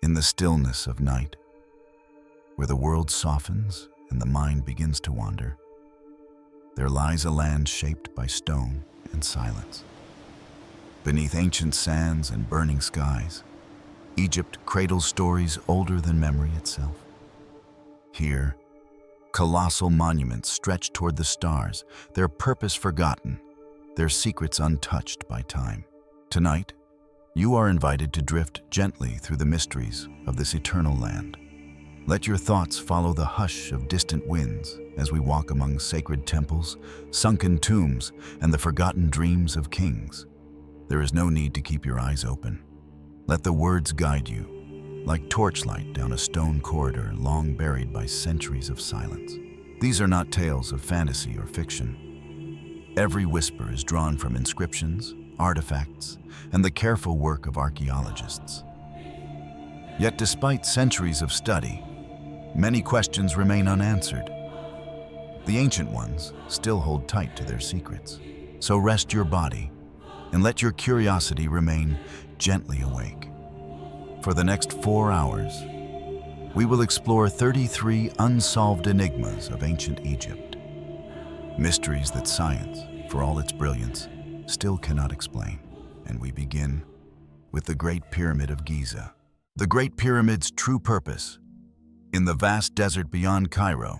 In the stillness of night, where the world softens and the mind begins to wander, there lies a land shaped by stone and silence. Beneath ancient sands and burning skies, Egypt cradles stories older than memory itself. Here, colossal monuments stretch toward the stars, their purpose forgotten, their secrets untouched by time. Tonight, you are invited to drift gently through the mysteries of this eternal land. Let your thoughts follow the hush of distant winds as we walk among sacred temples, sunken tombs, and the forgotten dreams of kings. There is no need to keep your eyes open. Let the words guide you, like torchlight down a stone corridor long buried by centuries of silence. These are not tales of fantasy or fiction. Every whisper is drawn from inscriptions, artifacts, and the careful work of archaeologists. Yet despite centuries of study, many questions remain unanswered. The ancient ones still hold tight to their secrets. So rest your body and let your curiosity remain gently awake. For the next 4 hours, we will explore 33 unsolved enigmas of ancient Egypt. Mysteries that science, for all its brilliance, still cannot explain. And we begin with the Great Pyramid of Giza. The Great Pyramid's true purpose. In the vast desert beyond Cairo,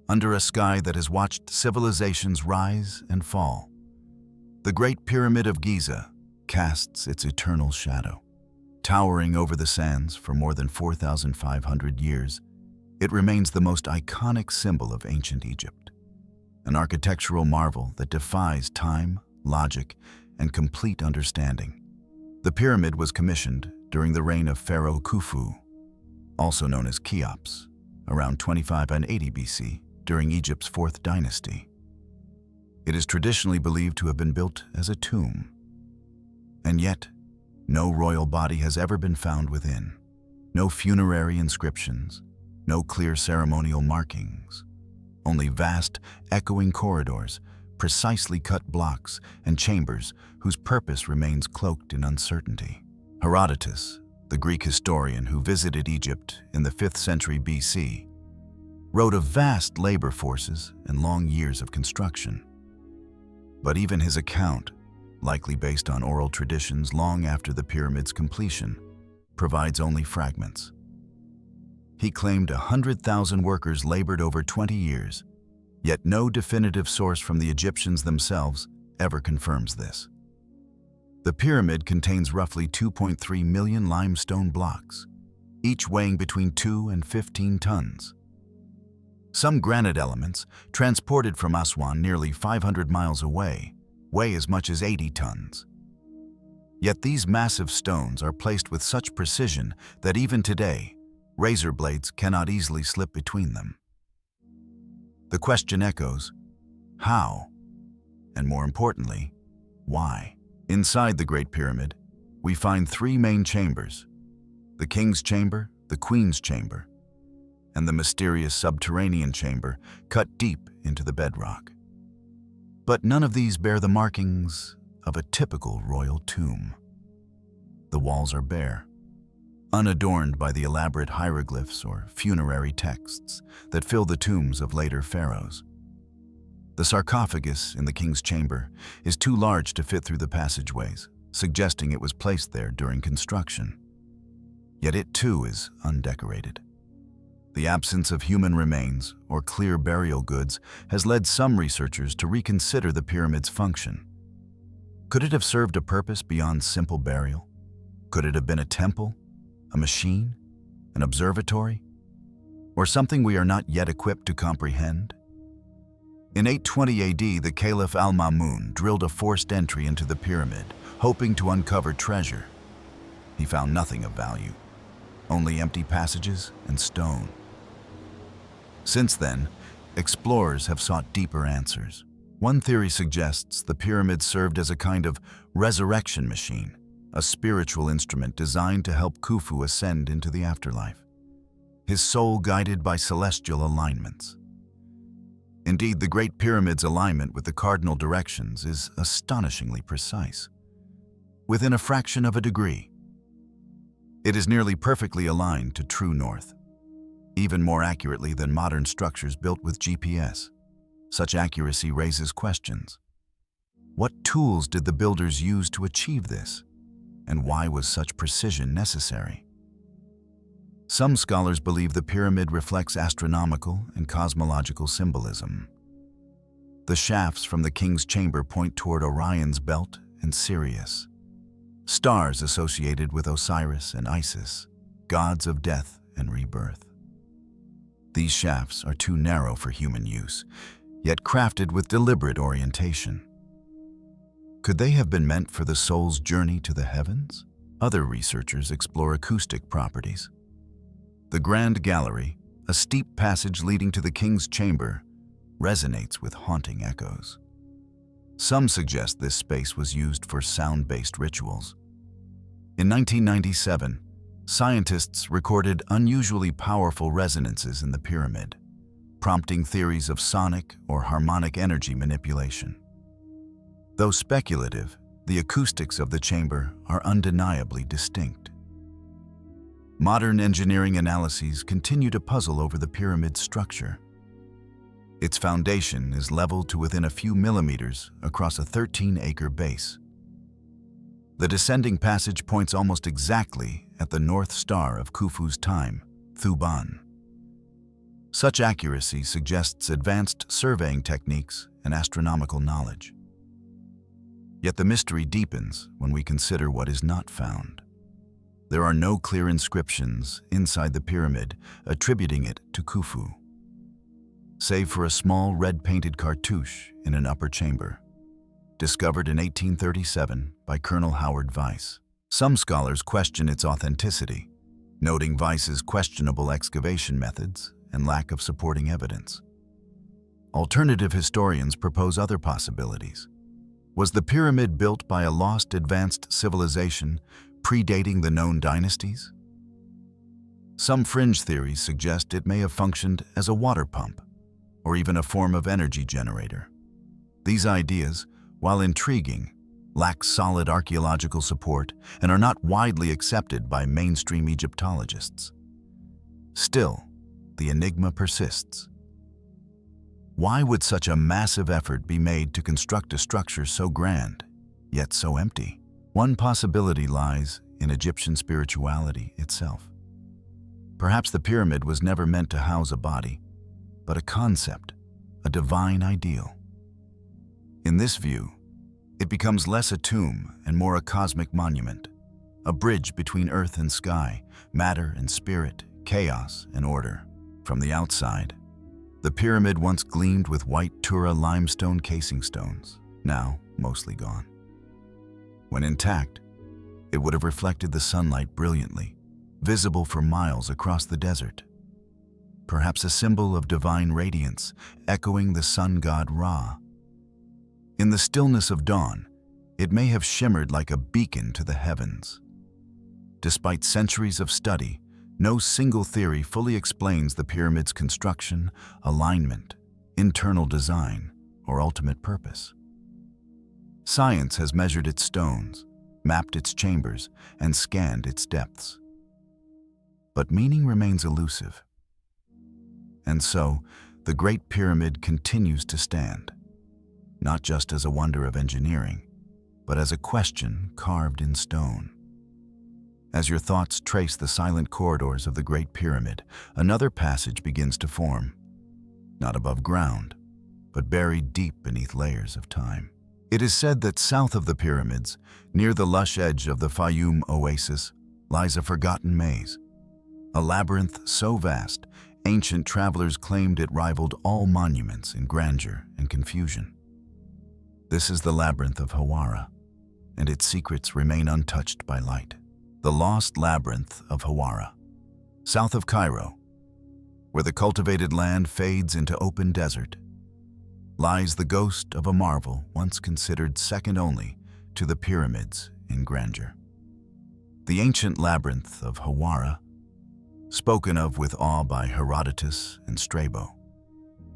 under a sky that has watched civilizations rise and fall, the Great Pyramid of Giza casts its eternal shadow. Towering over the sands for more than 4,500 years, it remains the most iconic symbol of ancient Egypt, an architectural marvel that defies time, logic, and complete understanding. The pyramid was commissioned during the reign of Pharaoh Khufu, also known as Cheops, around 2580 BC, during Egypt's 4th dynasty. It is traditionally believed to have been built as a tomb. And yet, no royal body has ever been found within. No funerary inscriptions, no clear ceremonial markings, only vast, echoing corridors, precisely cut blocks, and chambers whose purpose remains cloaked in uncertainty. Herodotus, the Greek historian who visited Egypt in the 5th century BC, wrote of vast labor forces and long years of construction. But even his account, likely based on oral traditions long after the pyramid's completion, provides only fragments. He claimed 100,000 workers labored over 20 years, yet no definitive source from the Egyptians themselves ever confirms this. The pyramid contains roughly 2.3 million limestone blocks, each weighing between 2 and 15 tons. Some granite elements, transported from Aswan nearly 500 miles away, weigh as much as 80 tons. Yet these massive stones are placed with such precision that even today, razor blades cannot easily slip between them. The question echoes, how? And more importantly, why? Inside the Great Pyramid, we find 3 main chambers: the King's Chamber, the Queen's Chamber, and the mysterious subterranean chamber cut deep into the bedrock. But none of these bear the markings of a typical royal tomb. The walls are bare, unadorned by the elaborate hieroglyphs or funerary texts that fill the tombs of later pharaohs. The sarcophagus in the King's Chamber is too large to fit through the passageways, suggesting it was placed there during construction. Yet it too is undecorated. The absence of human remains or clear burial goods has led some researchers to reconsider the pyramid's function. Could it have served a purpose beyond simple burial? Could it have been a temple, a machine, an observatory, or something we are not yet equipped to comprehend? In 820 AD, the Caliph al-Ma'mun drilled a forced entry into the pyramid, hoping to uncover treasure. He found nothing of value, only empty passages and stone. Since then, explorers have sought deeper answers. One theory suggests the pyramid served as a kind of resurrection machine, a spiritual instrument designed to help Khufu ascend into the afterlife, his soul guided by celestial alignments. Indeed, the Great Pyramid's alignment with the cardinal directions is astonishingly precise, within a fraction of a degree. It is nearly perfectly aligned to true north, even more accurately than modern structures built with GPS. Such accuracy raises questions. What tools did the builders use to achieve this? And why was such precision necessary? Some scholars believe the pyramid reflects astronomical and cosmological symbolism. The shafts from the king's chamber point toward Orion's belt and Sirius, stars associated with Osiris and Isis, gods of death and rebirth. These shafts are too narrow for human use, yet crafted with deliberate orientation. Could they have been meant for the soul's journey to the heavens? Other researchers explore acoustic properties. The Grand Gallery, a steep passage leading to the king's chamber, resonates with haunting echoes. Some suggest this space was used for sound-based rituals. In 1997, scientists recorded unusually powerful resonances in the pyramid, prompting theories of sonic or harmonic energy manipulation. Though speculative, the acoustics of the chamber are undeniably distinct. Modern engineering analyses continue to puzzle over the pyramid's structure. Its foundation is leveled to within a few millimeters across a 13-acre base. The descending passage points almost exactly at the North Star of Khufu's time, Thuban. Such accuracy suggests advanced surveying techniques and astronomical knowledge. Yet the mystery deepens when we consider what is not found. There are no clear inscriptions inside the pyramid attributing it to Khufu, save for a small red-painted cartouche in an upper chamber, discovered in 1837 by Colonel Howard Weiss. Some scholars question its authenticity, noting Weiss's questionable excavation methods and lack of supporting evidence. Alternative historians propose other possibilities. Was the pyramid built by a lost advanced civilization predating the known dynasties? Some fringe theories suggest it may have functioned as a water pump, or even a form of energy generator. These ideas, while intriguing, lack solid archaeological support and are not widely accepted by mainstream Egyptologists. Still, the enigma persists. Why would such a massive effort be made to construct a structure so grand, yet so empty? One possibility lies in Egyptian spirituality itself. Perhaps the pyramid was never meant to house a body, but a concept, a divine ideal. In this view, it becomes less a tomb and more a cosmic monument, a bridge between earth and sky, matter and spirit, chaos and order. From the outside, the pyramid once gleamed with white Tura limestone casing stones, now mostly gone. When intact, it would have reflected the sunlight brilliantly, visible for miles across the desert. Perhaps a symbol of divine radiance, echoing the sun god Ra. In the stillness of dawn, it may have shimmered like a beacon to the heavens. Despite centuries of study, no single theory fully explains the pyramid's construction, alignment, internal design, or ultimate purpose. Science has measured its stones, mapped its chambers, and scanned its depths. But meaning remains elusive. And so, the Great Pyramid continues to stand, not just as a wonder of engineering, but as a question carved in stone. As your thoughts trace the silent corridors of the Great Pyramid, another passage begins to form, not above ground, but buried deep beneath layers of time. It is said that south of the pyramids, near the lush edge of the Fayum oasis, lies a forgotten maze, a labyrinth so vast, ancient travelers claimed it rivaled all monuments in grandeur and confusion. This is the Labyrinth of Hawara, and its secrets remain untouched by light. The lost Labyrinth of Hawara, south of Cairo, where the cultivated land fades into open desert, lies the ghost of a marvel once considered second only to the pyramids in grandeur. The ancient Labyrinth of Hawara, spoken of with awe by Herodotus and Strabo,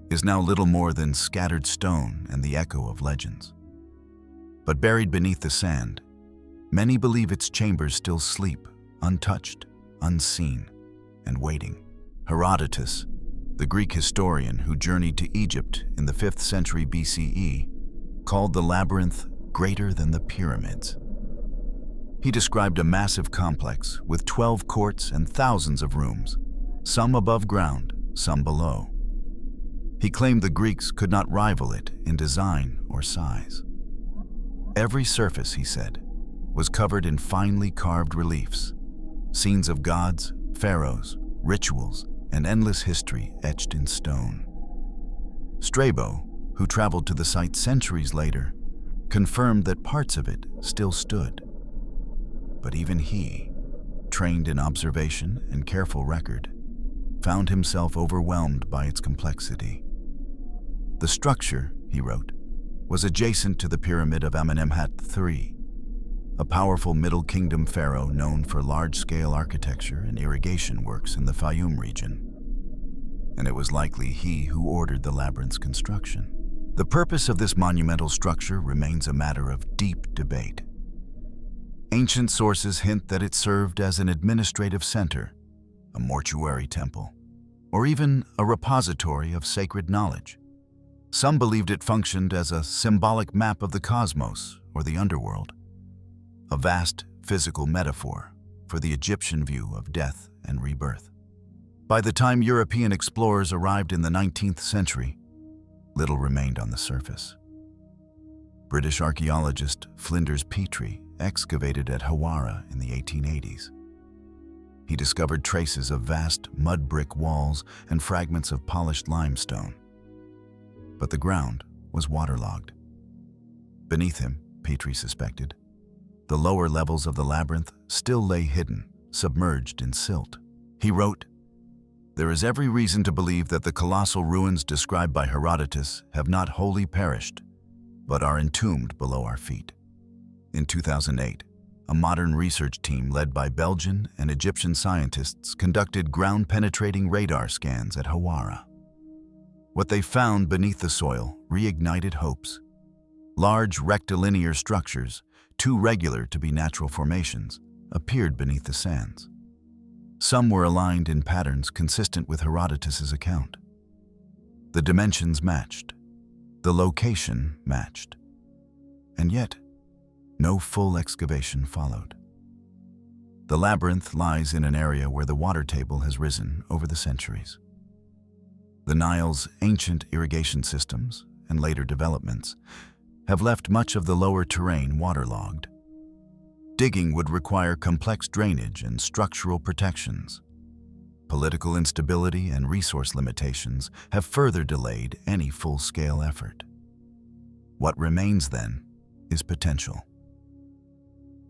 is now little more than scattered stone and the echo of legends. But buried beneath the sand, many believe its chambers still sleep, untouched, unseen, and waiting. Herodotus, the Greek historian who journeyed to Egypt in the 5th century BCE, called the labyrinth greater than the pyramids. He described a massive complex with 12 courts and thousands of rooms, some above ground, some below. He claimed the Greeks could not rival it in design or size. Every surface, he said, was covered in finely carved reliefs, scenes of gods, pharaohs, rituals, and endless history etched in stone. Strabo, who traveled to the site centuries later, confirmed that parts of it still stood. But even he, trained in observation and careful record, found himself overwhelmed by its complexity. The structure, he wrote, was adjacent to the pyramid of Amenemhat III, a powerful Middle Kingdom pharaoh known for large-scale architecture and irrigation works in the Fayum region. And it was likely he who ordered the labyrinth's construction. The purpose of this monumental structure remains a matter of deep debate. Ancient sources hint that it served as an administrative center, a mortuary temple, or even a repository of sacred knowledge. Some believed it functioned as a symbolic map of the cosmos or the underworld, a vast physical metaphor for the Egyptian view of death and rebirth. By the time European explorers arrived in the 19th century, little remained on the surface. British archaeologist Flinders Petrie excavated at Hawara in the 1880s. He discovered traces of vast mud brick walls and fragments of polished limestone. But the ground was waterlogged. Beneath him, Petrie suspected, the lower levels of the labyrinth still lay hidden, submerged in silt. He wrote, "There is every reason to believe that the colossal ruins described by Herodotus have not wholly perished, but are entombed below our feet." In 2008, a modern research team led by Belgian and Egyptian scientists conducted ground-penetrating radar scans at Hawara. What they found beneath the soil reignited hopes. Large rectilinear structures, too regular to be natural formations, appeared beneath the sands. Some were aligned in patterns consistent with Herodotus's account. The dimensions matched. The location matched. And yet, no full excavation followed. The labyrinth lies in an area where the water table has risen over the centuries. The Nile's ancient irrigation systems and later developments have left much of the lower terrain waterlogged. Digging would require complex drainage and structural protections. Political instability and resource limitations have further delayed any full-scale effort. What remains, then, is potential.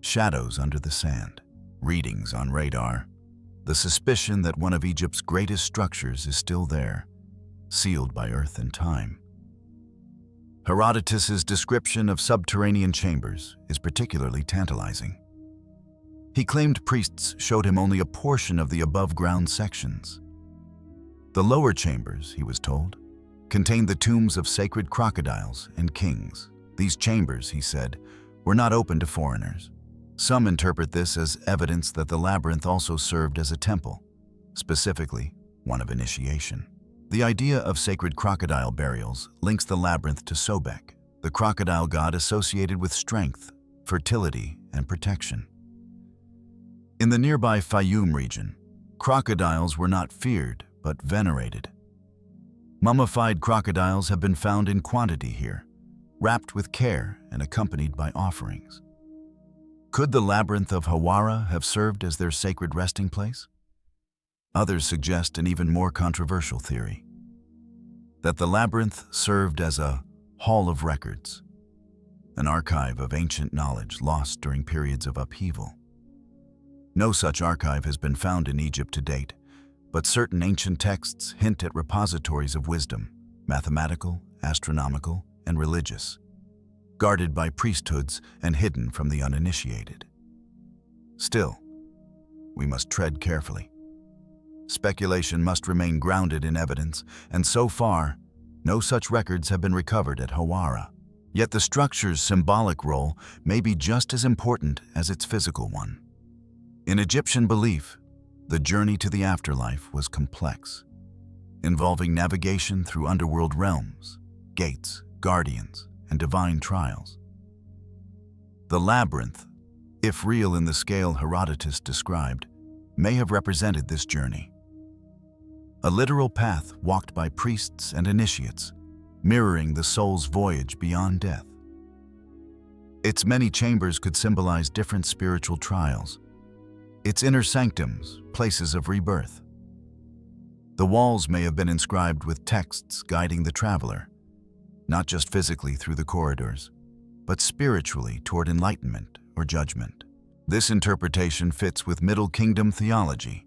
Shadows under the sand, readings on radar, the suspicion that one of Egypt's greatest structures is still there, sealed by earth and time. Herodotus's description of subterranean chambers is particularly tantalizing. He claimed priests showed him only a portion of the above-ground sections. The lower chambers, he was told, contained the tombs of sacred crocodiles and kings. These chambers, he said, were not open to foreigners. Some interpret this as evidence that the labyrinth also served as a temple, specifically one of initiation. The idea of sacred crocodile burials links the labyrinth to Sobek, the crocodile god associated with strength, fertility, and protection. In the nearby Fayum region, crocodiles were not feared but venerated. Mummified crocodiles have been found in quantity here, wrapped with care and accompanied by offerings. Could the labyrinth of Hawara have served as their sacred resting place? Others suggest an even more controversial theory, that the labyrinth served as a hall of records, an archive of ancient knowledge lost during periods of upheaval. No such archive has been found in Egypt to date, but certain ancient texts hint at repositories of wisdom, mathematical, astronomical, and religious, guarded by priesthoods and hidden from the uninitiated. Still, we must tread carefully. Speculation must remain grounded in evidence, and so far, no such records have been recovered at Hawara. Yet the structure's symbolic role may be just as important as its physical one. In Egyptian belief, the journey to the afterlife was complex, involving navigation through underworld realms, gates, guardians, and divine trials. The labyrinth, if real in the scale Herodotus described, may have represented this journey. A literal path walked by priests and initiates, mirroring the soul's voyage beyond death. Its many chambers could symbolize different spiritual trials, its inner sanctums, places of rebirth. The walls may have been inscribed with texts guiding the traveler, not just physically through the corridors, but spiritually toward enlightenment or judgment. This interpretation fits with Middle Kingdom theology,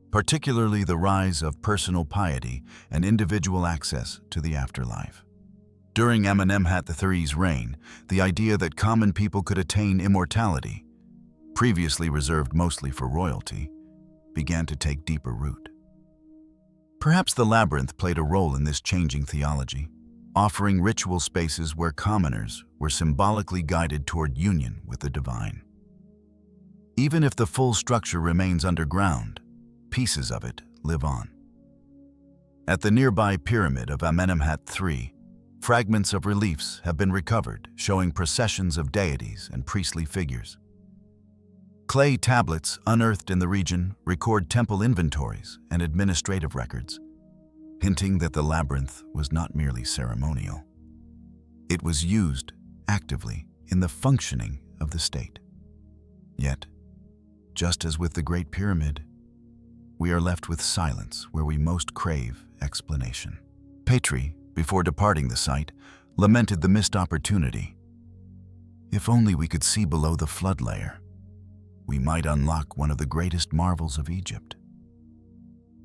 particularly the rise of personal piety and individual access to the afterlife. During Amenemhat III's reign, the idea that common people could attain immortality, previously reserved mostly for royalty, began to take deeper root. Perhaps the labyrinth played a role in this changing theology, offering ritual spaces where commoners were symbolically guided toward union with the divine. Even if the full structure remains underground, pieces of it live on. At the nearby pyramid of Amenemhat III, fragments of reliefs have been recovered, showing processions of deities and priestly figures. Clay tablets unearthed in the region record temple inventories and administrative records, hinting that the labyrinth was not merely ceremonial. It was used actively in the functioning of the state. Yet, just as with the Great Pyramid, we are left with silence where we most crave explanation. Petrie, before departing the site, lamented the missed opportunity. If only we could see below the flood layer, we might unlock one of the greatest marvels of Egypt.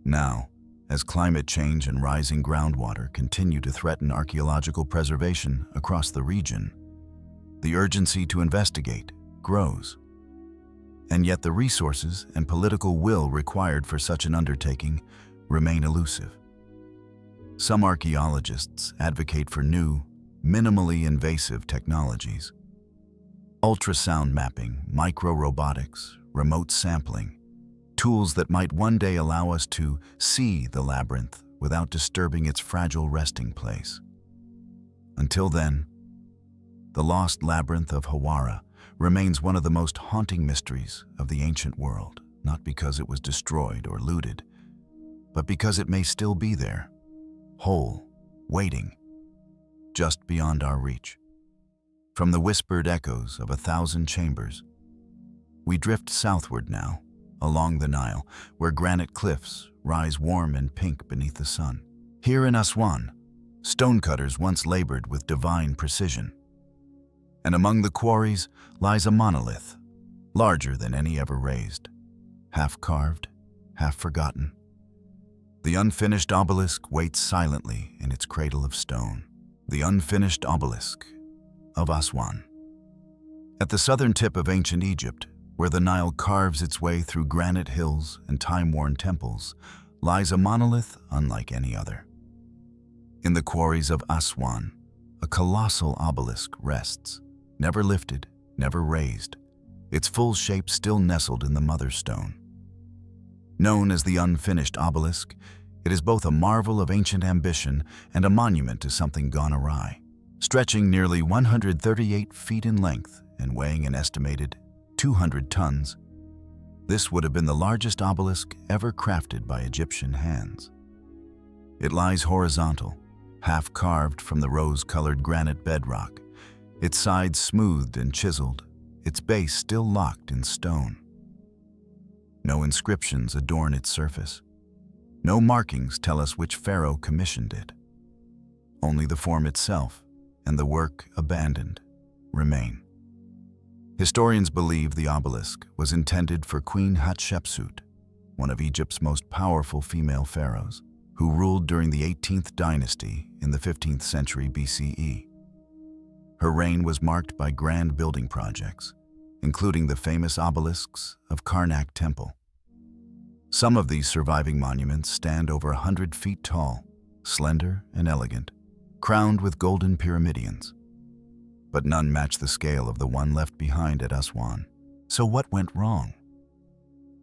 Now, as climate change and rising groundwater continue to threaten archaeological preservation across the region, the urgency to investigate grows. And yet the resources and political will required for such an undertaking remain elusive. Some archaeologists advocate for new, minimally invasive technologies. Ultrasound mapping, micro-robotics, remote sampling, tools that might one day allow us to see the labyrinth without disturbing its fragile resting place. Until then, the lost labyrinth of Hawara remains one of the most haunting mysteries of the ancient world, not because it was destroyed or looted, but because it may still be there, whole, waiting, just beyond our reach. From the whispered echoes of 1,000 chambers, we drift southward now, along the Nile, where granite cliffs rise warm and pink beneath the sun. Here in Aswan, stonecutters once labored with divine precision. And among the quarries lies a monolith, larger than any ever raised, half carved, half forgotten. The unfinished obelisk waits silently in its cradle of stone. The unfinished obelisk of Aswan. At the southern tip of ancient Egypt, where the Nile carves its way through granite hills and time-worn temples, lies a monolith unlike any other. In the quarries of Aswan, a colossal obelisk rests, never lifted, never raised, its full shape still nestled in the mother stone. Known as the unfinished obelisk, it is both a marvel of ancient ambition and a monument to something gone awry. Stretching nearly 138 feet in length and weighing an estimated 200 tons, this would have been the largest obelisk ever crafted by Egyptian hands. It lies horizontal, half carved from the rose-colored granite bedrock, its sides smoothed and chiseled, its base still locked in stone. No inscriptions adorn its surface. No markings tell us which pharaoh commissioned it. Only the form itself and the work abandoned remain. Historians believe the obelisk was intended for Queen Hatshepsut, one of Egypt's most powerful female pharaohs, who ruled during the 18th dynasty in the 15th century BCE. Her reign was marked by grand building projects, including the famous obelisks of Karnak Temple. Some of these surviving monuments stand over 100 feet tall, slender and elegant, crowned with golden pyramidions. But none match the scale of the one left behind at Aswan. So what went wrong?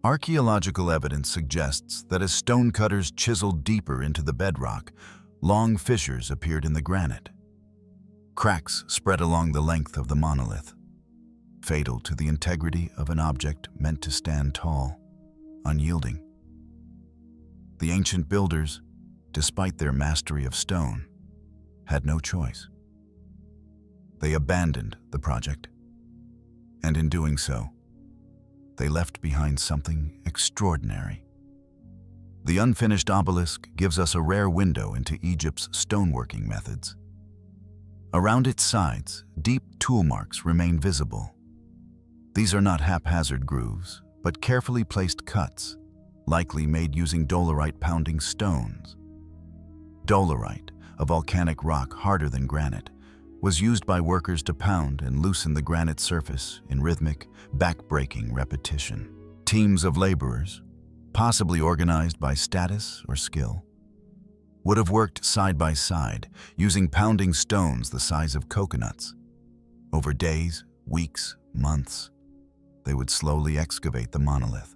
Archaeological evidence suggests that as stonecutters chiseled deeper into the bedrock, long fissures appeared in the granite. Cracks spread along the length of the monolith, fatal to the integrity of an object meant to stand tall, unyielding. The ancient builders, despite their mastery of stone, had no choice. They abandoned the project, and in doing so, they left behind something extraordinary. The unfinished obelisk gives us a rare window into Egypt's stoneworking methods. Around its sides, deep tool marks remain visible. These are not haphazard grooves, but carefully placed cuts, likely made using dolerite pounding stones. Dolerite, a volcanic rock harder than granite, was used by workers to pound and loosen the granite surface in rhythmic, back-breaking repetition. Teams of laborers, possibly organized by status or skill, would have worked side by side, using pounding stones the size of coconuts. Over days, weeks, months, they would slowly excavate the monolith.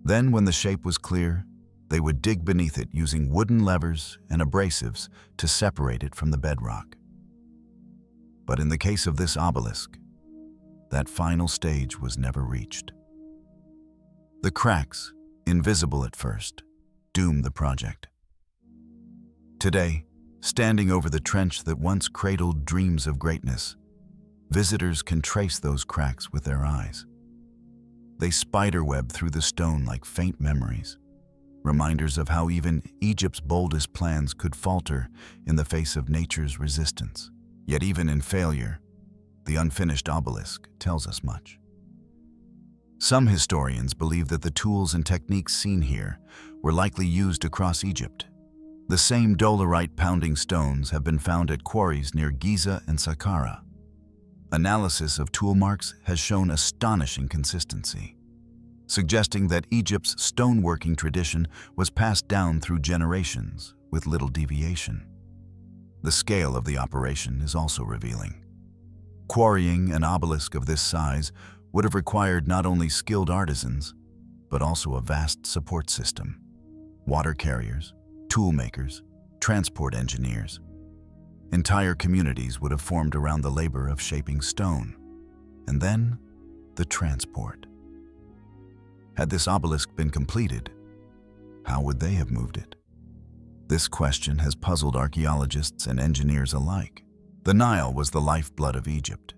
Then, when the shape was clear, they would dig beneath it using wooden levers and abrasives to separate it from the bedrock. But in the case of this obelisk, that final stage was never reached. The cracks, invisible at first, doomed the project. Today, standing over the trench that once cradled dreams of greatness, visitors can trace those cracks with their eyes. They spiderweb through the stone like faint memories, reminders of how even Egypt's boldest plans could falter in the face of nature's resistance. Yet even in failure, the unfinished obelisk tells us much. Some historians believe that the tools and techniques seen here were likely used across Egypt. The same dolerite pounding stones have been found at quarries near Giza and Saqqara. Analysis of tool marks has shown astonishing consistency, suggesting that Egypt's stoneworking tradition was passed down through generations with little deviation. The scale of the operation is also revealing. Quarrying an obelisk of this size would have required not only skilled artisans, but also a vast support system. Water carriers, tool makers, transport engineers. Entire communities would have formed around the labor of shaping stone. And then, the transport. Had this obelisk been completed, how would they have moved it? This question has puzzled archaeologists and engineers alike. The Nile was the lifeblood of Egypt,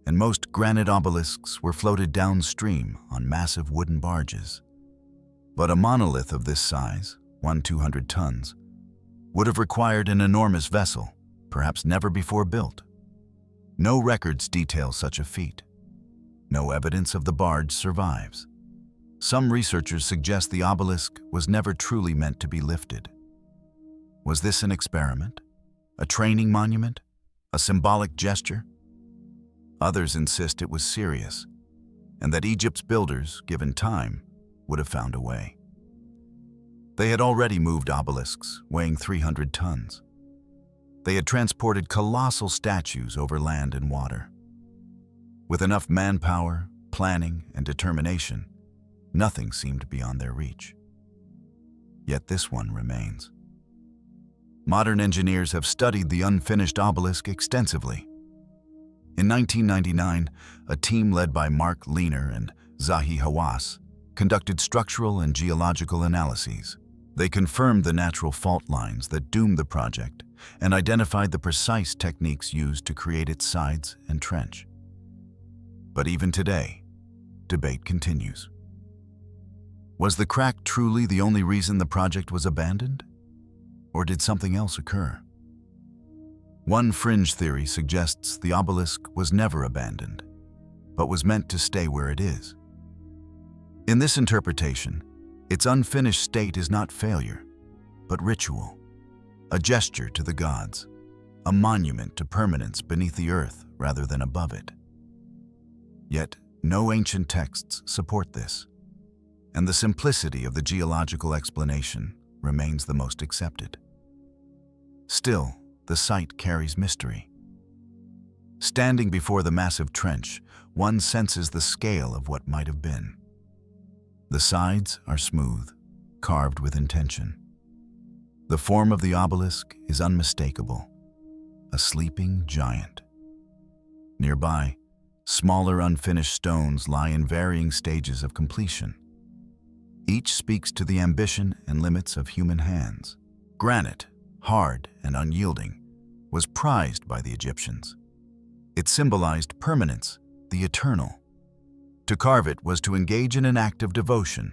and most granite obelisks were floated downstream on massive wooden barges. But a monolith of this size, 200 tons, would have required an enormous vessel, perhaps never before built. No records detail such a feat. No evidence of the barge survives. Some researchers suggest the obelisk was never truly meant to be lifted. Was this an experiment? A training monument? A symbolic gesture? Others insist it was serious, and that Egypt's builders, given time, would have found a way. They had already moved obelisks weighing 300 tons. They had transported colossal statues over land and water. With enough manpower, planning, and determination, nothing seemed beyond their reach. Yet this one remains. Modern engineers have studied the unfinished obelisk extensively. In 1999, a team led by Mark Lehner and Zahi Hawass conducted structural and geological analyses. They confirmed the natural fault lines that doomed the project and identified the precise techniques used to create its sides and trench. But even today, debate continues. Was the crack truly the only reason the project was abandoned? Or did something else occur? One fringe theory suggests the obelisk was never abandoned, but was meant to stay where it is. In this interpretation, its unfinished state is not failure, but ritual, a gesture to the gods, a monument to permanence beneath the earth rather than above it. Yet, no ancient texts support this, and the simplicity of the geological explanation remains the most accepted. Still, the site carries mystery. Standing before the massive trench, one senses the scale of what might have been. The sides are smooth, carved with intention. The form of the obelisk is unmistakable, a sleeping giant. Nearby, smaller unfinished stones lie in varying stages of completion. Each speaks to the ambition and limits of human hands. Granite, hard and unyielding, was prized by the Egyptians. It symbolized permanence, the eternal. To carve it was to engage in an act of devotion.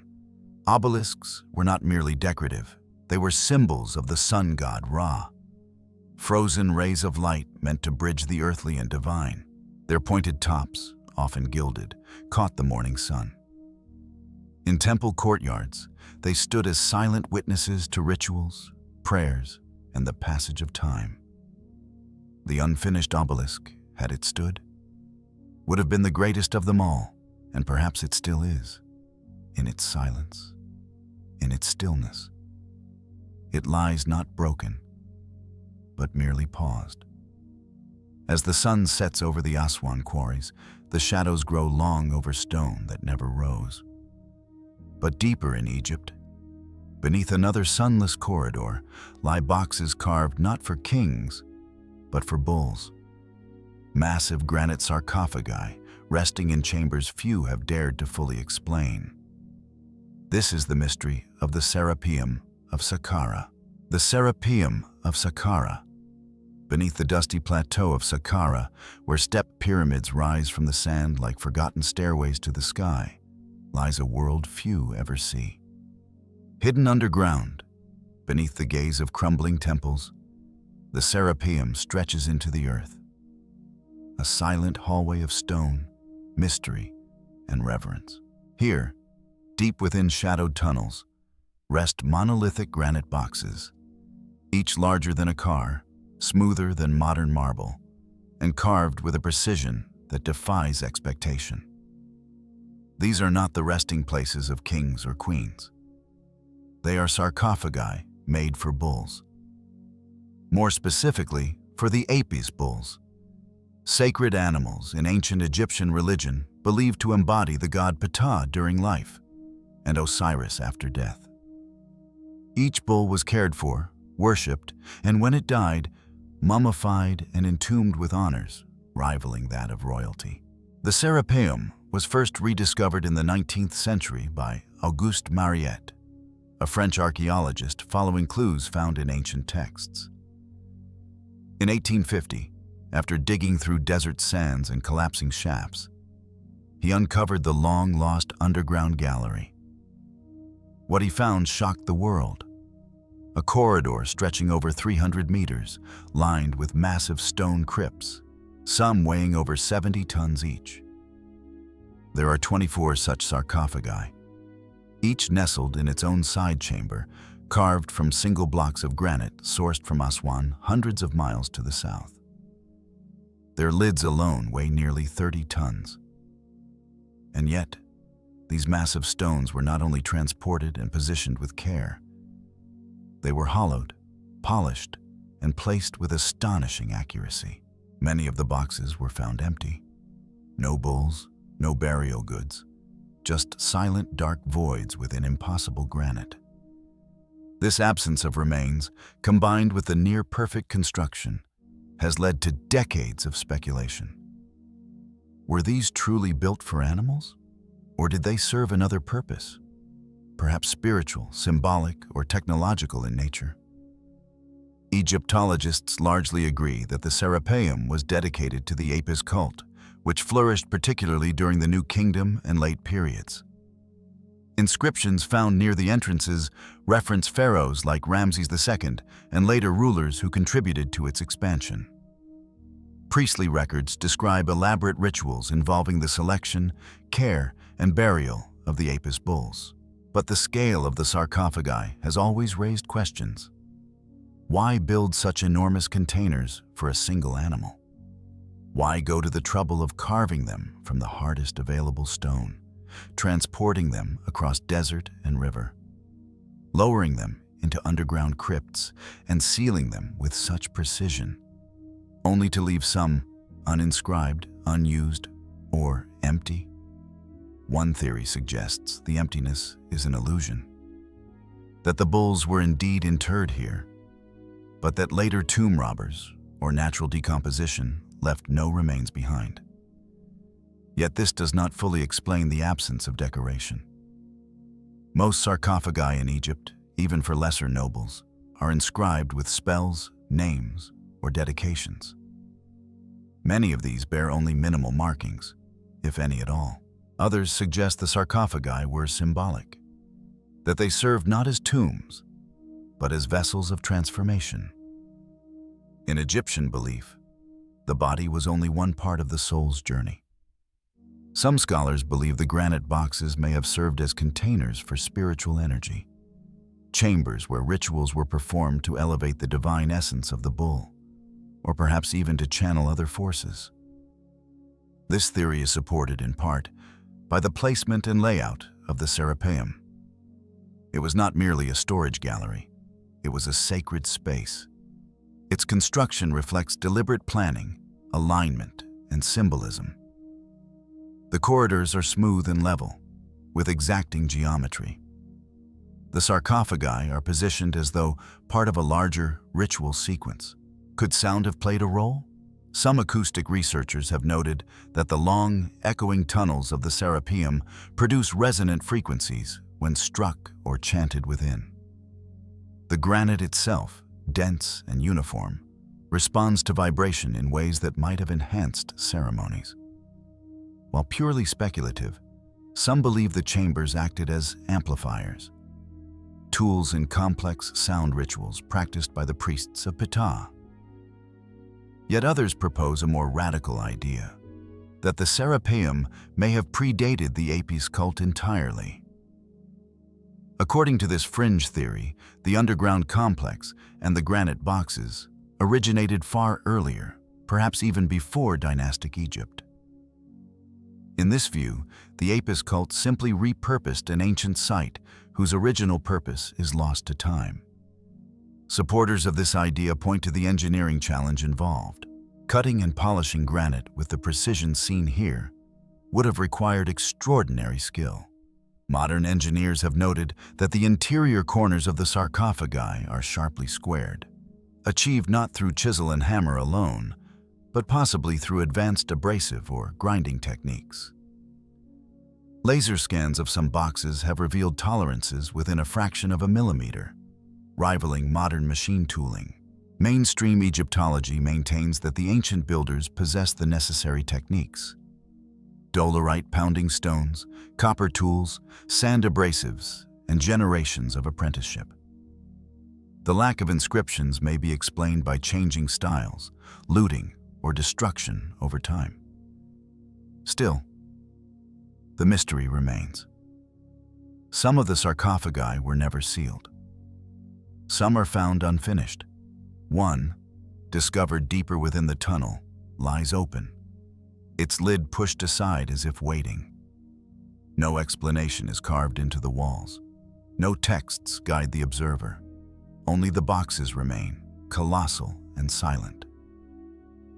Obelisks were not merely decorative, they were symbols of the sun god Ra. Frozen rays of light meant to bridge the earthly and divine. Their pointed tops, often gilded, caught the morning sun. In temple courtyards, they stood as silent witnesses to rituals, prayers, and the passage of time. The unfinished obelisk, had it stood, would have been the greatest of them all, and perhaps it still is, in its silence, in its stillness. It lies not broken, but merely paused. As the sun sets over the Aswan quarries, the shadows grow long over stone that never rose. But deeper in Egypt, beneath another sunless corridor, lie boxes carved not for kings, but for bulls. Massive granite sarcophagi, resting in chambers few have dared to fully explain. This is the mystery of the Serapeum of Saqqara. The Serapeum of Saqqara. Beneath the dusty plateau of Saqqara, where step pyramids rise from the sand like forgotten stairways to the sky, lies a world few ever see. Hidden underground, beneath the gaze of crumbling temples, the Serapeum stretches into the earth. A silent hallway of stone, mystery, and reverence. Here, deep within shadowed tunnels, rest monolithic granite boxes, each larger than a car, smoother than modern marble, and carved with a precision that defies expectation. These are not the resting places of kings or queens. They are sarcophagi made for bulls. More specifically, for the Apis bulls, sacred animals in ancient Egyptian religion believed to embody the god Ptah during life and Osiris after death. Each bull was cared for, worshipped, and when it died, mummified and entombed with honors, rivaling that of royalty. The Serapeum was first rediscovered in the 19th century by Auguste Mariette, a French archaeologist following clues found in ancient texts. In 1850, after digging through desert sands and collapsing shafts, he uncovered the long-lost underground gallery. What he found shocked the world. A corridor stretching over 300 meters, lined with massive stone crypts, some weighing over 70 tons each. There are 24 such sarcophagi, each nestled in its own side chamber, carved from single blocks of granite sourced from Aswan hundreds of miles to the south. Their lids alone weigh nearly 30 tons. And yet, these massive stones were not only transported and positioned with care, they were hollowed, polished, and placed with astonishing accuracy. Many of the boxes were found empty. No bulls, no burial goods, just silent dark voids within impossible granite. This absence of remains, combined with the near-perfect construction, has led to decades of speculation. Were these truly built for animals? Or did they serve another purpose? Perhaps spiritual, symbolic, or technological in nature? Egyptologists largely agree that the Serapeum was dedicated to the Apis cult, which flourished particularly during the New Kingdom and late periods. Inscriptions found near the entrances reference pharaohs like Ramses II and later rulers who contributed to its expansion. Priestly records describe elaborate rituals involving the selection, care, and burial of the Apis bulls. But the scale of the sarcophagi has always raised questions. Why build such enormous containers for a single animal? Why go to the trouble of carving them from the hardest available stone, transporting them across desert and river, lowering them into underground crypts, and sealing them with such precision, only to leave some uninscribed, unused, or empty? One theory suggests the emptiness is an illusion, that the bulls were indeed interred here, but that later tomb robbers or natural decomposition left no remains behind. Yet this does not fully explain the absence of decoration. Most sarcophagi in Egypt, even for lesser nobles, are inscribed with spells, names, or dedications. Many of these bear only minimal markings, if any at all. Others suggest the sarcophagi were symbolic, that they served not as tombs, but as vessels of transformation. In Egyptian belief, the body was only one part of the soul's journey. Some scholars believe the granite boxes may have served as containers for spiritual energy, chambers where rituals were performed to elevate the divine essence of the bull, or perhaps even to channel other forces. This theory is supported in part by the placement and layout of the Serapeum. It was not merely a storage gallery, it was a sacred space. Its construction reflects deliberate planning, alignment, and symbolism. The corridors are smooth and level, with exacting geometry. The sarcophagi are positioned as though part of a larger ritual sequence. Could sound have played a role? Some acoustic researchers have noted that the long, echoing tunnels of the Serapeum produce resonant frequencies when struck or chanted within. The granite itself, dense and uniform, responds to vibration in ways that might have enhanced ceremonies. While purely speculative, some believe the chambers acted as amplifiers, tools in complex sound rituals practiced by the priests of Ptah. Yet others propose a more radical idea, that the Serapeum may have predated the Apis cult entirely. According to this fringe theory, the underground complex and the granite boxes originated far earlier, perhaps even before dynastic Egypt. In this view, the Apis cult simply repurposed an ancient site whose original purpose is lost to time. Supporters of this idea point to the engineering challenge involved. Cutting and polishing granite with the precision seen here would have required extraordinary skill. Modern engineers have noted that the interior corners of the sarcophagi are sharply squared, achieved not through chisel and hammer alone, but possibly through advanced abrasive or grinding techniques. Laser scans of some boxes have revealed tolerances within a fraction of a millimeter, rivaling modern machine tooling. Mainstream Egyptology maintains that the ancient builders possessed the necessary techniques: dolerite pounding stones, copper tools, sand abrasives, and generations of apprenticeship. The lack of inscriptions may be explained by changing styles, looting, or destruction over time. Still, the mystery remains. Some of the sarcophagi were never sealed. Some are found unfinished. One, discovered deeper within the tunnel, lies open, its lid pushed aside as if waiting. No explanation is carved into the walls. No texts guide the observer. Only the boxes remain, colossal and silent.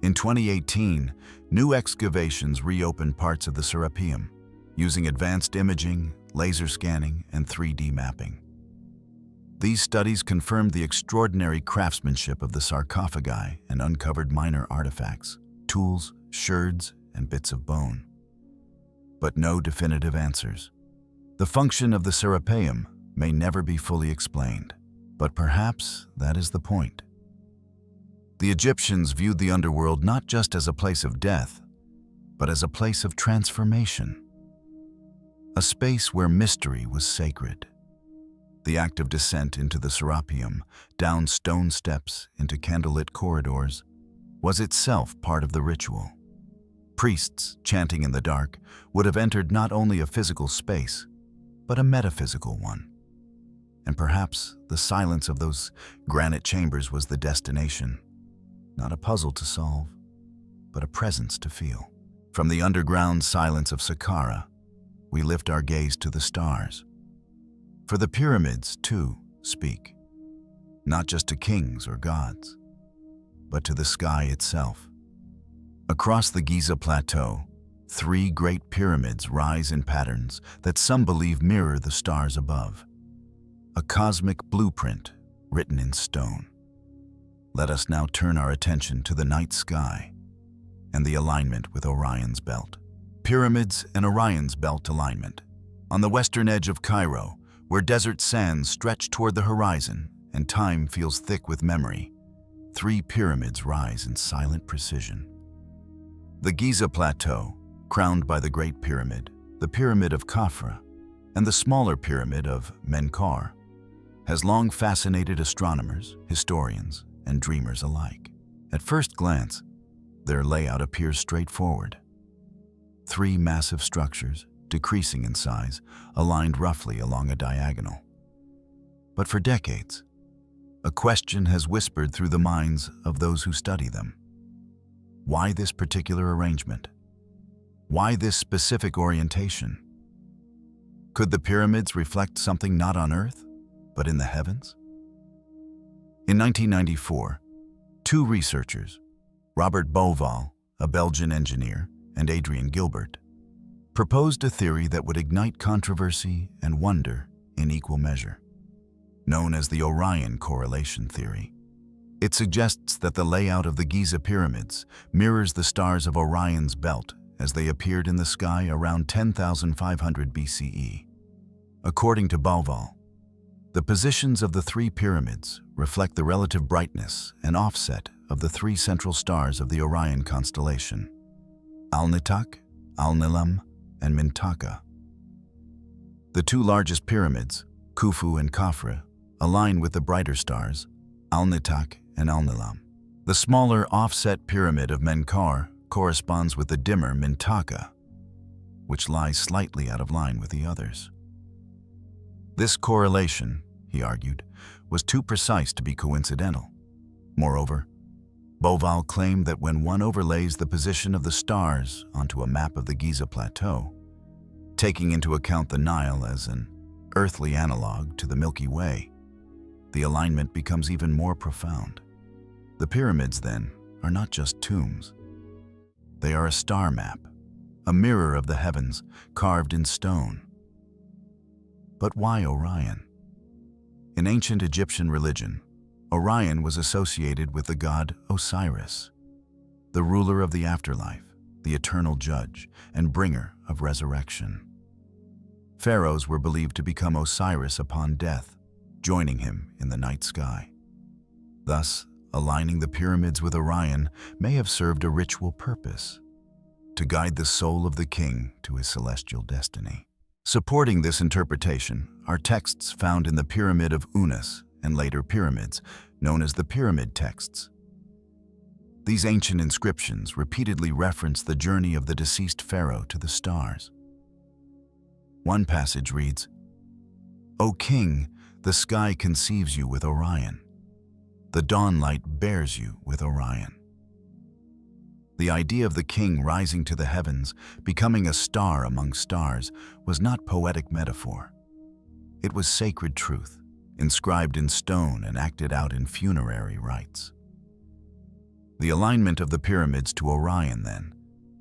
In 2018, new excavations reopened parts of the Serapeum, using advanced imaging, laser scanning, and 3D mapping. These studies confirmed the extraordinary craftsmanship of the sarcophagi and uncovered minor artifacts, tools, sherds, and bits of bone. But no definitive answers. The function of the Serapeum may never be fully explained, but perhaps that is the point. The Egyptians viewed the underworld not just as a place of death, but as a place of transformation, a space where mystery was sacred. The act of descent into the Serapeum, down stone steps into candlelit corridors, was itself part of the ritual. Priests, chanting in the dark, would have entered not only a physical space, but a metaphysical one. And perhaps the silence of those granite chambers was the destination, not a puzzle to solve, but a presence to feel. From the underground silence of Saqqara, we lift our gaze to the stars. For the pyramids, too, speak, not just to kings or gods, but to the sky itself. Across the Giza Plateau, 3 great pyramids rise in patterns that some believe mirror the stars above. A cosmic blueprint written in stone. Let us now turn our attention to the night sky and the alignment with Orion's belt. Pyramids and Orion's belt alignment. On the western edge of Cairo, where desert sands stretch toward the horizon and time feels thick with memory, 3 pyramids rise in silent precision. The Giza Plateau, crowned by the Great Pyramid, the Pyramid of Khafra, and the smaller Pyramid of Menkaure, has long fascinated astronomers, historians, and dreamers alike. At first glance, their layout appears straightforward. 3 massive structures, decreasing in size, aligned roughly along a diagonal. But for decades, a question has whispered through the minds of those who study them. Why this particular arrangement? Why this specific orientation? Could the pyramids reflect something not on Earth, but in the heavens? In 1994, 2 researchers, Robert Bauval, a Belgian engineer, and Adrian Gilbert, proposed a theory that would ignite controversy and wonder in equal measure. Known as the Orion correlation theory, it suggests that the layout of the Giza pyramids mirrors the stars of Orion's belt as they appeared in the sky around 10,500 BCE. According to Bauval, the positions of the 3 pyramids reflect the relative brightness and offset of the 3 central stars of the Orion constellation, Al-Nitak, Al-Nilam, and Mintaka. The 2 largest pyramids, Khufu and Khafra, align with the brighter stars, Al-Nitak and Al-Nilam. The smaller offset pyramid of Menkaure corresponds with the dimmer Mintaka, which lies slightly out of line with the others. This correlation, he argued, was too precise to be coincidental. Moreover, Bauval claimed that when one overlays the position of the stars onto a map of the Giza Plateau, taking into account the Nile as an earthly analog to the Milky Way, the alignment becomes even more profound. The pyramids, then, are not just tombs. They are a star map, a mirror of the heavens carved in stone. But why Orion? In ancient Egyptian religion, Orion was associated with the god Osiris, the ruler of the afterlife, the eternal judge, and bringer of resurrection. Pharaohs were believed to become Osiris upon death, joining him in the night sky. Thus, aligning the pyramids with Orion may have served a ritual purpose, to guide the soul of the king to his celestial destiny. Supporting this interpretation are texts found in the Pyramid of Unas and later pyramids, known as the Pyramid Texts. These ancient inscriptions repeatedly reference the journey of the deceased pharaoh to the stars. One passage reads, "O king, the sky conceives you with Orion. The dawnlight bears you with Orion." The idea of the king rising to the heavens, becoming a star among stars, was not poetic metaphor. It was sacred truth, inscribed in stone and acted out in funerary rites. The alignment of the pyramids to Orion, then,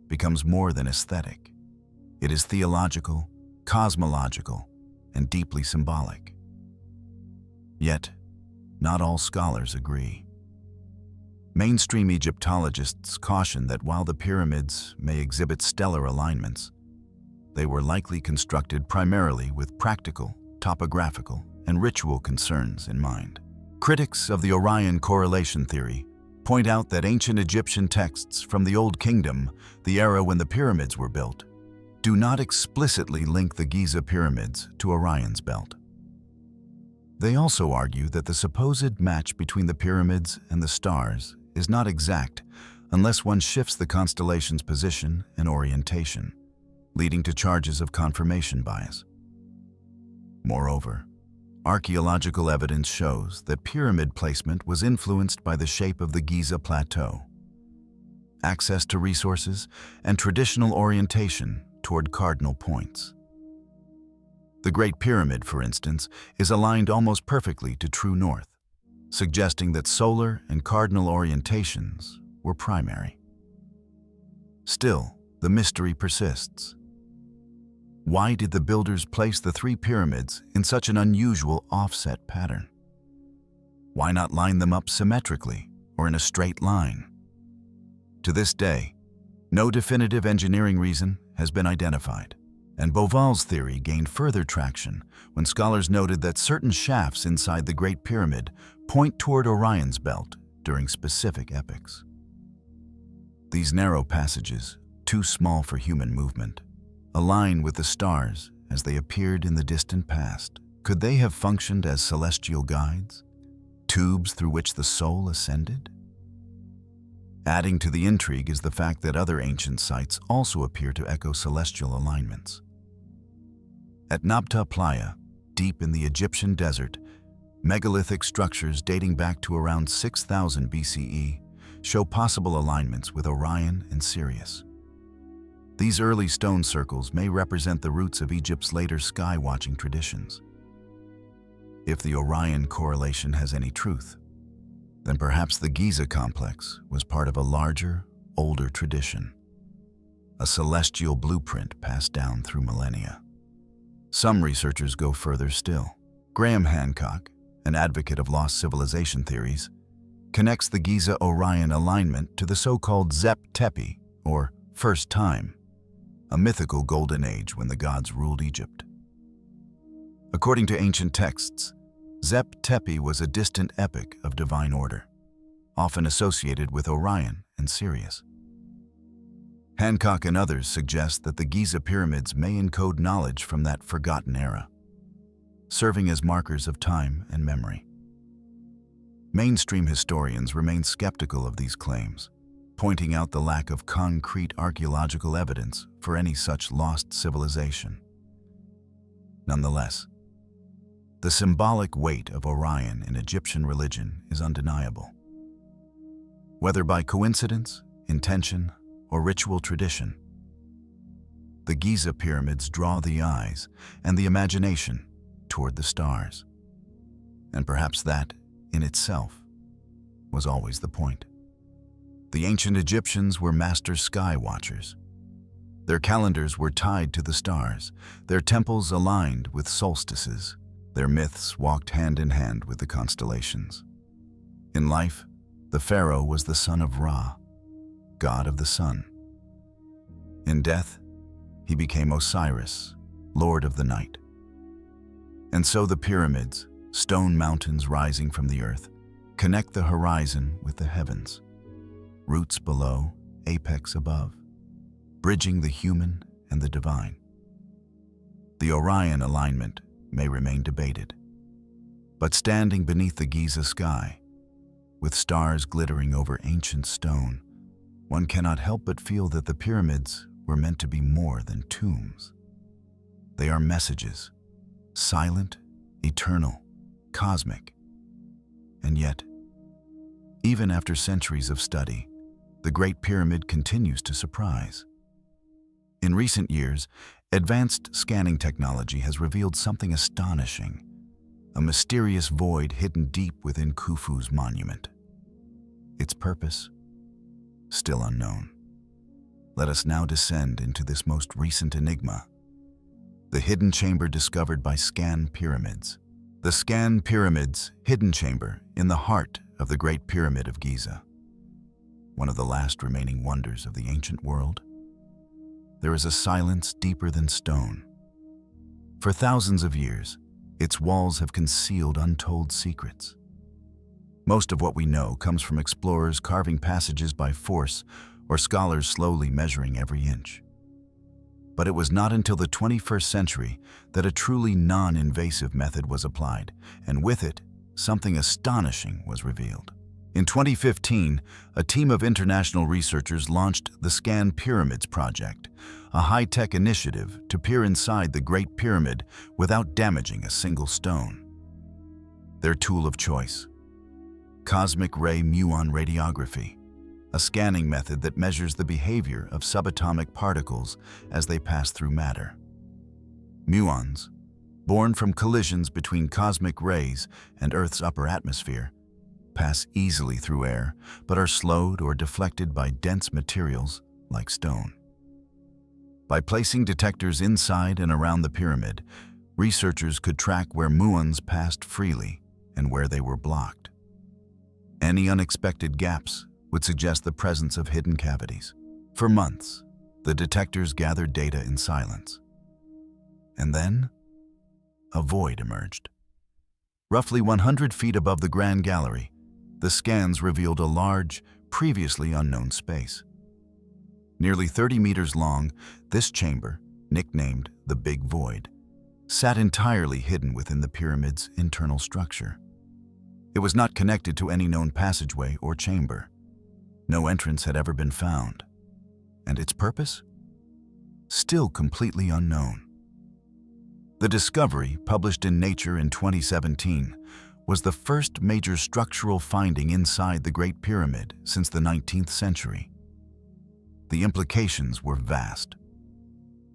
becomes more than aesthetic. It is theological, cosmological, and deeply symbolic. Yet, not all scholars agree. Mainstream Egyptologists caution that while the pyramids may exhibit stellar alignments, they were likely constructed primarily with practical, topographical, and ritual concerns in mind. Critics of the Orion correlation theory point out that ancient Egyptian texts from the Old Kingdom, the era when the pyramids were built, do not explicitly link the Giza pyramids to Orion's belt. They also argue that the supposed match between the pyramids and the stars is not exact unless one shifts the constellation's position and orientation, leading to charges of confirmation bias. Moreover, archaeological evidence shows that pyramid placement was influenced by the shape of the Giza Plateau, access to resources, and traditional orientation toward cardinal points. The Great Pyramid, for instance, is aligned almost perfectly to true north, suggesting that solar and cardinal orientations were primary. Still, the mystery persists. Why did the builders place the three pyramids in such an unusual offset pattern? Why not line them up symmetrically or in a straight line? To this day, no definitive engineering reason has been identified, and Bauval's theory gained further traction when scholars noted that certain shafts inside the Great Pyramid point toward Orion's belt during specific epochs. These narrow passages, too small for human movement, align with the stars as they appeared in the distant past. Could they have functioned as celestial guides, tubes through which the soul ascended? Adding to the intrigue is the fact that other ancient sites also appear to echo celestial alignments. At Nabta Playa, deep in the Egyptian desert, megalithic structures dating back to around 6000 BCE show possible alignments with Orion and Sirius. These early stone circles may represent the roots of Egypt's later sky-watching traditions. If the Orion correlation has any truth, then perhaps the Giza complex was part of a larger, older tradition, a celestial blueprint passed down through millennia. Some researchers go further still. Graham Hancock, an advocate of lost civilization theories, connects the Giza-Orion alignment to the so-called Zep Tepi, or First Time, a mythical golden age when the gods ruled Egypt. According to ancient texts, Zep Tepi was a distant epoch of divine order, often associated with Orion and Sirius. Hancock and others suggest that the Giza pyramids may encode knowledge from that forgotten era, serving as markers of time and memory. Mainstream historians remain skeptical of these claims, pointing out the lack of concrete archaeological evidence for any such lost civilization. Nonetheless, the symbolic weight of Orion in Egyptian religion is undeniable. Whether by coincidence, intention, or ritual tradition, the Giza pyramids draw the eyes and the imagination toward the stars. And perhaps that, in itself, was always the point. The ancient Egyptians were master sky watchers. Their calendars were tied to the stars, their temples aligned with solstices. Their myths walked hand in hand with the constellations. In life, the pharaoh was the son of Ra, god of the sun. In death, he became Osiris, lord of the night. And so the pyramids, stone mountains rising from the earth, connect the horizon with the heavens, roots below, apex above, bridging the human and the divine. The Orion alignment may remain debated, but standing beneath the Giza sky, with stars glittering over ancient stone, one cannot help but feel that the pyramids were meant to be more than tombs. They are messages, silent, eternal, cosmic. And yet, even after centuries of study, the Great Pyramid continues to surprise. In recent years, advanced scanning technology has revealed something astonishing, a mysterious void hidden deep within Khufu's monument. Its purpose, still unknown. Let us now descend into this most recent enigma, the hidden chamber discovered by ScanPyramids. The ScanPyramids hidden chamber in the heart of the Great Pyramid of Giza, one of the last remaining wonders of the ancient world. There is a silence deeper than stone. For thousands of years, its walls have concealed untold secrets. Most of what we know comes from explorers carving passages by force or scholars slowly measuring every inch. But it was not until the 21st century that a truly non-invasive method was applied, and with it, something astonishing was revealed. In 2015, a team of international researchers launched the ScanPyramids project, a high-tech initiative to peer inside the Great Pyramid without damaging a single stone. Their tool of choice: cosmic ray muon radiography, a scanning method that measures the behavior of subatomic particles as they pass through matter. Muons, born from collisions between cosmic rays and Earth's upper atmosphere, pass easily through air but are slowed or deflected by dense materials like stone. By placing detectors inside and around the pyramid, researchers could track where muons passed freely and where they were blocked. Any unexpected gaps would suggest the presence of hidden cavities. For months, the detectors gathered data in silence. And then, a void emerged. Roughly 100 feet above the Grand Gallery, the scans revealed a large, previously unknown space. Nearly 30 meters long, this chamber, nicknamed the Big Void, sat entirely hidden within the pyramid's internal structure. It was not connected to any known passageway or chamber. No entrance had ever been found. And its purpose? Still completely unknown. The discovery, published in Nature in 2017, was the first major structural finding inside the Great Pyramid since the 19th century. The implications were vast.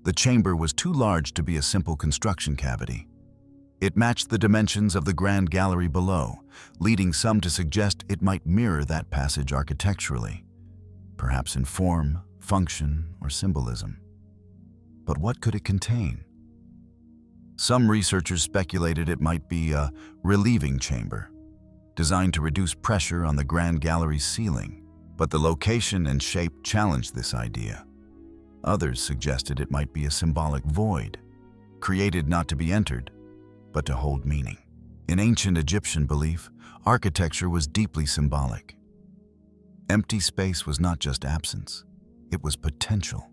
The chamber was too large to be a simple construction cavity. It matched the dimensions of the Grand Gallery below, leading some to suggest it might mirror that passage architecturally, perhaps in form, function, or symbolism. But what could it contain? Some researchers speculated it might be a relieving chamber, designed to reduce pressure on the Grand Gallery's ceiling, but the location and shape challenged this idea. Others suggested it might be a symbolic void, created not to be entered, but to hold meaning. In ancient Egyptian belief, architecture was deeply symbolic. Empty space was not just absence, it was potential.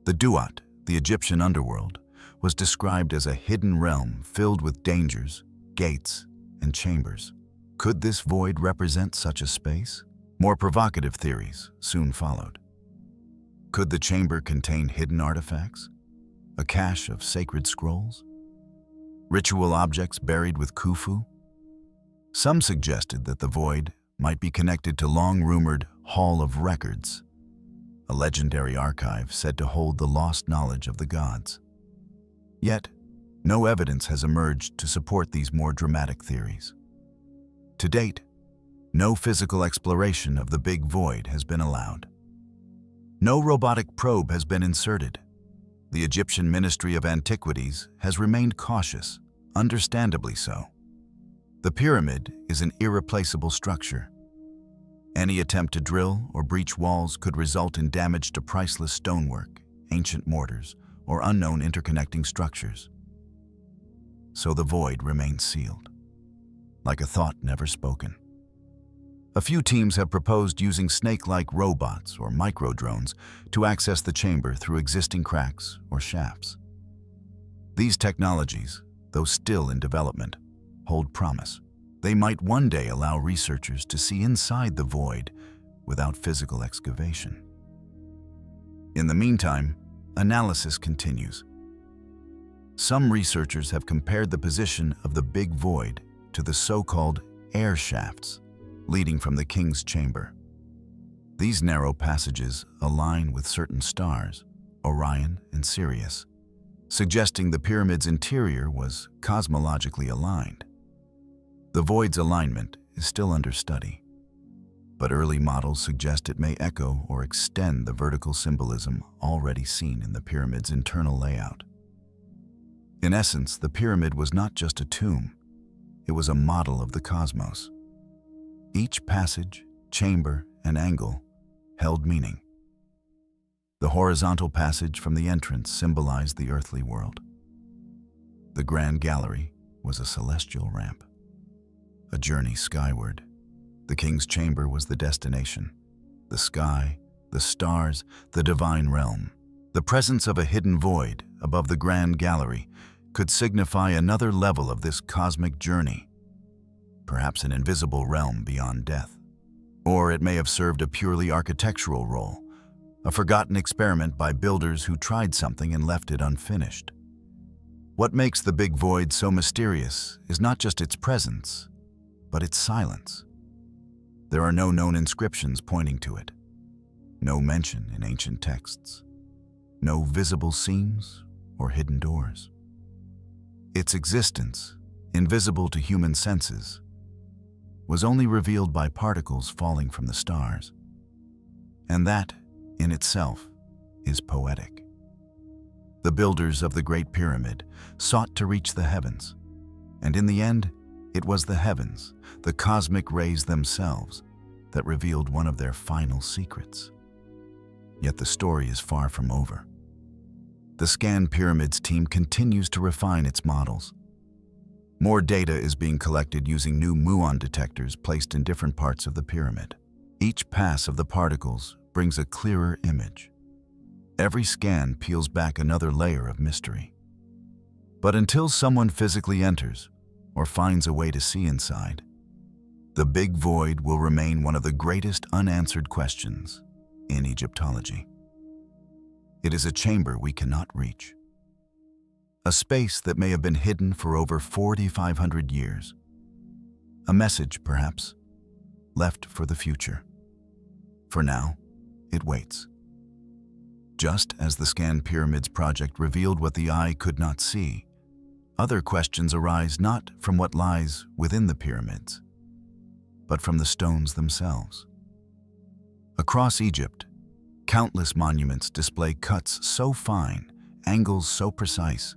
The Duat, the Egyptian underworld, was described as a hidden realm filled with dangers, gates, and chambers. Could this void represent such a space? More provocative theories soon followed. Could the chamber contain hidden artifacts? A cache of sacred scrolls? Ritual objects buried with Khufu? Some suggested that the void might be connected to long-rumored Hall of Records, a legendary archive said to hold the lost knowledge of the gods. Yet, no evidence has emerged to support these more dramatic theories. To date, no physical exploration of the Big Void has been allowed. No robotic probe has been inserted. The Egyptian Ministry of Antiquities has remained cautious, understandably so. The pyramid is an irreplaceable structure. Any attempt to drill or breach walls could result in damage to priceless stonework, ancient mortars, or unknown interconnecting structures. So the void remains sealed, like a thought never spoken. A few teams have proposed using snake-like robots or micro-drones to access the chamber through existing cracks or shafts. These technologies, though still in development, hold promise. They might one day allow researchers to see inside the void without physical excavation. In the meantime, analysis continues. Some researchers have compared the position of the Big Void to the so-called air shafts leading from the king's chamber. These narrow passages align with certain stars, Orion and Sirius, suggesting the pyramid's interior was cosmologically aligned. The void's alignment is still under study, but early models suggest it may echo or extend the vertical symbolism already seen in the pyramid's internal layout. In essence, the pyramid was not just a tomb, it was a model of the cosmos. Each passage, chamber, and angle held meaning. The horizontal passage from the entrance symbolized the earthly world. The Grand Gallery was a celestial ramp, a journey skyward. The king's chamber was the destination, the sky, the stars, the divine realm. The presence of a hidden void above the Grand Gallery could signify another level of this cosmic journey, perhaps an invisible realm beyond death. Or it may have served a purely architectural role, a forgotten experiment by builders who tried something and left it unfinished. What makes the Big Void so mysterious is not just its presence, but its silence. There are no known inscriptions pointing to it, no mention in ancient texts, no visible seams or hidden doors. Its existence, invisible to human senses, was only revealed by particles falling from the stars. And that, in itself, is poetic. The builders of the Great Pyramid sought to reach the heavens, and in the end, it was the heavens, the cosmic rays themselves, that revealed one of their final secrets. Yet the story is far from over. The ScanPyramids team continues to refine its models. More data is being collected using new muon detectors placed in different parts of the pyramid. Each pass of the particles brings a clearer image. Every scan peels back another layer of mystery. But until someone physically enters or finds a way to see inside, the big void will remain one of the greatest unanswered questions in Egyptology. It is a chamber we cannot reach, a space that may have been hidden for over 4,500 years, a message, perhaps, left for the future. For now, it waits. Just as the ScanPyramids project revealed what the eye could not see, other questions arise not from what lies within the pyramids, but from the stones themselves. Across Egypt, countless monuments display cuts so fine, angles so precise,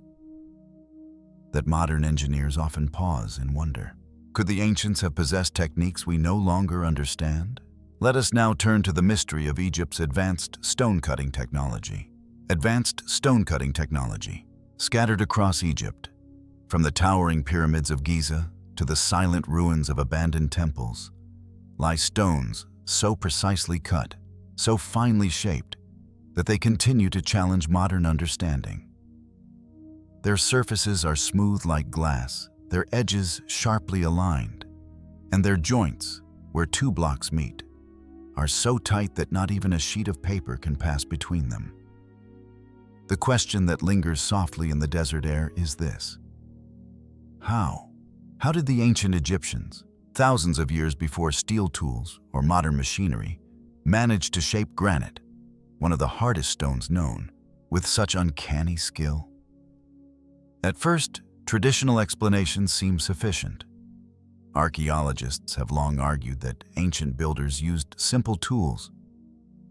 that modern engineers often pause in wonder. Could the ancients have possessed techniques we no longer understand? Let us now turn to the mystery of Egypt's advanced stone-cutting technology. Advanced stone-cutting technology. Scattered across Egypt, from the towering pyramids of Giza to the silent ruins of abandoned temples, lie stones so precisely cut, so finely shaped, that they continue to challenge modern understanding. Their surfaces are smooth like glass, their edges sharply aligned, and their joints, where two blocks meet, are so tight that not even a sheet of paper can pass between them. The question that lingers softly in the desert air is this: how? How did the ancient Egyptians, thousands of years before steel tools or modern machinery, manage to shape granite, one of the hardest stones known, with such uncanny skill? At first, traditional explanations seem sufficient. Archaeologists have long argued that ancient builders used simple tools: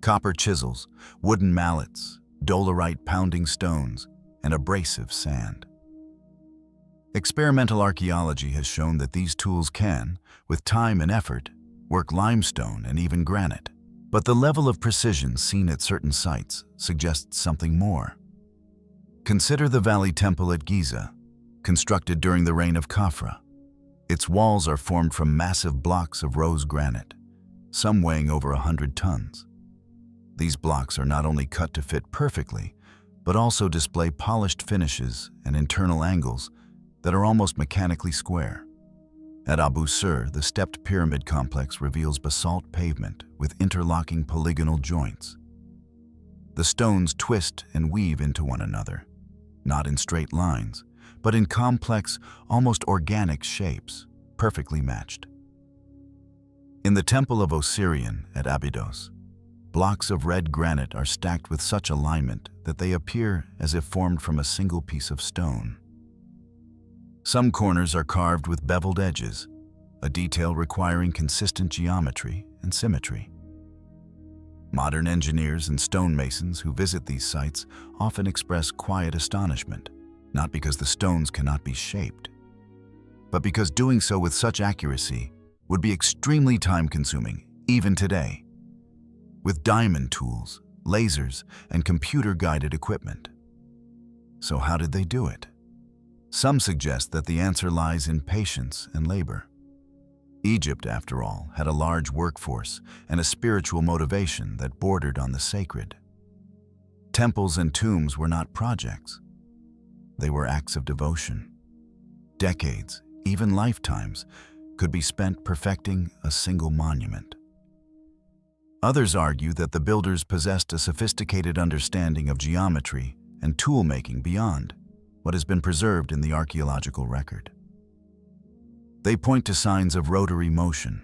copper chisels, wooden mallets, dolerite pounding stones, and abrasive sand. Experimental archaeology has shown that these tools can, with time and effort, work limestone and even granite. But the level of precision seen at certain sites suggests something more. Consider the Valley Temple at Giza, constructed during the reign of Khafra. Its walls are formed from massive blocks of rose granite, some weighing over 100 tons. These blocks are not only cut to fit perfectly, but also display polished finishes and internal angles that are almost mechanically square. At Abu Sur, the stepped pyramid complex reveals basalt pavement with interlocking polygonal joints. The stones twist and weave into one another, not in straight lines, but in complex, almost organic shapes, perfectly matched. In the Temple of Orion at Abydos, blocks of red granite are stacked with such alignment that they appear as if formed from a single piece of stone. Some corners are carved with beveled edges, a detail requiring consistent geometry and symmetry. Modern engineers and stonemasons who visit these sites often express quiet astonishment, not because the stones cannot be shaped, but because doing so with such accuracy would be extremely time-consuming, even today, with diamond tools, lasers, and computer-guided equipment. So how did they do it? Some suggest that the answer lies in patience and labor. Egypt, after all, had a large workforce and a spiritual motivation that bordered on the sacred. Temples and tombs were not projects. They were acts of devotion. Decades, even lifetimes, could be spent perfecting a single monument. Others argue that the builders possessed a sophisticated understanding of geometry and tool-making beyond what has been preserved in the archaeological record. They point to signs of rotary motion,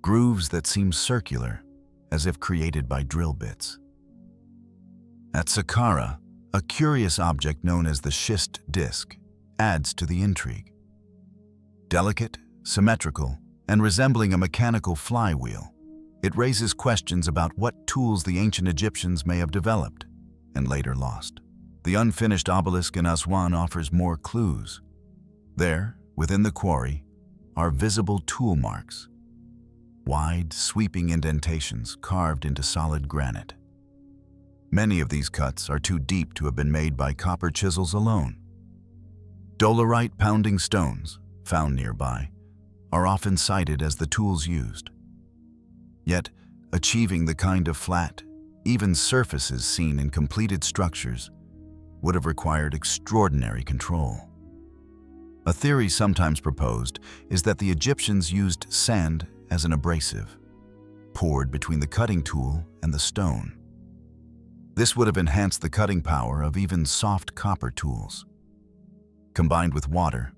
grooves that seem circular, as if created by drill bits. At Saqqara, a curious object known as the Schist disk adds to the intrigue. Delicate, symmetrical, and resembling a mechanical flywheel, it raises questions about what tools the ancient Egyptians may have developed and later lost. The unfinished obelisk in Aswan offers more clues. There, within the quarry, are visible tool marks, wide, sweeping indentations carved into solid granite. Many of these cuts are too deep to have been made by copper chisels alone. Dolerite pounding stones, found nearby, are often cited as the tools used. Yet, achieving the kind of flat, even surfaces seen in completed structures would have required extraordinary control. A theory sometimes proposed is that the Egyptians used sand as an abrasive, poured between the cutting tool and the stone. This would have enhanced the cutting power of even soft copper tools. Combined with water,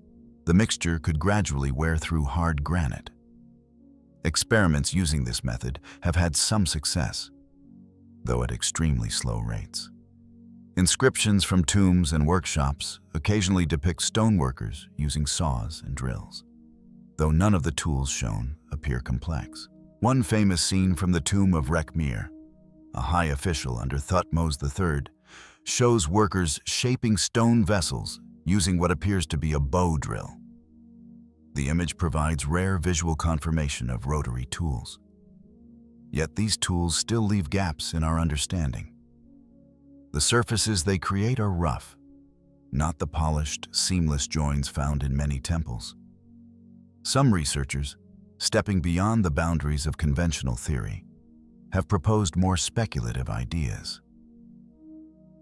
the mixture could gradually wear through hard granite. Experiments using this method have had some success, though at extremely slow rates. Inscriptions from tombs and workshops occasionally depict stoneworkers using saws and drills, though none of the tools shown appear complex. One famous scene from the tomb of Rekhmir, a high official under Thutmose III, shows workers shaping stone vessels using what appears to be a bow drill. The image provides rare visual confirmation of rotary tools. Yet these tools still leave gaps in our understanding. The surfaces they create are rough, not the polished, seamless joins found in many temples. Some researchers, stepping beyond the boundaries of conventional theory, have proposed more speculative ideas.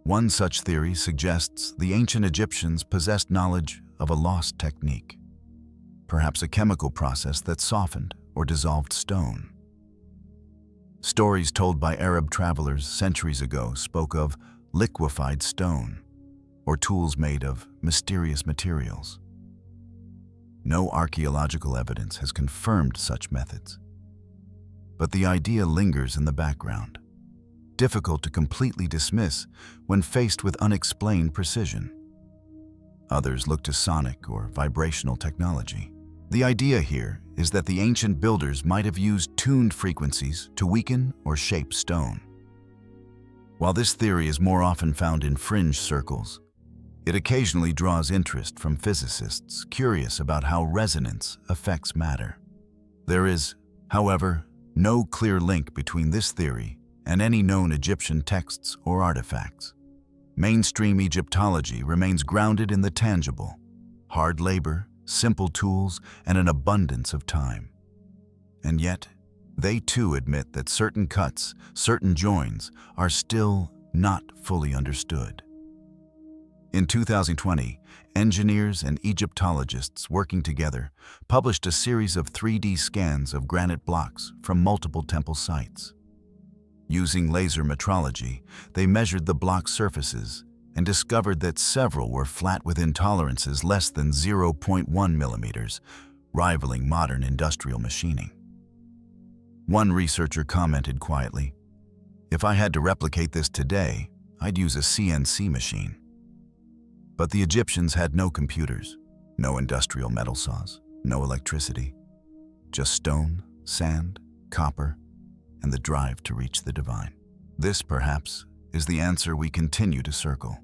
One such theory suggests the ancient Egyptians possessed knowledge of a lost technique, perhaps a chemical process that softened or dissolved stone. Stories told by Arab travelers centuries ago spoke of liquefied stone, or tools made of mysterious materials. No archaeological evidence has confirmed such methods, but the idea lingers in the background, difficult to completely dismiss when faced with unexplained precision. Others look to sonic or vibrational technology. The idea here is that the ancient builders might have used tuned frequencies to weaken or shape stone. While this theory is more often found in fringe circles, it occasionally draws interest from physicists curious about how resonance affects matter. There is, however, no clear link between this theory and any known Egyptian texts or artifacts. Mainstream Egyptology remains grounded in the tangible: hard labor, simple tools, and an abundance of time. And yet, they too admit that certain cuts, certain joins, are still not fully understood. In 2020, engineers and Egyptologists working together published a series of 3D scans of granite blocks from multiple temple sites. Using laser metrology, they measured the block surfaces and discovered that several were flat within tolerances less than 0.1 millimeters, rivaling modern industrial machining. One researcher commented quietly, "If I had to replicate this today, I'd use a CNC machine." But the Egyptians had no computers, no industrial metal saws, no electricity, just stone, sand, copper, and the drive to reach the divine. This, perhaps, is the answer we continue to circle.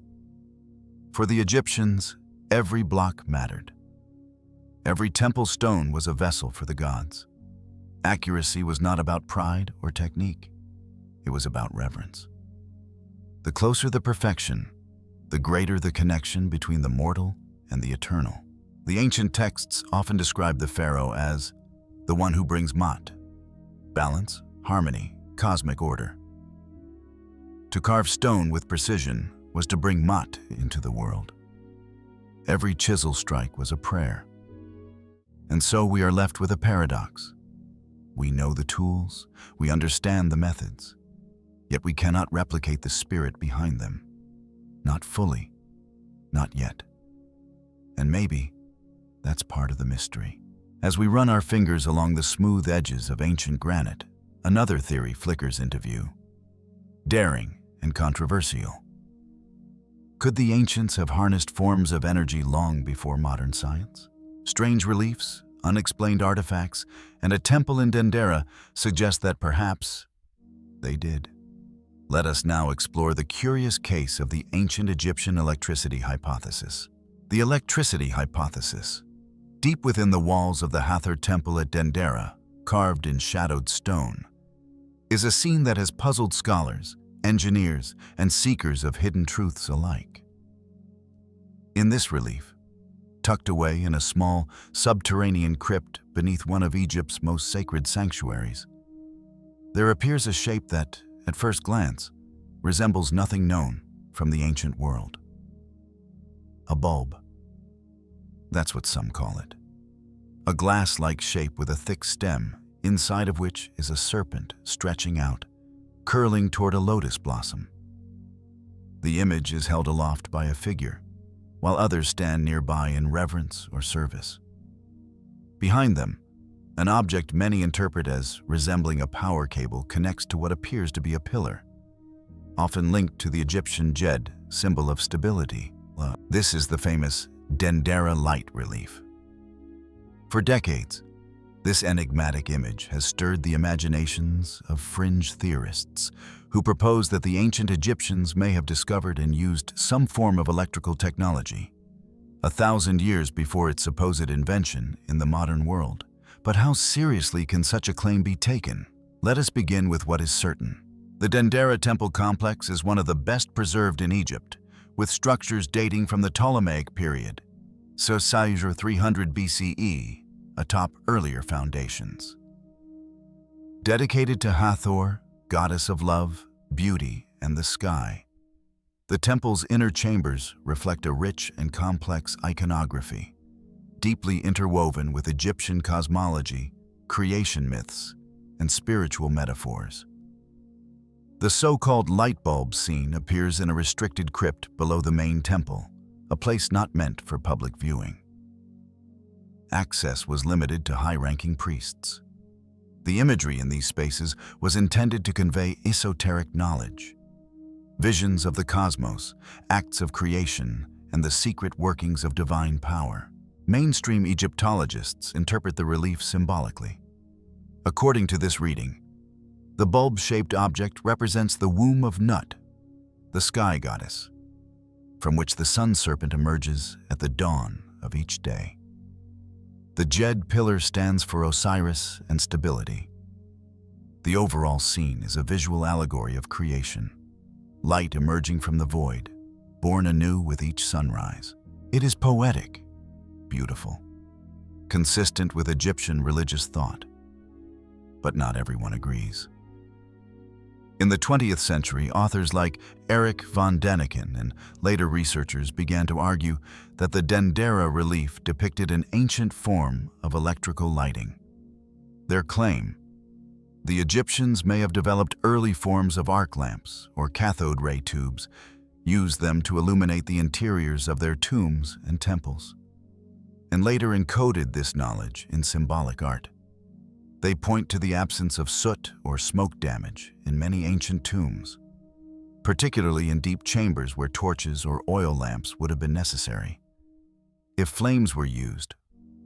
For the Egyptians, every block mattered. Every temple stone was a vessel for the gods. Accuracy was not about pride or technique. It was about reverence. The closer the perfection, the greater the connection between the mortal and the eternal. The ancient texts often describe the pharaoh as the one who brings Mat, balance, harmony, cosmic order. To carve stone with precision was to bring Mat into the world. Every chisel strike was a prayer. And so we are left with a paradox. We know the tools, we understand the methods, yet we cannot replicate the spirit behind them. Not fully, not yet. And maybe that's part of the mystery. As we run our fingers along the smooth edges of ancient granite, another theory flickers into view. Daring and controversial. Could the ancients have harnessed forms of energy long before modern science? Strange reliefs, unexplained artifacts, and a temple in Dendera suggest that perhaps they did. Let us now explore the curious case of the ancient Egyptian electricity hypothesis. The electricity hypothesis. Deep within the walls of the Hathor temple at Dendera, carved in shadowed stone, is a scene that has puzzled scholars, engineers, and seekers of hidden truths alike. In this relief, tucked away in a small, subterranean crypt beneath one of Egypt's most sacred sanctuaries, there appears a shape that, at first glance, resembles nothing known from the ancient world. A bulb. That's what some call it. A glass-like shape with a thick stem, inside of which is a serpent stretching out, curling toward a lotus blossom. The image is held aloft by a figure, while others stand nearby in reverence or service. Behind them, an object many interpret as resembling a power cable connects to what appears to be a pillar, often linked to the Egyptian Djed, symbol of stability. This is the famous Dendera light relief. For decades, this enigmatic image has stirred the imaginations of fringe theorists who propose that the ancient Egyptians may have discovered and used some form of electrical technology, 1,000 years before its supposed invention in the modern world. But how seriously can such a claim be taken? Let us begin with what is certain. The Dendera temple complex is one of the best preserved in Egypt, with structures dating from the Ptolemaic period, circa 300 BCE, atop earlier foundations. Dedicated to Hathor, goddess of love, beauty, and the sky, the temple's inner chambers reflect a rich and complex iconography, deeply interwoven with Egyptian cosmology, creation myths, and spiritual metaphors. The so-called light bulb scene appears in a restricted crypt below the main temple, a place not meant for public viewing. Access was limited to high-ranking priests. The imagery in these spaces was intended to convey esoteric knowledge, visions of the cosmos, acts of creation, and the secret workings of divine power. Mainstream Egyptologists interpret the relief symbolically. According to this reading, the bulb-shaped object represents the womb of Nut, the sky goddess, from which the sun serpent emerges at the dawn of each day. The Djed pillar stands for Osiris and stability. The overall scene is a visual allegory of creation, light emerging from the void, born anew with each sunrise. It is poetic, beautiful, consistent with Egyptian religious thought. But not everyone agrees. In the 20th century, authors like Erich von Däniken and later researchers began to argue that the Dendera relief depicted an ancient form of electrical lighting. Their claim: the Egyptians may have developed early forms of arc lamps or cathode ray tubes, used them to illuminate the interiors of their tombs and temples, and later encoded this knowledge in symbolic art. They point to the absence of soot or smoke damage in many ancient tombs, particularly in deep chambers where torches or oil lamps would have been necessary. If flames were used,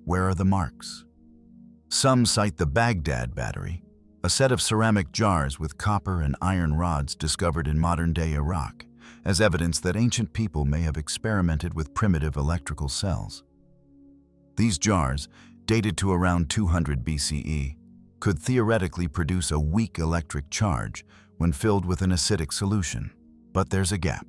where are the marks? Some cite the Baghdad battery, a set of ceramic jars with copper and iron rods discovered in modern-day Iraq, as evidence that ancient people may have experimented with primitive electrical cells. These jars, dated to around 200 BCE, could theoretically produce a weak electric charge when filled with an acidic solution. But there's a gap.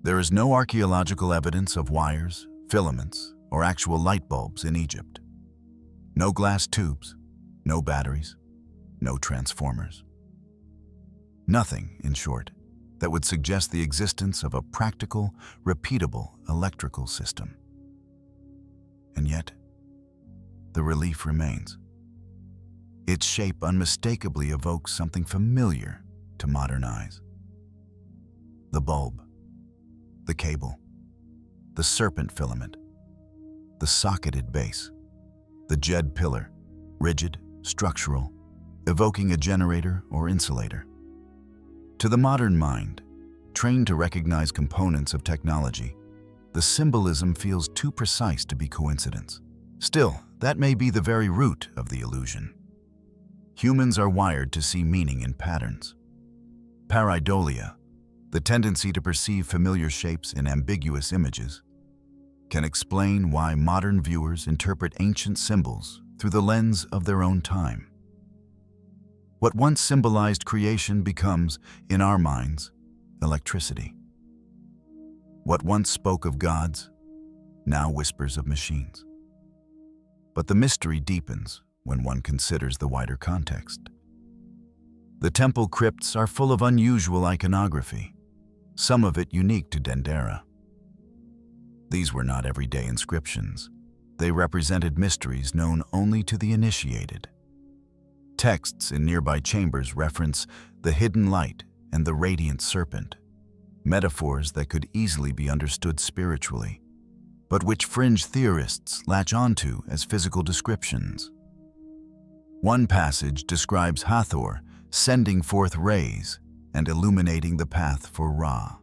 There is no archaeological evidence of wires, filaments, or actual light bulbs in Egypt. No glass tubes, no batteries, no transformers. Nothing, in short, that would suggest the existence of a practical, repeatable electrical system. And yet, the relief remains. Its shape unmistakably evokes something familiar to modern eyes. The bulb, the cable, the serpent filament, the socketed base, the Djed pillar, rigid, structural, evoking a generator or insulator. To the modern mind, trained to recognize components of technology, the symbolism feels too precise to be coincidence. Still, that may be the very root of the illusion. Humans are wired to see meaning in patterns. pareidolia, the tendency to perceive familiar shapes in ambiguous images, can explain why modern viewers interpret ancient symbols through the lens of their own time. What once symbolized creation becomes, in our minds, electricity. What once spoke of gods now whispers of machines. But the mystery deepens when one considers the wider context. The temple crypts are full of unusual iconography, some of it unique to Dendera. These were not everyday inscriptions. They represented mysteries known only to the initiated. Texts in nearby chambers reference the hidden light and the radiant serpent, metaphors that could easily be understood spiritually, but which fringe theorists latch onto as physical descriptions. One passage describes Hathor sending forth rays and illuminating the path for Ra.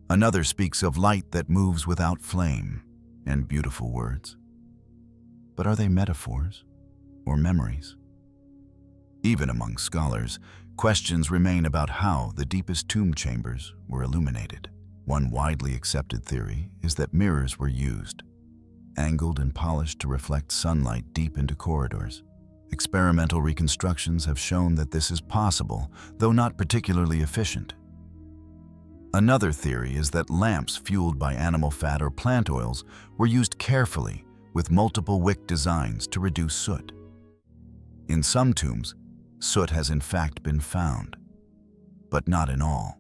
Another speaks of light that moves without flame, and beautiful words. But are they metaphors or memories? Even among scholars, questions remain about how the deepest tomb chambers were illuminated. One widely accepted theory is that mirrors were used, angled and polished to reflect sunlight deep into corridors. Experimental reconstructions have shown that this is possible, though not particularly efficient. Another theory is that lamps fueled by animal fat or plant oils were used carefully with multiple wick designs to reduce soot. In some tombs, soot has in fact been found, but not in all.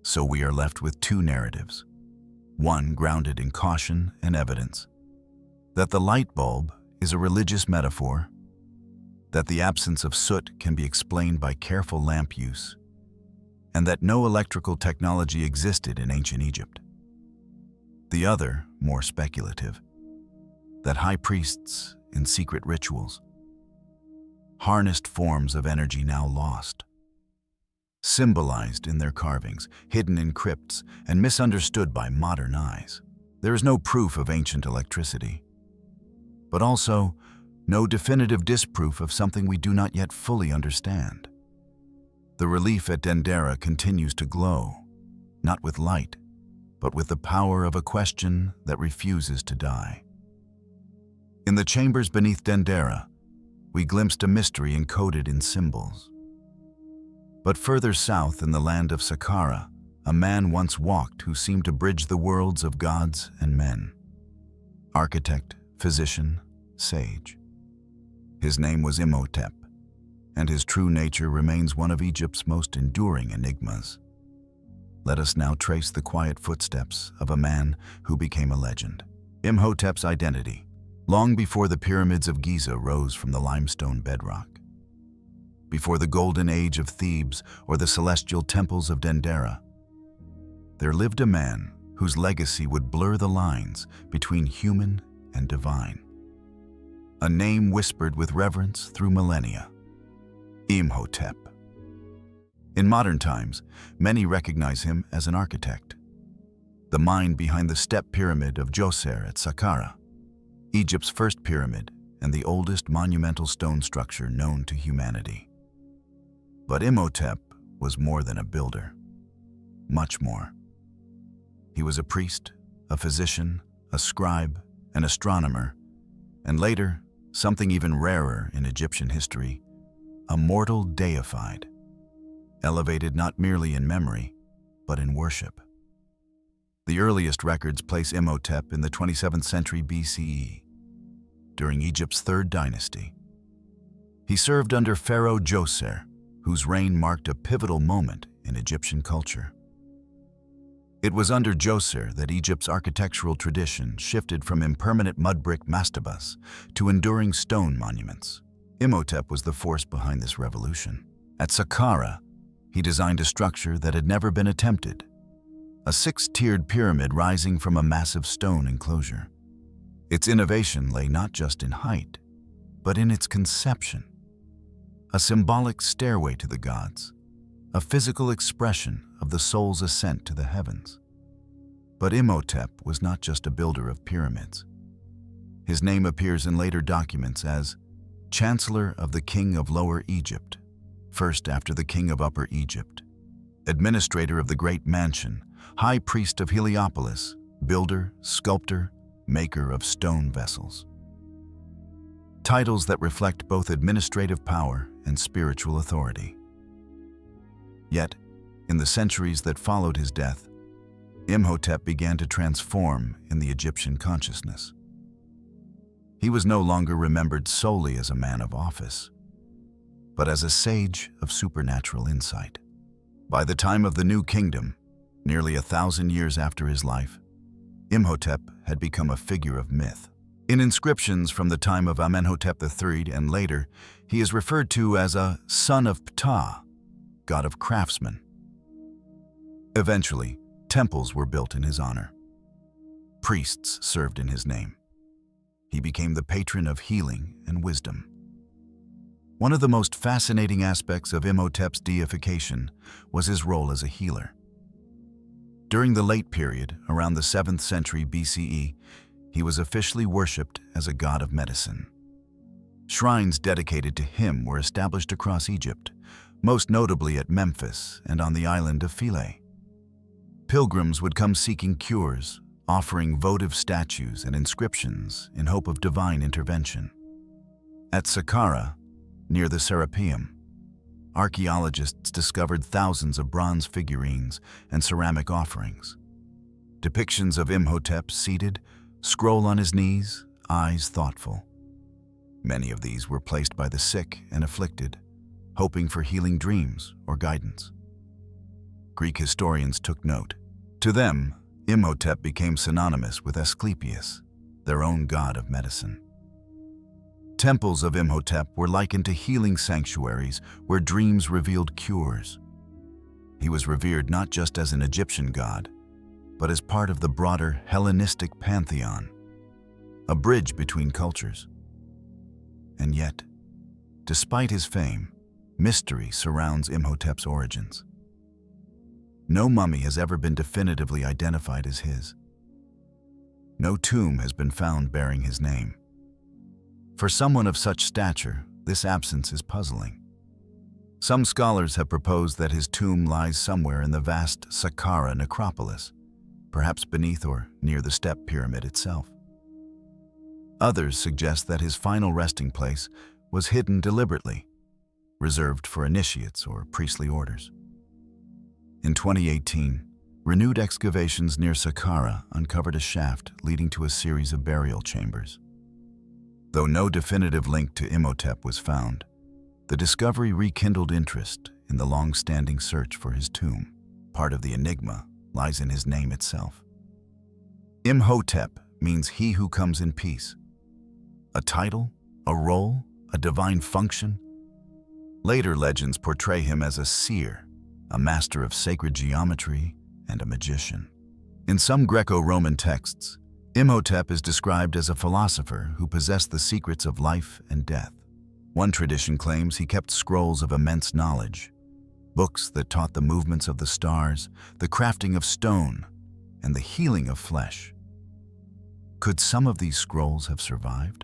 So we are left with two narratives, one grounded in caution and evidence, that the light bulb is a religious metaphor, that the absence of soot can be explained by careful lamp use, and that no electrical technology existed in ancient Egypt. The other, more speculative, that high priests in secret rituals harnessed forms of energy now lost, symbolized in their carvings, hidden in crypts, and misunderstood by modern eyes. There is no proof of ancient electricity, but also no definitive disproof of something we do not yet fully understand. The relief at Dendera continues to glow, not with light, but with the power of a question that refuses to die. In the chambers beneath Dendera, we glimpsed a mystery encoded in symbols. But further south in the land of Saqqara, a man once walked who seemed to bridge the worlds of gods and men. Architect, physician, sage. His name was Imhotep, and his true nature remains one of Egypt's most enduring enigmas. Let us now trace the quiet footsteps of a man who became a legend. Imhotep's identity, long before the pyramids of Giza rose from the limestone bedrock, before the golden age of Thebes or the celestial temples of Dendera, there lived a man whose legacy would blur the lines between human and divine. A name whispered with reverence through millennia: Imhotep. In modern times, many recognize him as an architect, the mind behind the step pyramid of Djoser at Saqqara, Egypt's first pyramid and the oldest monumental stone structure known to humanity. But Imhotep was more than a builder, much more. He was a priest, a physician, a scribe, an astronomer, and later, something even rarer in Egyptian history, a mortal deified, elevated not merely in memory, but in worship. The earliest records place Imhotep in the 27th century BCE, during Egypt's third dynasty. He served under Pharaoh Djoser, whose reign marked a pivotal moment in Egyptian culture. It was under Djoser that Egypt's architectural tradition shifted from impermanent mud brick mastabas to enduring stone monuments. Imhotep was the force behind this revolution. At Saqqara, he designed a structure that had never been attempted, a six-tiered pyramid rising from a massive stone enclosure. Its innovation lay not just in height, but in its conception. A symbolic stairway to the gods, a physical expression of the soul's ascent to the heavens. But Imhotep was not just a builder of pyramids. His name appears in later documents as Chancellor of the King of Lower Egypt, first after the king of Upper Egypt, administrator of the great mansion, high priest of Heliopolis, builder, sculptor, maker of stone vessels. Titles that reflect both administrative power and spiritual authority. Yet, in the centuries that followed his death, Imhotep began to transform in the Egyptian consciousness. He was no longer remembered solely as a man of office, but as a sage of supernatural insight. By the time of the New Kingdom, nearly 1,000 years after his life, Imhotep had become a figure of myth. In inscriptions from the time of Amenhotep III and later, he is referred to as a son of Ptah, god of craftsmen. Eventually, temples were built in his honor. Priests served in his name. He became the patron of healing and wisdom. One of the most fascinating aspects of Imhotep's deification was his role as a healer. During the late period, around the 7th century BCE, he was officially worshipped as a god of medicine. Shrines dedicated to him were established across Egypt, most notably at Memphis and on the island of Philae. Pilgrims would come seeking cures, offering votive statues and inscriptions in hope of divine intervention. At Saqqara, near the Serapeum, archaeologists discovered thousands of bronze figurines and ceramic offerings. Depictions of Imhotep seated, scroll on his knees, eyes thoughtful. Many of these were placed by the sick and afflicted, hoping for healing dreams or guidance. Greek historians took note. To them, Imhotep became synonymous with Asclepius, their own god of medicine. Temples of Imhotep were likened to healing sanctuaries where dreams revealed cures. He was revered not just as an Egyptian god, but as part of the broader Hellenistic pantheon, a bridge between cultures. And yet, despite his fame, mystery surrounds Imhotep's origins. No mummy has ever been definitively identified as his. No tomb has been found bearing his name. For someone of such stature, this absence is puzzling. Some scholars have proposed that his tomb lies somewhere in the vast Saqqara necropolis, perhaps beneath or near the step pyramid itself. Others suggest that his final resting place was hidden deliberately, reserved for initiates or priestly orders. In 2018, renewed excavations near Saqqara uncovered a shaft leading to a series of burial chambers. Though no definitive link to Imhotep was found, the discovery rekindled interest in the long-standing search for his tomb. Part of the enigma lies in his name itself. Imhotep means he who comes in peace. A title, a role, a divine function. Later legends portray him as a seer, a master of sacred geometry, and a magician. In some Greco-Roman texts, Imhotep is described as a philosopher who possessed the secrets of life and death. One tradition claims he kept scrolls of immense knowledge, books that taught the movements of the stars, the crafting of stone, and the healing of flesh. Could some of these scrolls have survived?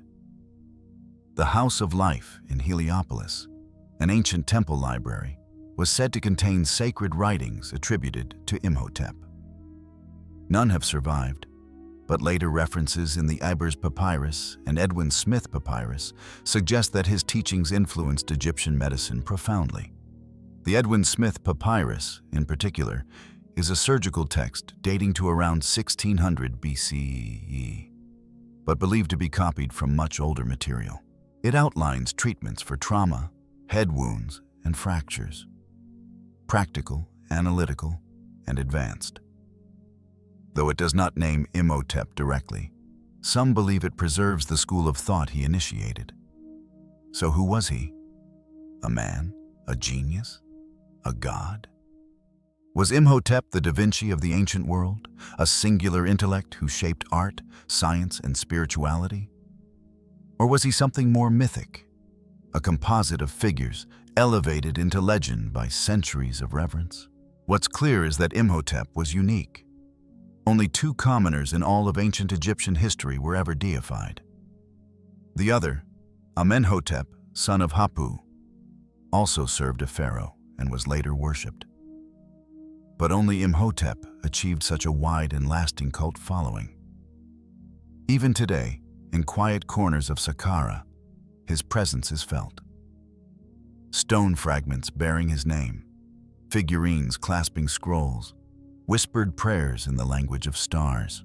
The House of Life in Heliopolis, an ancient temple library, was said to contain sacred writings attributed to Imhotep. None have survived, but later references in the Ebers Papyrus and Edwin Smith Papyrus suggest that his teachings influenced Egyptian medicine profoundly. The Edwin Smith Papyrus, in particular, is a surgical text dating to around 1600 BCE, but believed to be copied from much older material. It outlines treatments for trauma, head wounds, and fractures. Practical, analytical, and advanced. Though it does not name Imhotep directly, some believe it preserves the school of thought he initiated. So who was he? A man? A genius? A god? Was Imhotep the Da Vinci of the ancient world, a singular intellect who shaped art, science, and spirituality? Or was he something more mythic, a composite of figures elevated into legend by centuries of reverence? What's clear is that Imhotep was unique. Only two commoners in all of ancient Egyptian history were ever deified. The other, Amenhotep, son of Hapu, also served a pharaoh and was later worshipped. But only Imhotep achieved such a wide and lasting cult following. Even today, in quiet corners of Saqqara, his presence is felt. Stone fragments bearing his name, figurines clasping scrolls, whispered prayers in the language of stars.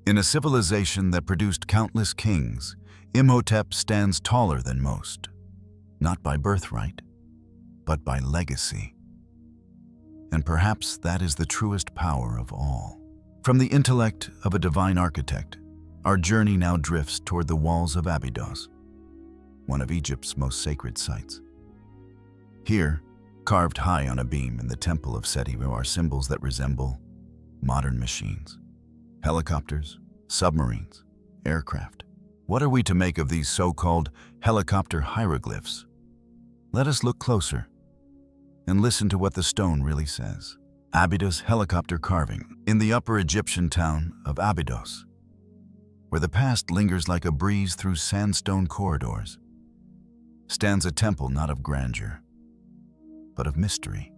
In a civilization that produced countless kings, Imhotep stands taller than most, not by birthright, but by legacy. And perhaps that is the truest power of all. From the intellect of a divine architect, our journey now drifts toward the walls of Abydos, one of Egypt's most sacred sites. Here, carved high on a beam in the temple of Seti are symbols that resemble modern machines. Helicopters, submarines, aircraft. What are we to make of these so-called helicopter hieroglyphs? Let us look closer and listen to what the stone really says. Abydos helicopter carving. In the upper Egyptian town of Abydos, where the past lingers like a breeze through sandstone corridors, stands a temple not of grandeur, but of mystery.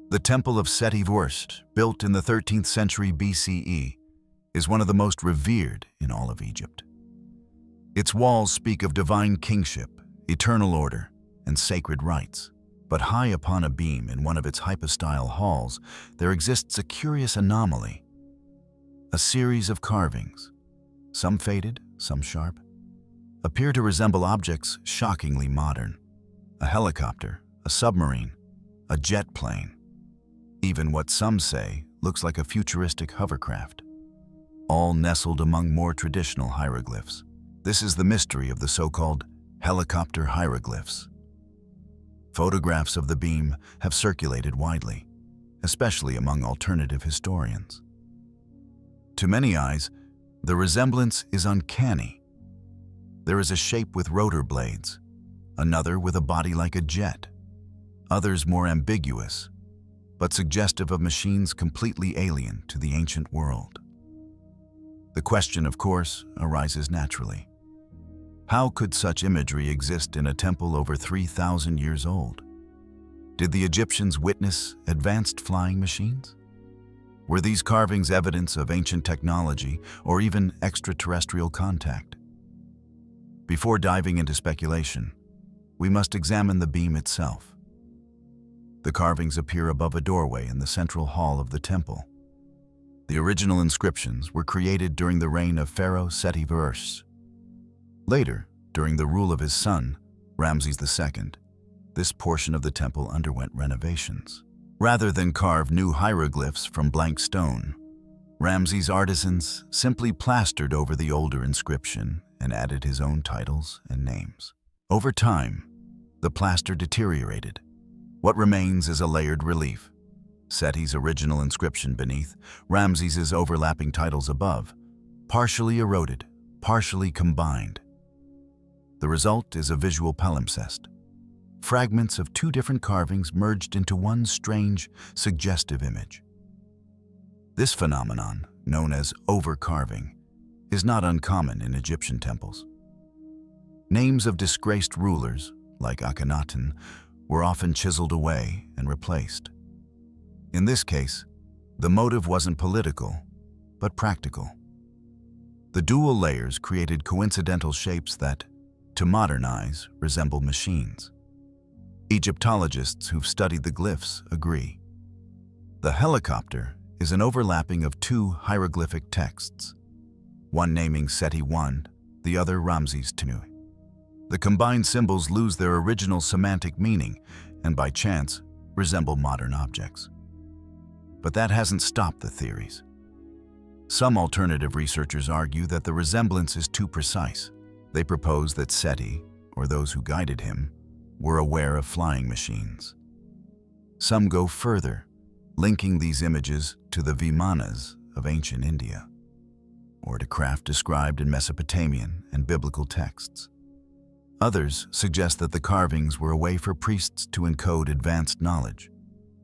The Temple of Seti Wurst, built in the 13th century BCE, is one of the most revered in all of Egypt. Its walls speak of divine kingship, eternal order, and sacred rites. But high upon a beam in one of its hypostyle halls, there exists a curious anomaly. A series of carvings, some faded, some sharp, appear to resemble objects shockingly modern. A helicopter, a submarine, a jet plane, even what some say looks like a futuristic hovercraft, all nestled among more traditional hieroglyphs. This is the mystery of the so-called helicopter hieroglyphs. Photographs of the beam have circulated widely, especially among alternative historians. To many eyes, the resemblance is uncanny. There is a shape with rotor blades, another with a body like a jet, others more ambiguous, but suggestive of machines completely alien to the ancient world. The question, of course, arises naturally. How could such imagery exist in a temple over 3,000 years old? Did the Egyptians witness advanced flying machines? Were these carvings evidence of ancient technology or even extraterrestrial contact? Before diving into speculation, we must examine the beam itself. The carvings appear above a doorway in the central hall of the temple. The original inscriptions were created during the reign of Pharaoh Seti I. Later, during the rule of his son, Ramses II, this portion of the temple underwent renovations. Rather than carve new hieroglyphs from blank stone, Ramses' artisans simply plastered over the older inscription and added his own titles and names. Over time, the plaster deteriorated. What remains is a layered relief. Seti's original inscription beneath, Ramses' overlapping titles above, partially eroded, partially combined. The result is a visual palimpsest. Fragments of two different carvings merged into one strange, suggestive image. This phenomenon, known as overcarving, is not uncommon in Egyptian temples. Names of disgraced rulers, like Akhenaten, were often chiseled away and replaced. In this case, the motive wasn't political, but practical. The dual layers created coincidental shapes that, to modern eyes, resemble machines. Egyptologists who've studied the glyphs agree. The helicopter is an overlapping of two hieroglyphic texts, one naming Seti I, the other Ramses II. The combined symbols lose their original semantic meaning and, by chance, resemble modern objects. But that hasn't stopped the theories. Some alternative researchers argue that the resemblance is too precise. They propose that Seti, or those who guided him, were aware of flying machines. Some go further, linking these images to the Vimanas of ancient India, or to craft described in Mesopotamian and biblical texts. Others suggest that the carvings were a way for priests to encode advanced knowledge,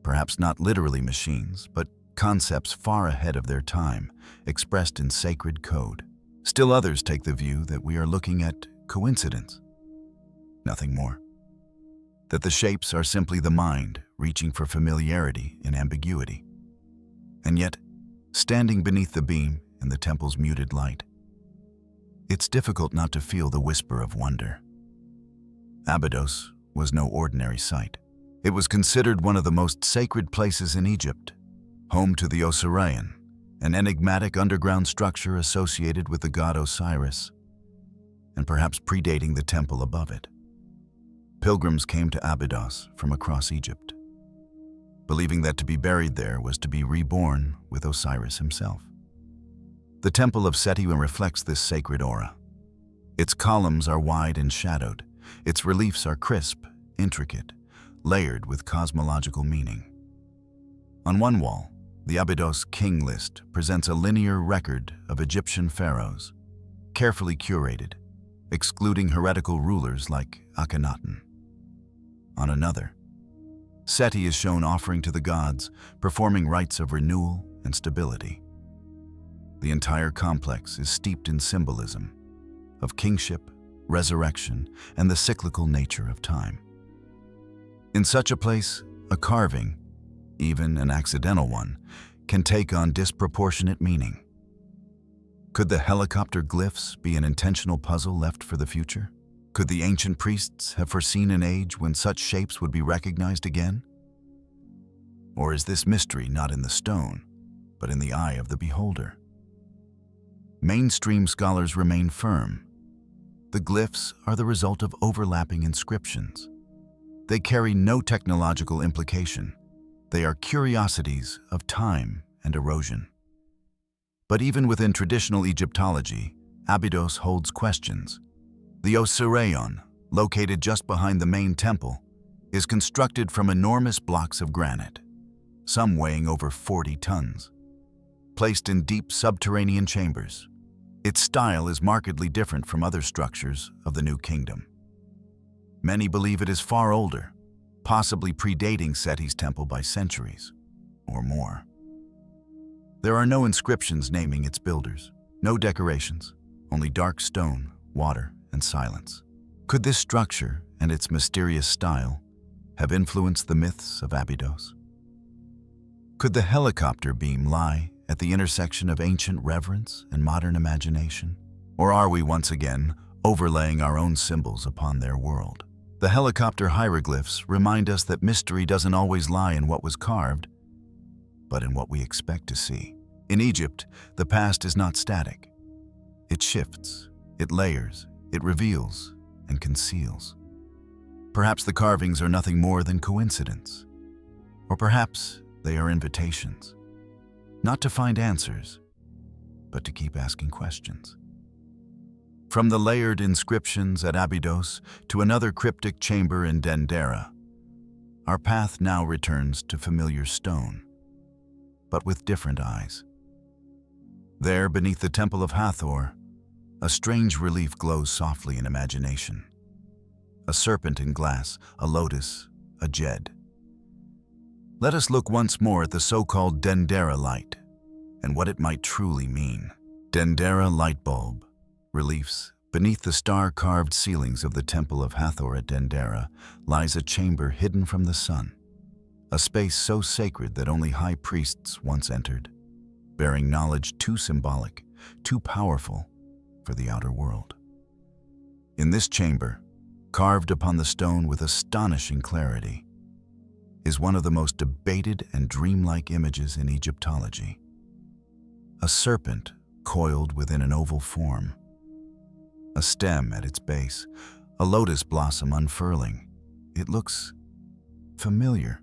perhaps not literally machines, but concepts far ahead of their time, expressed in sacred code. Still others take the view that we are looking at coincidence, nothing more. that the shapes are simply the mind reaching for familiarity in ambiguity. And yet, standing beneath the beam in the temple's muted light, it's difficult not to feel the whisper of wonder. Abydos was no ordinary sight. It was considered one of the most sacred places in Egypt, home to the Orion, an enigmatic underground structure associated with the god Osiris, and perhaps predating the temple above it. Pilgrims came to Abydos from across Egypt, believing that to be buried there was to be reborn with Osiris himself. The Temple of Seti reflects this sacred aura. Its columns are wide and shadowed. Its reliefs are crisp, intricate, layered with cosmological meaning. On one wall, the Abydos King List presents a linear record of Egyptian pharaohs, carefully curated, excluding heretical rulers like Akhenaten. On another, Seti is shown offering to the gods, performing rites of renewal and stability. The entire complex is steeped in symbolism of kingship, resurrection, and the cyclical nature of time. In such a place, a carving, even an accidental one, can take on disproportionate meaning. Could the helicopter glyphs be an intentional puzzle left for the future? Could the ancient priests have foreseen an age when such shapes would be recognized again? Or is this mystery not in the stone, but in the eye of the beholder? Mainstream scholars remain firm. The glyphs are the result of overlapping inscriptions. They carry no technological implication. They are curiosities of time and erosion. But even within traditional Egyptology, Abydos holds questions. The Osirion, located just behind the main temple, is constructed from enormous blocks of granite, some weighing over 40 tons. Placed in deep subterranean chambers, its style is markedly different from other structures of the New Kingdom. Many believe it is far older, possibly predating Seti's temple by centuries or more. There are no inscriptions naming its builders, no decorations, only dark stone, water, and silence. Could this structure and its mysterious style have influenced the myths of Abydos? Could the helicopter beam lie at the intersection of ancient reverence and modern imagination? Or are we once again overlaying our own symbols upon their world? The helicopter hieroglyphs remind us that mystery doesn't always lie in what was carved, but in what we expect to see. In Egypt, the past is not static. It shifts, it layers, it reveals, and conceals. Perhaps the carvings are nothing more than coincidence. Or perhaps they are invitations, not to find answers, but to keep asking questions. From the layered inscriptions at Abydos to another cryptic chamber in Dendera, our path now returns to familiar stone, but with different eyes. There, beneath the Temple of Hathor, a strange relief glows softly in imagination. A serpent in glass, a lotus, a jed. Let us look once more at the so-called Dendera light and what it might truly mean. Dendera light bulb reliefs. Beneath the star-carved ceilings of the Temple of Hathor at Dendera lies a chamber hidden from the sun, a space so sacred that only high priests once entered, bearing knowledge too symbolic, too powerful for the outer world. In this chamber, carved upon the stone with astonishing clarity, is one of the most debated and dreamlike images in Egyptology. A serpent coiled within an oval form, a stem at its base, a lotus blossom unfurling. It looks familiar.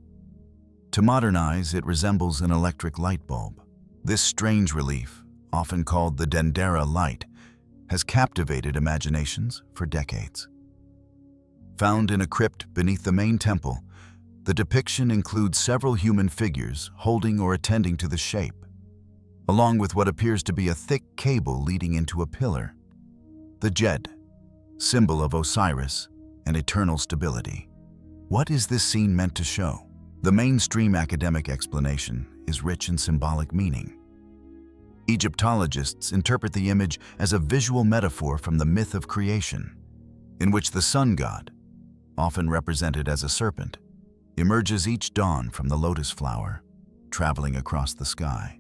To modern eyes, it resembles an electric light bulb. This strange relief, often called the Dendera light, has captivated imaginations for decades. Found in a crypt beneath the main temple, the depiction includes several human figures holding or attending to the shape, along with what appears to be a thick cable leading into a pillar. The jed, symbol of Osiris and eternal stability. What is this scene meant to show? The mainstream academic explanation is rich in symbolic meaning. Egyptologists interpret the image as a visual metaphor from the myth of creation, in which the sun god, often represented as a serpent, emerges each dawn from the lotus flower, traveling across the sky.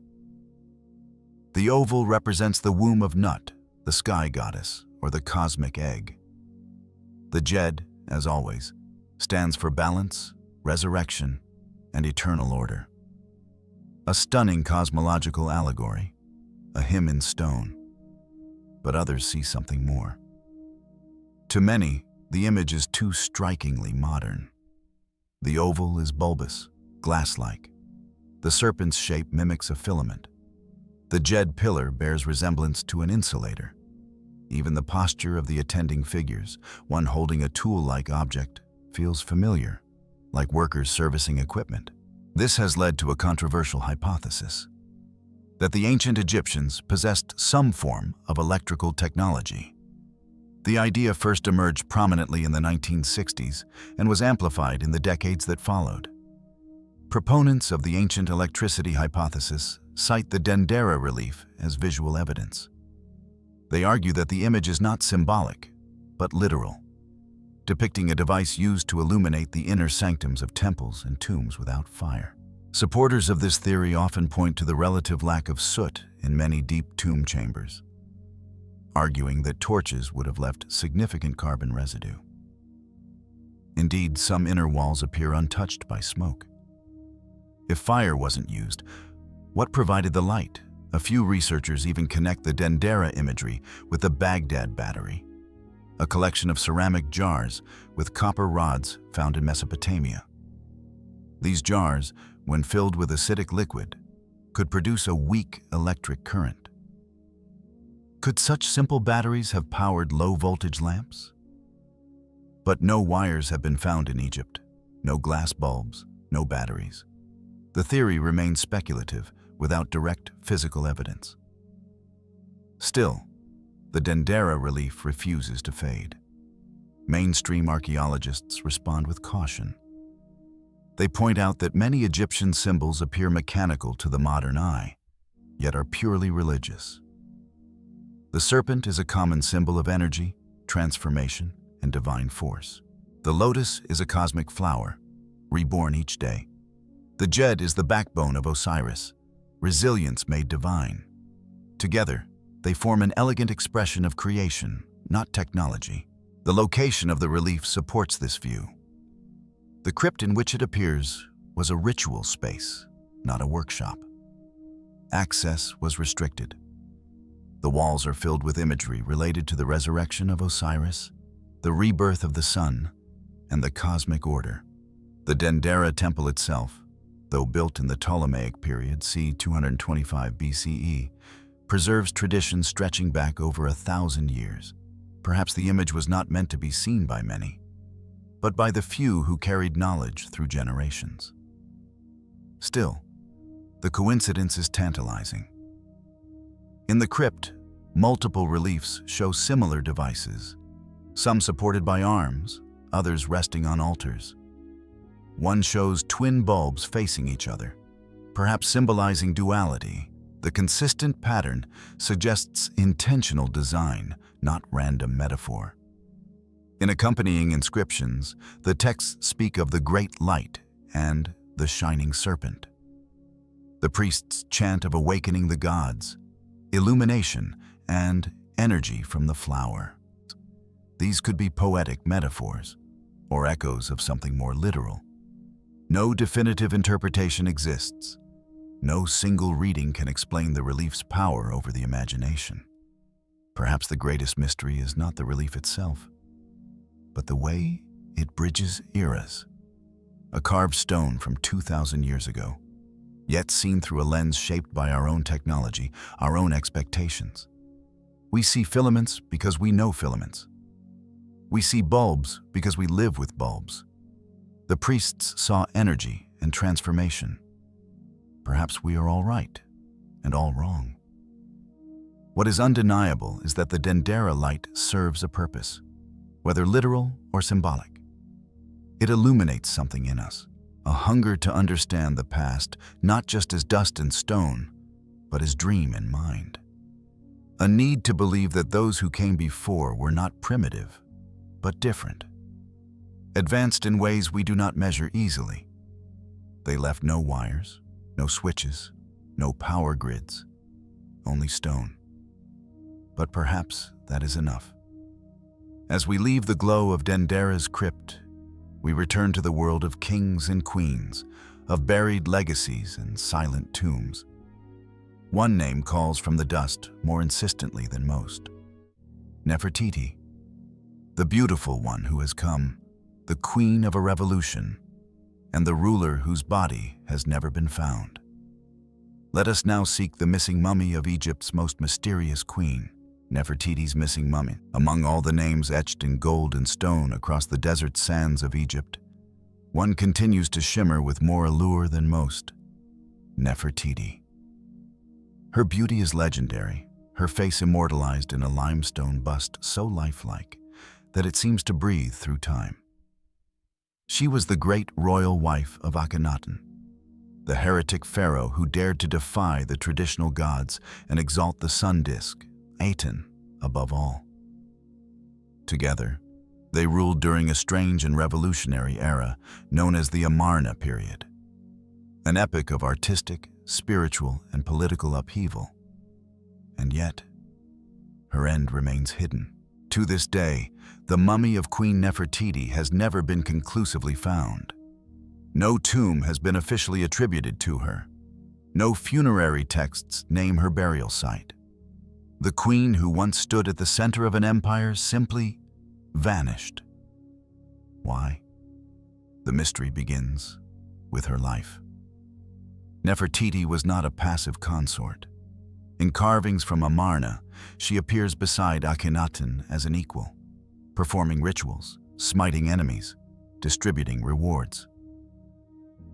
The oval represents the womb of Nut, the sky goddess, or the cosmic egg. The Jed, as always, stands for balance, resurrection, and eternal order. A stunning cosmological allegory, a hymn in stone. But others see something more. To many, the image is too strikingly modern. The oval is bulbous, glass-like. The serpent's shape mimics a filament. The Jed pillar bears resemblance to an insulator. Even the posture of the attending figures, one holding a tool-like object, feels familiar, like workers servicing equipment. This has led to a controversial hypothesis, that the ancient Egyptians possessed some form of electrical technology. The idea first emerged prominently in the 1960s and was amplified in the decades that followed. Proponents of the ancient electricity hypothesis cite the Dendera relief as visual evidence. They argue that the image is not symbolic, but literal, depicting a device used to illuminate the inner sanctums of temples and tombs without fire. Supporters of this theory often point to the relative lack of soot in many deep tomb chambers, arguing that torches would have left significant carbon residue. Indeed, some inner walls appear untouched by smoke. If fire wasn't used, what provided the light? A few researchers even connect the Dendera imagery with the Baghdad battery, a collection of ceramic jars with copper rods found in Mesopotamia. These jars, when filled with acidic liquid, could produce a weak electric current. Could such simple batteries have powered low-voltage lamps? But no wires have been found in Egypt, no glass bulbs, no batteries. The theory remains speculative, without direct physical evidence. Still, the Dendera relief refuses to fade. Mainstream archaeologists respond with caution. They point out that many Egyptian symbols appear mechanical to the modern eye, yet are purely religious. The serpent is a common symbol of energy, transformation, and divine force. The lotus is a cosmic flower, reborn each day. The Jed is the backbone of Osiris, resilience made divine. Together, they form an elegant expression of creation, not technology. The location of the relief supports this view. The crypt in which it appears was a ritual space, not a workshop. Access was restricted. The walls are filled with imagery related to the resurrection of Osiris, the rebirth of the sun, and the cosmic order. The Dendera temple itself, though built in the Ptolemaic period, c. 225 BCE, preserves traditions stretching back over 1,000 years. Perhaps the image was not meant to be seen by many, but by the few who carried knowledge through generations. Still, the coincidence is tantalizing. In the crypt, multiple reliefs show similar devices, some supported by arms, others resting on altars. One shows twin bulbs facing each other, perhaps symbolizing duality. The consistent pattern suggests intentional design, not random metaphor. In accompanying inscriptions, the texts speak of the great light and the shining serpent. The priests chant of awakening the gods, illumination, and energy from the flower. These could be poetic metaphors, or echoes of something more literal. No definitive interpretation exists. No single reading can explain the relief's power over the imagination. Perhaps the greatest mystery is not the relief itself, but the way it bridges eras. A carved stone from 2,000 years ago, yet seen through a lens shaped by our own technology, our own expectations. We see filaments because we know filaments. We see bulbs because we live with bulbs. The priests saw energy and transformation. Perhaps we are all right and all wrong. What is undeniable is that the Dendera light serves a purpose, whether literal or symbolic. It illuminates something in us, a hunger to understand the past, not just as dust and stone, but as dream and mind. A need to believe that those who came before were not primitive, but different. advanced in ways we do not measure easily. They left no wires, no switches, no power grids, only stone. But perhaps that is enough. As we leave the glow of Dendera's crypt, we return to the world of kings and queens, of buried legacies and silent tombs. One name calls from the dust more insistently than most: Nefertiti, the beautiful one who has come, the queen of a revolution, and the ruler whose body has never been found. Let us now seek the missing mummy of Egypt's most mysterious queen, Nefertiti's missing mummy. Among all the names etched in gold and stone across the desert sands of Egypt, one continues to shimmer with more allure than most: Nefertiti. Her beauty is legendary, her face immortalized in a limestone bust so lifelike that it seems to breathe through time. She was the great royal wife of Akhenaten, the heretic pharaoh who dared to defy the traditional gods and exalt the sun disk, Aten, above all. Together, they ruled during a strange and revolutionary era known as the Amarna period, an epoch of artistic, spiritual, and political upheaval. And yet, her end remains hidden. To this day, the mummy of Queen Nefertiti has never been conclusively found. No tomb has been officially attributed to her. No funerary texts name her burial site. The queen who once stood at the center of an empire simply vanished. Why? The mystery begins with her life. Nefertiti was not a passive consort. In carvings from Amarna, she appears beside Akhenaten as an equal, performing rituals, smiting enemies, distributing rewards.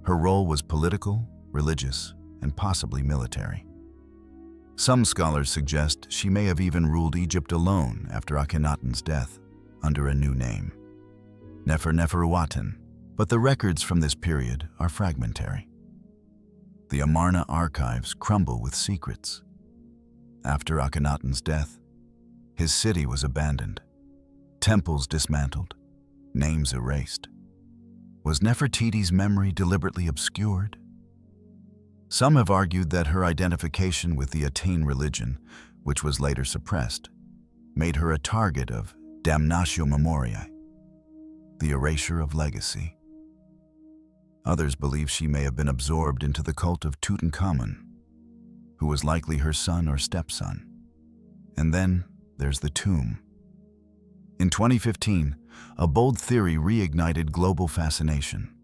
Her role was political, religious, and possibly military. Some scholars suggest she may have even ruled Egypt alone after Akhenaten's death, under a new name, Neferuaten, but the records from this period are fragmentary. The Amarna archives crumble with secrets. After Akhenaten's death, his city was abandoned, temples dismantled, names erased. Was Nefertiti's memory deliberately obscured? Some have argued that her identification with the Aten religion, which was later suppressed, made her a target of damnatio memoriae, the erasure of legacy. Others believe she may have been absorbed into the cult of Tutankhamun, who was likely her son or stepson. And then there's the tomb. In 2015, a bold theory reignited global fascination.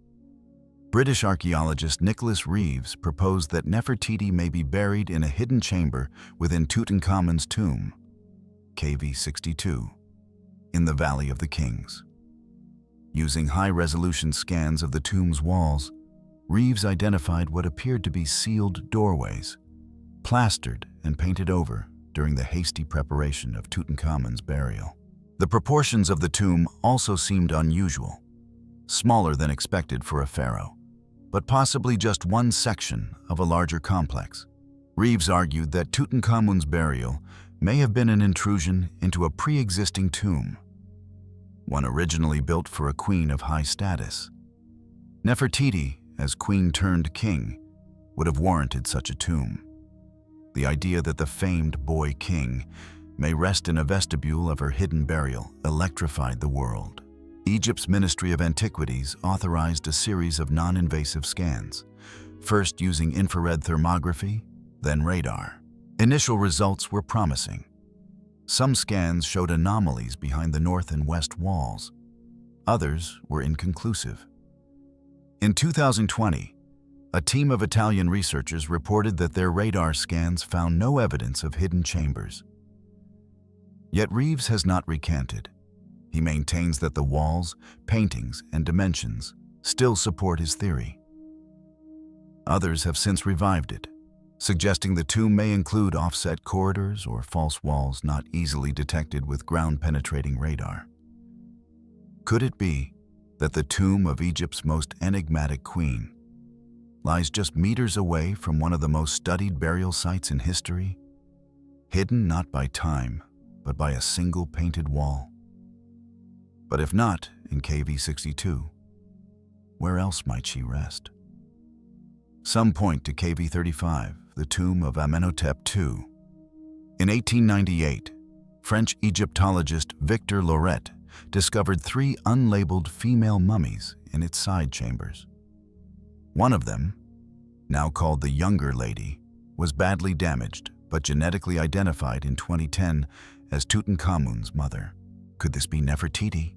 British archaeologist Nicholas Reeves proposed that Nefertiti may be buried in a hidden chamber within Tutankhamun's tomb, KV62, in the Valley of the Kings. Using high-resolution scans of the tomb's walls, Reeves identified what appeared to be sealed doorways, plastered and painted over during the hasty preparation of Tutankhamun's burial. The proportions of the tomb also seemed unusual, smaller than expected for a pharaoh, but possibly just one section of a larger complex. Reeves argued that Tutankhamun's burial may have been an intrusion into a pre-existing tomb, one originally built for a queen of high status. Nefertiti, as queen turned king, would have warranted such a tomb. The idea that the famed boy king may rest in a vestibule of her hidden burial electrified the world. Egypt's Ministry of Antiquities authorized a series of non-invasive scans, first using infrared thermography, then radar. Initial results were promising. Some scans showed anomalies behind the north and west walls. Others were inconclusive. In 2020, a team of Italian researchers reported that their radar scans found no evidence of hidden chambers. Yet Reeves has not recanted. He maintains that the walls, paintings, and dimensions still support his theory. Others have since revived it, suggesting the tomb may include offset corridors or false walls not easily detected with ground-penetrating radar. Could it be that the tomb of Egypt's most enigmatic queen lies just meters away from one of the most studied burial sites in history, hidden not by time, but by a single painted wall? But if not in KV62, where else might she rest? Some point to KV35, the tomb of Amenhotep II. In 1898, French Egyptologist Victor Loret discovered 3 unlabeled female mummies in its side chambers. One of them, now called the Younger Lady, was badly damaged but genetically identified in 2010 as Tutankhamun's mother. Could this be Nefertiti?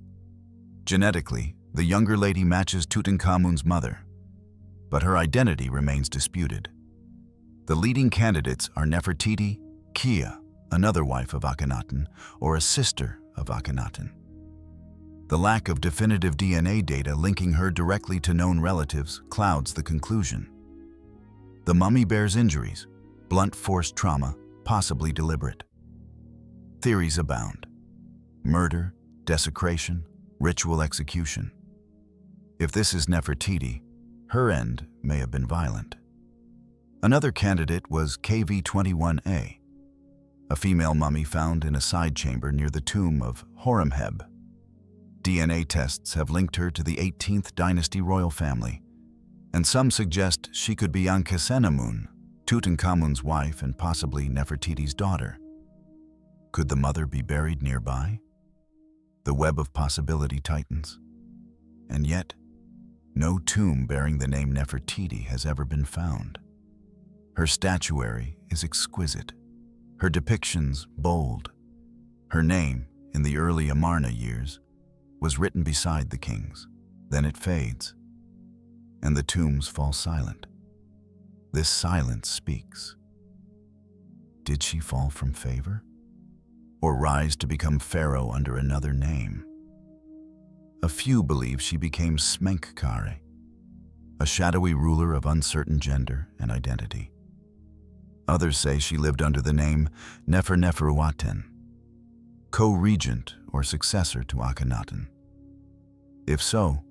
Genetically, the Younger Lady matches Tutankhamun's mother, but her identity remains disputed. The leading candidates are Nefertiti, Kia, another wife of Akhenaten, or a sister of Akhenaten. The lack of definitive DNA data linking her directly to known relatives clouds the conclusion. The mummy bears injuries, blunt force trauma, possibly deliberate. Theories abound: murder, desecration, ritual execution. If this is Nefertiti, her end may have been violent. Another candidate was KV21A, a female mummy found in a side chamber near the tomb of Horemheb. DNA tests have linked her to the 18th dynasty royal family, and some suggest she could be Ankhesenamun, Tutankhamun's wife and possibly Nefertiti's daughter. Could the mother be buried nearby? The web of possibility tightens. And yet, no tomb bearing the name Nefertiti has ever been found. Her statuary is exquisite, her depictions bold. Her name, in the early Amarna years, was written beside the kings. Then it fades, and the tombs fall silent. This silence speaks. Did she fall from favor? Or rise to become pharaoh under another name? A few believe she became Smenkhkare, a shadowy ruler of uncertain gender and identity. Others say she lived under the name Neferneferuaten, co-regent or successor to Akhenaten. If so,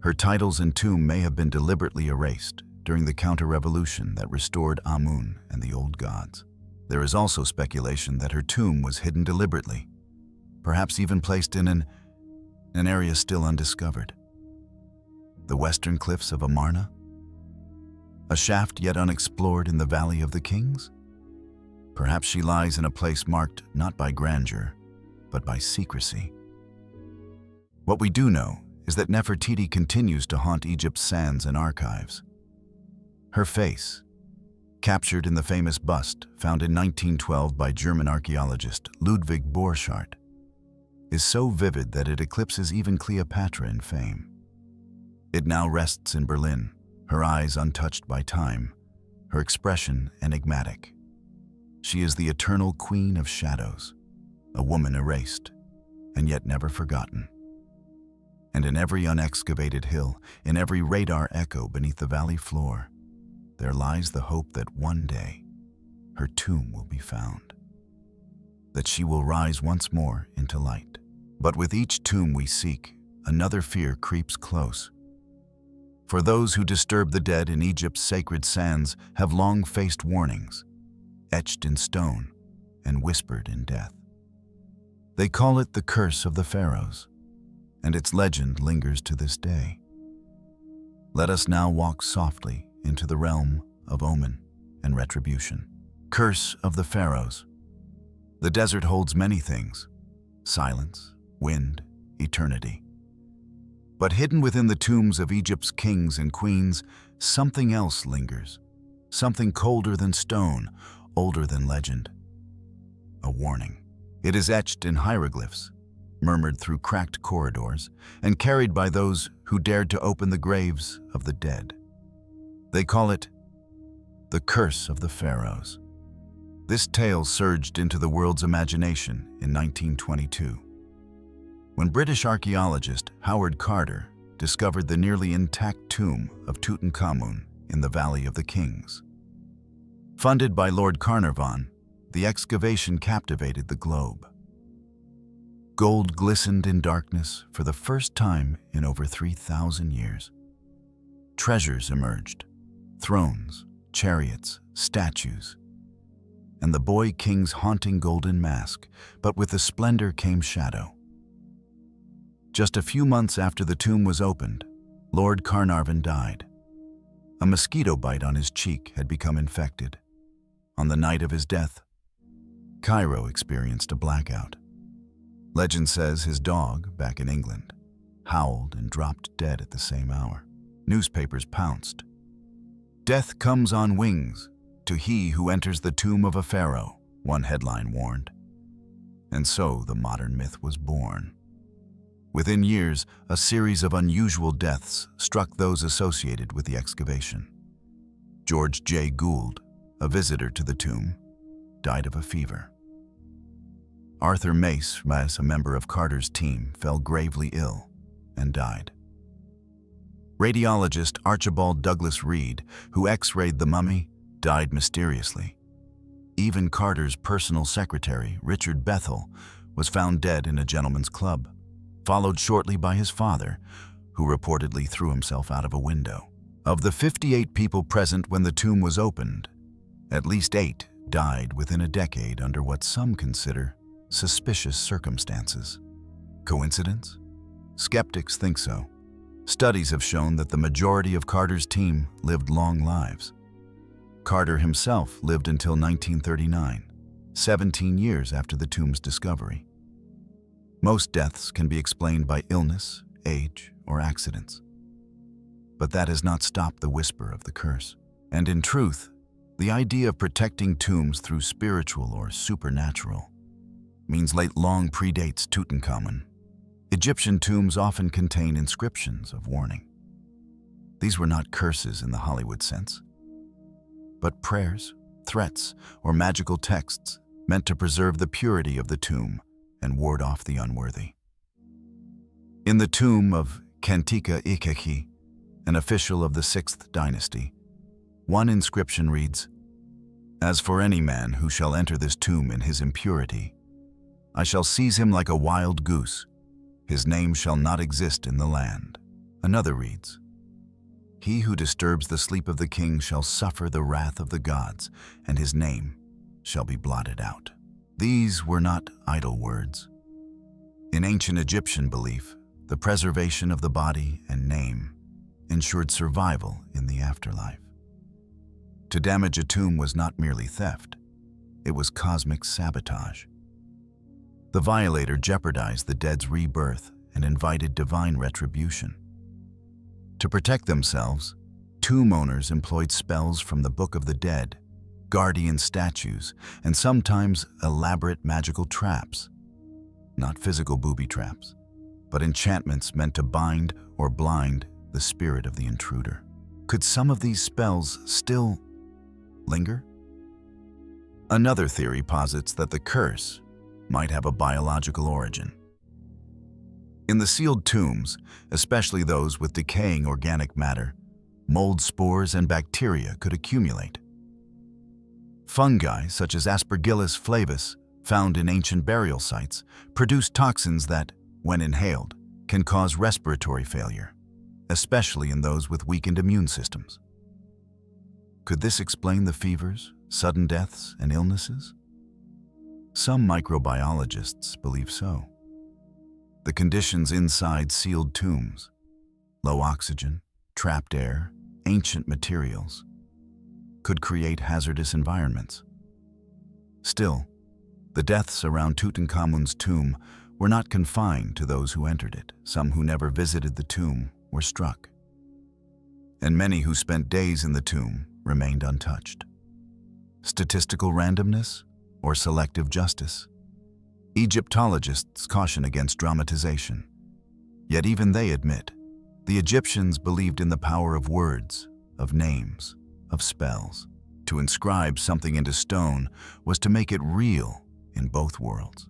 her titles and tomb may have been deliberately erased during the counter-revolution that restored Amun and the old gods. There is also speculation that her tomb was hidden deliberately, perhaps even placed in an area still undiscovered. The western cliffs of Amarna? A shaft yet unexplored in the Valley of the Kings? Perhaps she lies in a place marked not by grandeur, but by secrecy. What we do know is that Nefertiti continues to haunt Egypt's sands and archives. Her face, captured in the famous bust found in 1912 by German archaeologist Ludwig Borchardt, is so vivid that it eclipses even Cleopatra in fame. It now rests in Berlin, her eyes untouched by time, her expression enigmatic. She is the eternal queen of shadows, a woman erased, and yet never forgotten. And in every unexcavated hill, in every radar echo beneath the valley floor, there lies the hope that one day her tomb will be found, that she will rise once more into light. But with each tomb we seek, another fear creeps close. For those who disturb the dead in Egypt's sacred sands have long faced warnings, etched in stone and whispered in death. They call it the curse of the Pharaohs, and its legend lingers to this day. Let us now walk softly into the realm of omen and retribution. Curse of the Pharaohs. The desert holds many things: silence, wind, eternity. But hidden within the tombs of Egypt's kings and queens, something else lingers, something colder than stone, older than legend. A warning. It is etched in hieroglyphs, murmured through cracked corridors, and carried by those who dared to open the graves of the dead. They call it the Curse of the Pharaohs. This tale surged into the world's imagination in 1922, when British archaeologist Howard Carter discovered the nearly intact tomb of Tutankhamun in the Valley of the Kings. Funded by Lord Carnarvon, the excavation captivated the globe. Gold glistened in darkness for the first time in over 3,000 years. Treasures emerged: thrones, chariots, statues, and the boy king's haunting golden mask, but with the splendor came shadow. Just a few months after the tomb was opened, Lord Carnarvon died. A mosquito bite on his cheek had become infected. On the night of his death, Cairo experienced a blackout. Legend says his dog, back in England, howled and dropped dead at the same hour. Newspapers pounced. "Death comes on wings to he who enters the tomb of a pharaoh," one headline warned. And so the modern myth was born. Within years, a series of unusual deaths struck those associated with the excavation. George J. Gould, a visitor to the tomb, died of a fever. Arthur Mace, a member of Carter's team, fell gravely ill and died. Radiologist Archibald Douglas Reed, who x-rayed the mummy, died mysteriously. Even Carter's personal secretary, Richard Bethel, was found dead in a gentleman's club, followed shortly by his father, who reportedly threw himself out of a window. Of the 58 people present when the tomb was opened, at least 8 died within a decade under what some consider suspicious circumstances. Coincidence? Skeptics think so. Studies have shown that the majority of Carter's team lived long lives. Carter himself lived until 1939, 17 years after the tomb's discovery. Most deaths can be explained by illness, age, or accidents. But that has not stopped the whisper of the curse. And in truth, the idea of protecting tombs through spiritual or supernatural means long predates Tutankhamun. Egyptian tombs often contain inscriptions of warning. These were not curses in the Hollywood sense, but prayers, threats, or magical texts meant to preserve the purity of the tomb and ward off the unworthy. In the tomb of Kentika Ikeki, an official of the 6th dynasty, one inscription reads, "As for any man who shall enter this tomb in his impurity, I shall seize him like a wild goose. His name shall not exist in the land." Another reads, "He who disturbs the sleep of the king shall suffer the wrath of the gods, and his name shall be blotted out." These were not idle words. In ancient Egyptian belief, the preservation of the body and name ensured survival in the afterlife. To damage a tomb was not merely theft, it was cosmic sabotage. The violator jeopardized the dead's rebirth and invited divine retribution. To protect themselves, tomb owners employed spells from the Book of the Dead, guardian statues, and sometimes elaborate magical traps. Not physical booby traps, but enchantments meant to bind or blind the spirit of the intruder. Could some of these spells still linger? Another theory posits that the curse might have a biological origin. In the sealed tombs, especially those with decaying organic matter, mold spores and bacteria could accumulate. Fungi, such as Aspergillus flavus, found in ancient burial sites, produce toxins that, when inhaled, can cause respiratory failure, especially in those with weakened immune systems. Could this explain the fevers, sudden deaths, and illnesses? Some microbiologists believe so. The conditions inside sealed tombs, low oxygen, trapped air, ancient materials, could create hazardous environments. Still, the deaths around Tutankhamun's tomb were not confined to those who entered it. Some who never visited the tomb were struck, and many who spent days in the tomb remained untouched. Statistical randomness or selective justice? Egyptologists caution against dramatization. Yet even they admit the Egyptians believed in the power of words, of names, of spells. To inscribe something into stone was to make it real in both worlds.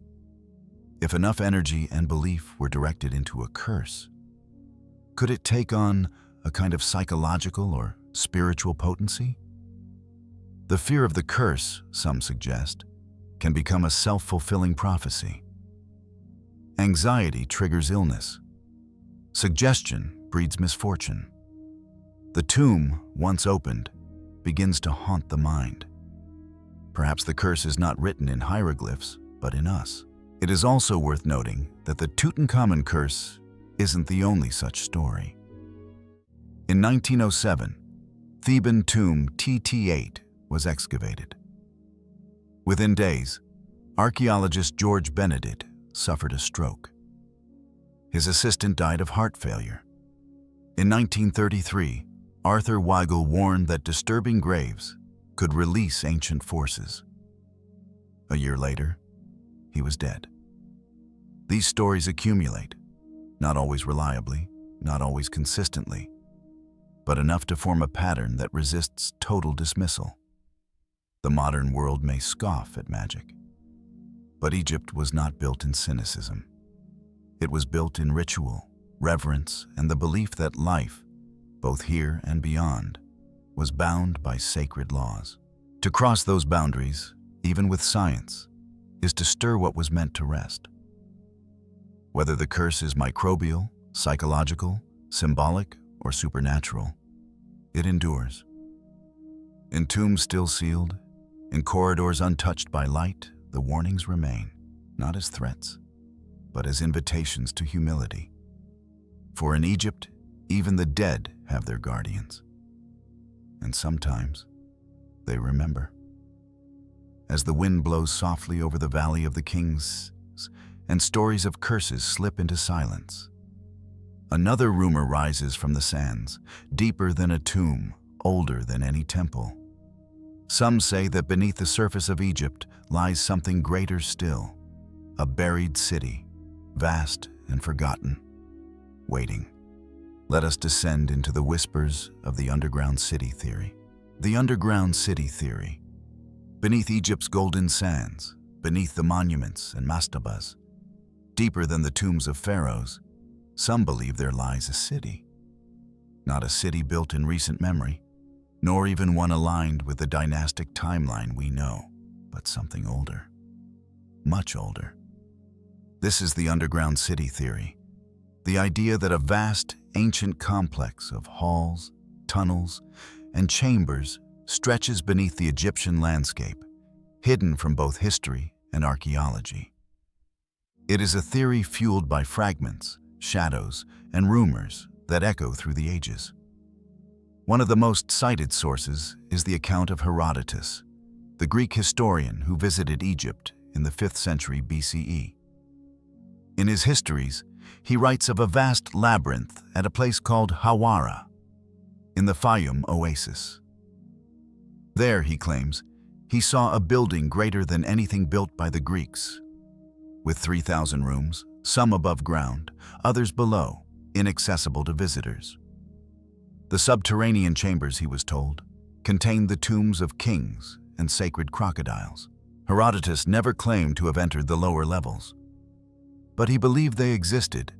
If enough energy and belief were directed into a curse, could it take on a kind of psychological or spiritual potency? The fear of the curse, some suggest, can become a self-fulfilling prophecy. Anxiety triggers illness. Suggestion breeds misfortune. The tomb, once opened, begins to haunt the mind. Perhaps the curse is not written in hieroglyphs, but in us. It is also worth noting that the Tutankhamun curse isn't the only such story. In 1907, Theban tomb TT8 was excavated. Within days, archaeologist George Benedict suffered a stroke. His assistant died of heart failure. In 1933, Arthur Weigel warned that disturbing graves could release ancient forces. A year later, he was dead. These stories accumulate, not always reliably, not always consistently, but enough to form a pattern that resists total dismissal. The modern world may scoff at magic, but Egypt was not built in cynicism. It was built in ritual, reverence, and the belief that life, both here and beyond, was bound by sacred laws. To cross those boundaries, even with science, is to stir what was meant to rest. Whether the curse is microbial, psychological, symbolic, or supernatural, it endures. In tombs still sealed, in corridors untouched by light, the warnings remain, not as threats, but as invitations to humility. For in Egypt, even the dead have their guardians. And sometimes, they remember. As the wind blows softly over the Valley of the Kings and stories of curses slip into silence, another rumor rises from the sands, deeper than a tomb, older than any temple. Some say that beneath the surface of Egypt lies something greater still, a buried city, vast and forgotten, waiting. Let us descend into the whispers of the underground city theory. The underground city theory. Beneath Egypt's golden sands, beneath the monuments and mastabas, deeper than the tombs of pharaohs, some believe there lies a city. Not a city built in recent memory, nor even one aligned with the dynastic timeline we know, but something older, much older. This is the underground city theory, the idea that a vast, ancient complex of halls, tunnels, and chambers stretches beneath the Egyptian landscape, hidden from both history and archaeology. It is a theory fueled by fragments, shadows, and rumors that echo through the ages. One of the most cited sources is the account of Herodotus, the Greek historian who visited Egypt in the 5th century BCE. In his histories, he writes of a vast labyrinth at a place called Hawara, in the Fayum oasis. There, he claims, he saw a building greater than anything built by the Greeks, with 3,000 rooms, some above ground, others below, inaccessible to visitors. The subterranean chambers, he was told, contained the tombs of kings and sacred crocodiles. Herodotus never claimed to have entered the lower levels, but he believed they existed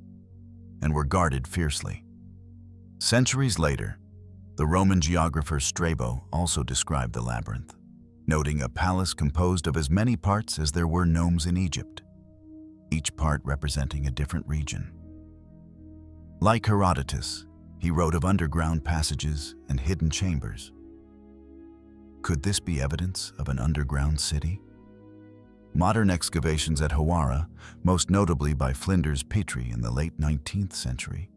and were guarded fiercely. Centuries later, the Roman geographer Strabo also described the labyrinth, noting a palace composed of as many parts as there were gnomes in Egypt, each part representing a different region. Like Herodotus, he wrote of underground passages and hidden chambers. Could this be evidence of an underground city? Modern excavations at Hawara, most notably by Flinders Petrie in the late 19th century,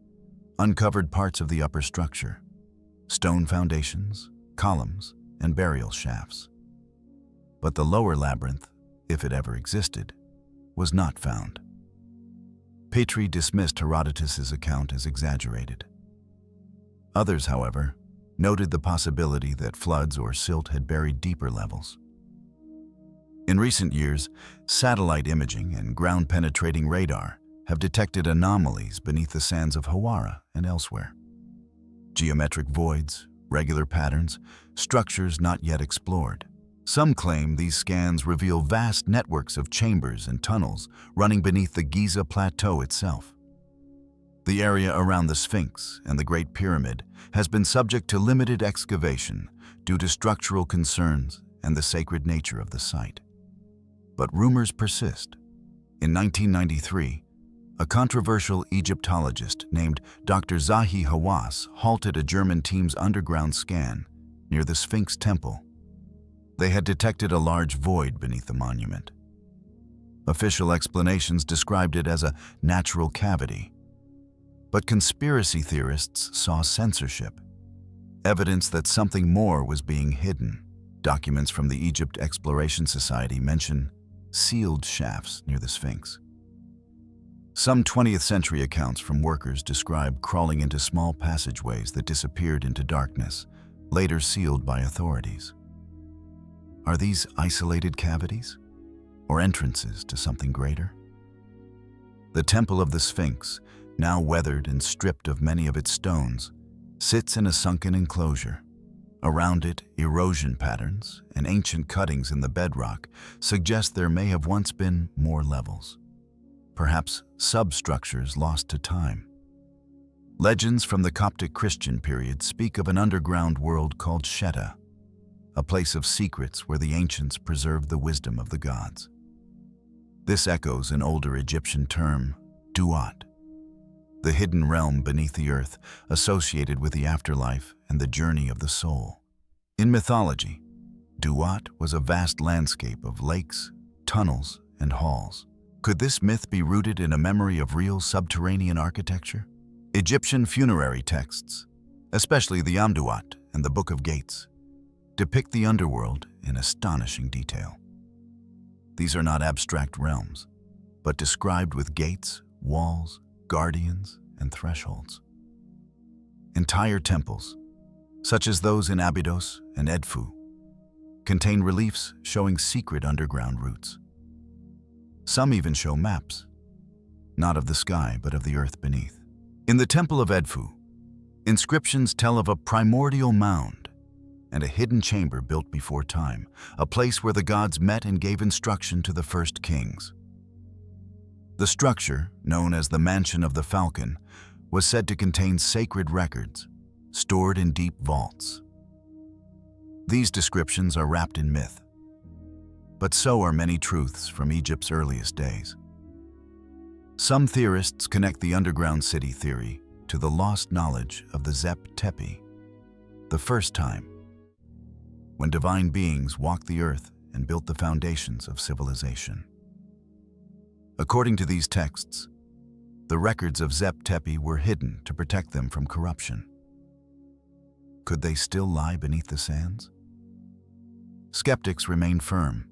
uncovered parts of the upper structure, stone foundations, columns, and burial shafts. But the lower labyrinth, if it ever existed, was not found. Petrie dismissed Herodotus's account as exaggerated. Others, however, noted the possibility that floods or silt had buried deeper levels. In recent years, satellite imaging and ground-penetrating radar have detected anomalies beneath the sands of Hawara and elsewhere. Geometric voids, regular patterns, structures not yet explored. Some claim these scans reveal vast networks of chambers and tunnels running beneath the Giza Plateau itself. The area around the Sphinx and the Great Pyramid has been subject to limited excavation due to structural concerns and the sacred nature of the site. But rumors persist. In 1993, a controversial Egyptologist named Dr. Zahi Hawass halted a German team's underground scan near the Sphinx temple. They had detected a large void beneath the monument. Official explanations described it as a natural cavity, But conspiracy theorists saw censorship, evidence that something more was being hidden. Documents from the Egypt Exploration Society mention sealed shafts near the Sphinx. Some 20th century accounts from workers describe crawling into small passageways that disappeared into darkness, later sealed by authorities. Are these isolated cavities, or entrances to something greater? The Temple of the Sphinx, now weathered and stripped of many of its stones, sits in a sunken enclosure. Around it, erosion patterns and ancient cuttings in the bedrock suggest there may have once been more levels, perhaps substructures lost to time. Legends from the Coptic Christian period speak of an underground world called Shetta, a place of secrets where the ancients preserved the wisdom of the gods. This echoes an older Egyptian term, duat, the hidden realm beneath the earth associated with the afterlife and the journey of the soul. In mythology, duat was a vast landscape of lakes, tunnels, and halls. Could this myth be rooted in a memory of real subterranean architecture? Egyptian funerary texts, especially the Amduat and the Book of Gates, depict the underworld in astonishing detail. These are not abstract realms, but described with gates, walls, guardians, and thresholds. Entire temples, such as those in Abydos and Edfu, contain reliefs showing secret underground routes. Some even show maps, not of the sky but of the earth beneath. In the Temple of Edfu, inscriptions tell of a primordial mound and a hidden chamber built before time, a place where the gods met and gave instruction to the first kings. The structure, known as the Mansion of the Falcon, was said to contain sacred records, stored in deep vaults. These descriptions are wrapped in myth, but so are many truths from Egypt's earliest days. Some theorists connect the underground city theory to the lost knowledge of the Tepi, the first time when divine beings walked the earth and built the foundations of civilization. According to these texts, the records of Tepi were hidden to protect them from corruption. Could they still lie beneath the sands? Skeptics remain firm.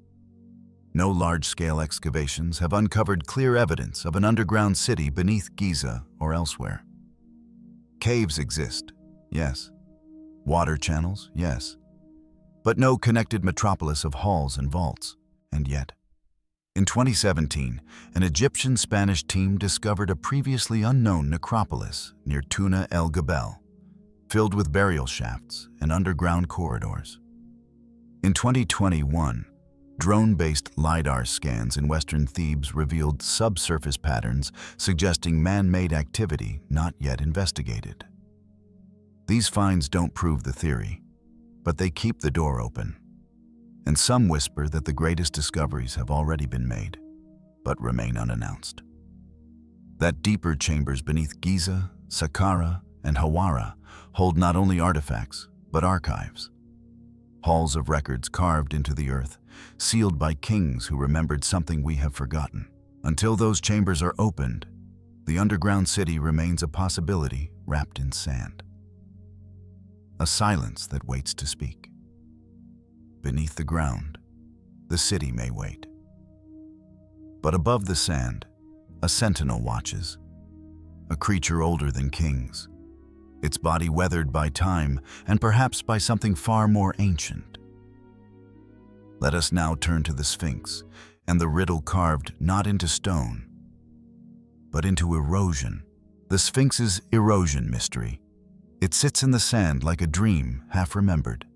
No large-scale excavations have uncovered clear evidence of an underground city beneath Giza or elsewhere. Caves exist, yes. Water channels, yes. But no connected metropolis of halls and vaults, and yet. In 2017, an Egyptian-Spanish team discovered a previously unknown necropolis near Tuna El Gabel, filled with burial shafts and underground corridors. In 2021, drone-based LiDAR scans in western Thebes revealed subsurface patterns suggesting man-made activity not yet investigated. These finds don't prove the theory, but they keep the door open. And some whisper that the greatest discoveries have already been made, but remain unannounced. That deeper chambers beneath Giza, Saqqara, and Hawara hold not only artifacts, but archives. Halls of records carved into the earth, sealed by kings who remembered something we have forgotten. Until those chambers are opened, the underground city remains a possibility wrapped in sand. A silence that waits to speak. Beneath the ground, the city may wait. But above the sand, a sentinel watches, a creature older than kings, its body weathered by time and perhaps by something far more ancient. Let us now turn to the Sphinx and the riddle carved not into stone, but into erosion. The Sphinx's erosion mystery. It sits in the sand like a dream half remembered.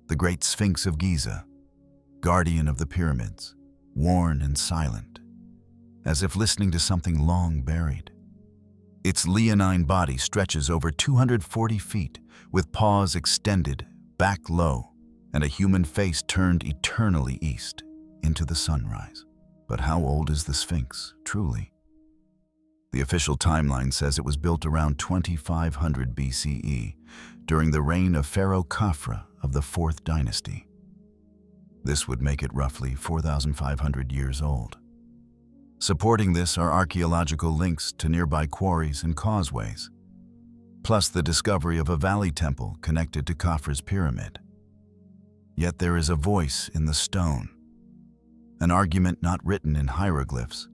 The great Sphinx of Giza, guardian of the pyramids, worn and silent, as if listening to something long buried. Its leonine body stretches over 240 feet, with paws extended, back low, and a human face turned eternally east into the sunrise. But how old is the Sphinx, truly? The official timeline says it was built around 2500 BCE, during the reign of Pharaoh Khafra of the 4th dynasty. This would make it roughly 4,500 years old. Supporting this are archaeological links to nearby quarries and causeways, plus the discovery of a valley temple connected to Khafre's pyramid. Yet there is a voice in the stone, an argument not written in hieroglyphs,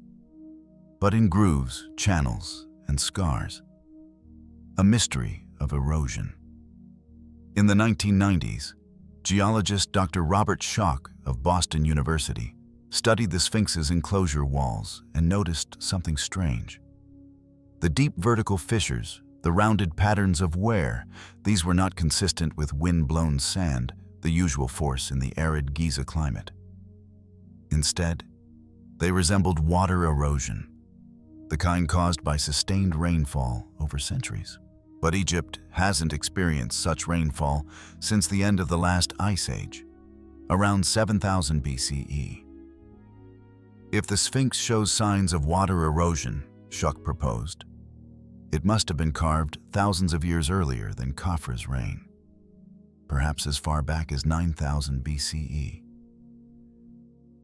but in grooves, channels, and scars. A mystery of erosion. In the 1990s, geologist Dr. Robert Schoch of Boston University studied the Sphinx's enclosure walls and noticed something strange. The deep vertical fissures, the rounded patterns of wear, these were not consistent with wind-blown sand, the usual force in the arid Giza climate. Instead, they resembled water erosion, the kind caused by sustained rainfall over centuries. But Egypt hasn't experienced such rainfall since the end of the last ice age, around 7000 BCE. If the Sphinx shows signs of water erosion, Schoch proposed, it must have been carved thousands of years earlier than Khafre's reign, perhaps as far back as 9000 BCE.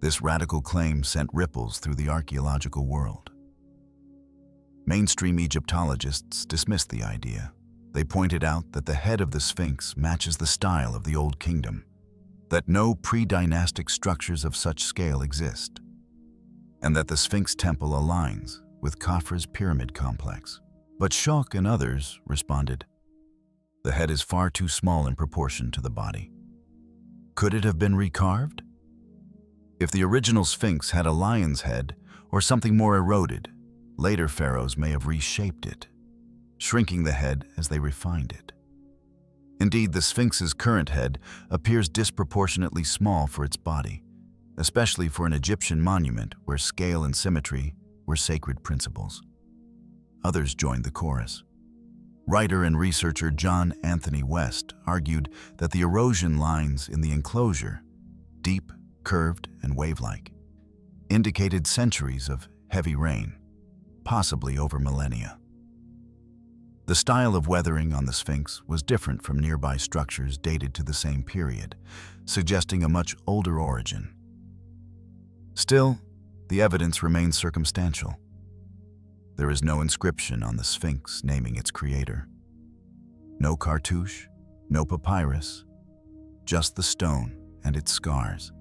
This radical claim sent ripples through the archaeological world. Mainstream Egyptologists dismissed the idea. They pointed out that the head of the Sphinx matches the style of the Old Kingdom, that no pre-dynastic structures of such scale exist, and that the Sphinx temple aligns with Khafre's pyramid complex. But Schoch and others responded, the head is far too small in proportion to the body. Could it have been recarved? If the original Sphinx had a lion's head or something more eroded, later pharaohs may have reshaped it, shrinking the head as they refined it. Indeed, the Sphinx's current head appears disproportionately small for its body, especially for an Egyptian monument where scale and symmetry were sacred principles. Others joined the chorus. Writer and researcher John Anthony West argued that the erosion lines in the enclosure, deep, curved, and wave-like, indicated centuries of heavy rain, possibly over millennia. The style of weathering on the Sphinx was different from nearby structures dated to the same period, suggesting a much older origin. Still, the evidence remains circumstantial. There is no inscription on the Sphinx naming its creator. No cartouche, no papyrus, just the stone and its scars.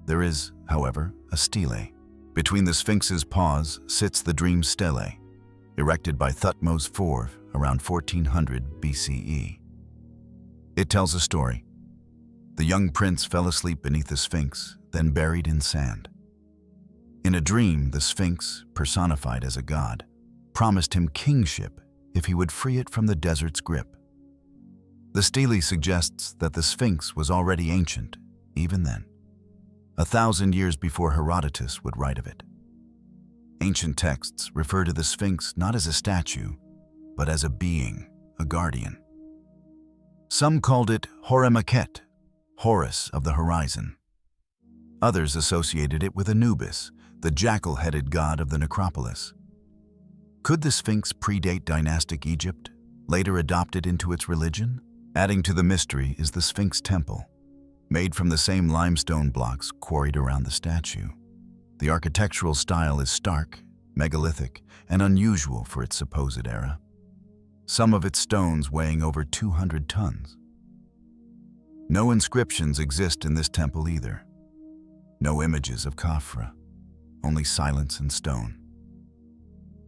There is, however, a stele. Between the Sphinx's paws sits the dream stele, erected by Thutmose IV around 1400 BCE. It tells a story. The young prince fell asleep beneath the Sphinx, then buried in sand. In a dream, the Sphinx, personified as a god, promised him kingship if he would free it from the desert's grip. The stele suggests that the Sphinx was already ancient, even then, 1,000 years before Herodotus would write of it. Ancient texts refer to the Sphinx not as a statue, but as a being, a guardian. Some called it Horemakhet, Horus of the horizon. Others associated it with Anubis, the jackal-headed god of the necropolis. Could the Sphinx predate dynastic Egypt, later adopted into its religion? Adding to the mystery is the Sphinx temple, made from the same limestone blocks quarried around the statue. The architectural style is stark, megalithic, and unusual for its supposed era, some of its stones weighing over 200 tons. No inscriptions exist in this temple either. No images of Khafre, only silence and stone.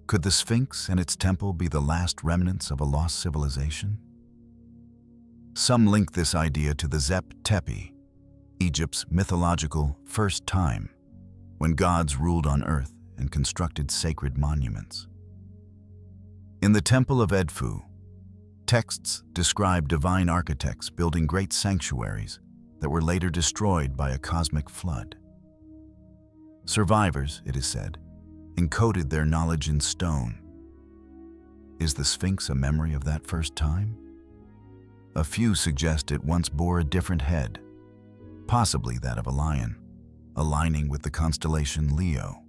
Could the Sphinx and its temple be the last remnants of a lost civilization? Some link this idea to the Zep Tepi, Egypt's mythological first time, when gods ruled on earth and constructed sacred monuments. In the Temple of Edfu, texts describe divine architects building great sanctuaries that were later destroyed by a cosmic flood. Survivors, it is said, encoded their knowledge in stone. Is the Sphinx a memory of that first time? A few suggest it once bore a different head, possibly that of a lion, aligning with the constellation Leo.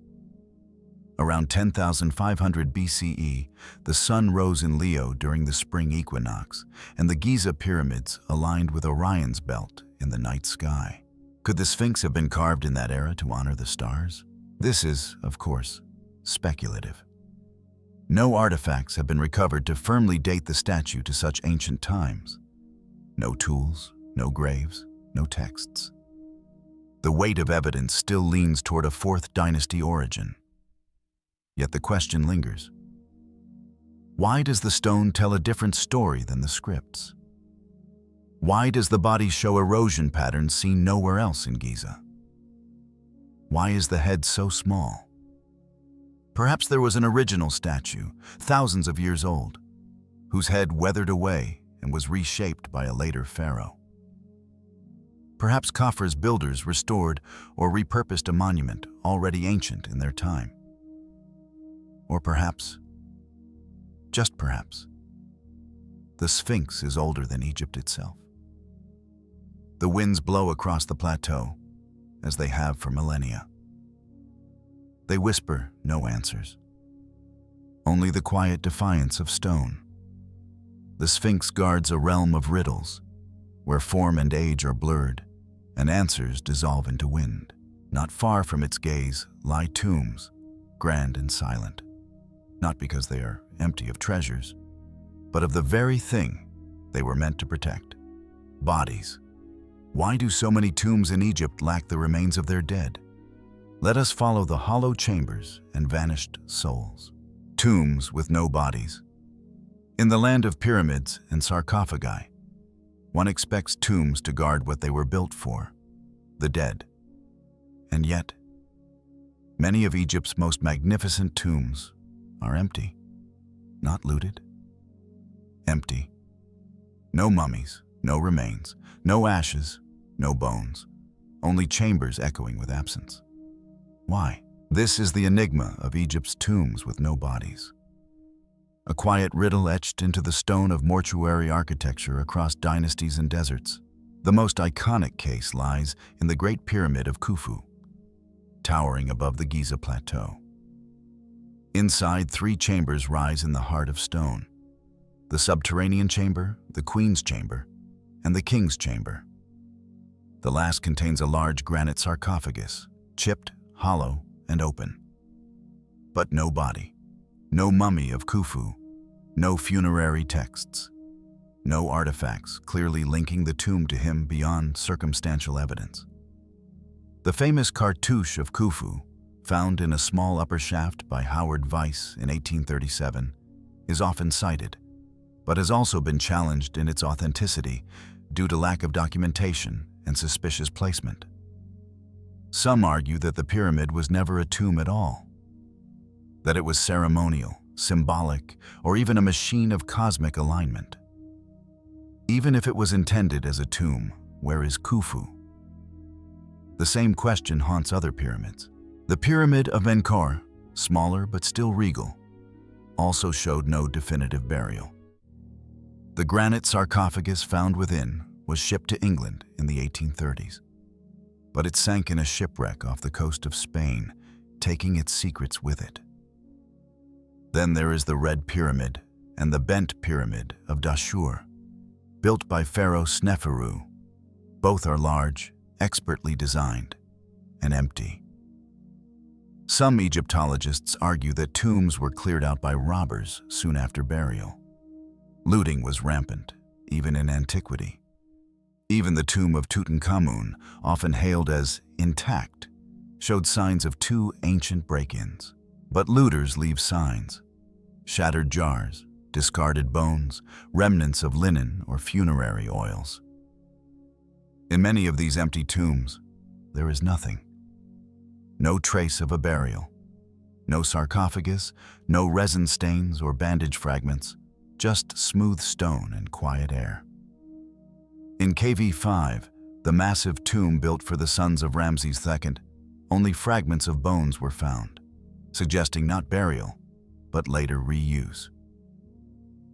Around 10,500 BCE, the sun rose in Leo during the spring equinox, and the Giza pyramids aligned with Orion's belt in the night sky. Could the Sphinx have been carved in that era to honor the stars? This is, of course, speculative. No artifacts have been recovered to firmly date the statue to such ancient times. No tools, no graves, no texts. The weight of evidence still leans toward a 4th dynasty origin. Yet the question lingers. Why does the stone tell a different story than the scripts? Why does the body show erosion patterns seen nowhere else in Giza? Why is the head so small? Perhaps there was an original statue, thousands of years old, whose head weathered away and was reshaped by a later pharaoh. Perhaps Khafre's builders restored or repurposed a monument already ancient in their time. Or perhaps, just perhaps, the Sphinx is older than Egypt itself. The winds blow across the plateau, as they have for millennia. They whisper no answers, only the quiet defiance of stone. The Sphinx guards a realm of riddles, where form and age are blurred, and answers dissolve into wind. Not far from its gaze lie tombs, grand and silent, not because they are empty of treasures, but of the very thing they were meant to protect: bodies. Why do so many tombs in Egypt lack the remains of their dead? Let us follow the hollow chambers and vanished souls. Tombs with no bodies. In the land of pyramids and sarcophagi, one expects tombs to guard what they were built for: the dead. And yet, many of Egypt's most magnificent tombs are empty, not looted. Empty. No mummies, no remains, no ashes, no bones, only chambers echoing with absence. Why? This is the enigma of Egypt's tombs with no bodies. A quiet riddle etched into the stone of mortuary architecture across dynasties and deserts. The most iconic case lies in the Great Pyramid of Khufu, towering above the Giza Plateau. Inside, 3 chambers rise in the heart of stone: the subterranean chamber, the Queen's chamber, and the King's chamber. The last contains a large granite sarcophagus, chipped, hollow, and open. But no body, no mummy of Khufu, no funerary texts, no artifacts clearly linking the tomb to him beyond circumstantial evidence. The famous cartouche of Khufu, found in a small upper shaft by Howard Weiss in 1837, is often cited, but has also been challenged in its authenticity due to lack of documentation and suspicious placement. Some argue that the pyramid was never a tomb at all, that it was ceremonial, symbolic, or even a machine of cosmic alignment. Even if it was intended as a tomb, where is Khufu? The same question haunts other pyramids. The Pyramid of Menkaure, smaller but still regal, also showed no definitive burial. The granite sarcophagus found within was shipped to England in the 1830s, but it sank in a shipwreck off the coast of Spain, taking its secrets with it. Then there is the Red Pyramid and the Bent Pyramid of Dashur, built by Pharaoh Sneferu. Both are large, expertly designed, and empty. Some Egyptologists argue that tombs were cleared out by robbers soon after burial. Looting was rampant, even in antiquity. Even the tomb of Tutankhamun, often hailed as intact, showed signs of 2 ancient break-ins. But looters leave signs: shattered jars, discarded bones, remnants of linen or funerary oils. In many of these empty tombs, there is nothing. No trace of a burial. No sarcophagus, no resin stains or bandage fragments, just smooth stone and quiet air. In KV5, the massive tomb built for the sons of Ramses II, only fragments of bones were found, suggesting not burial, but later reuse.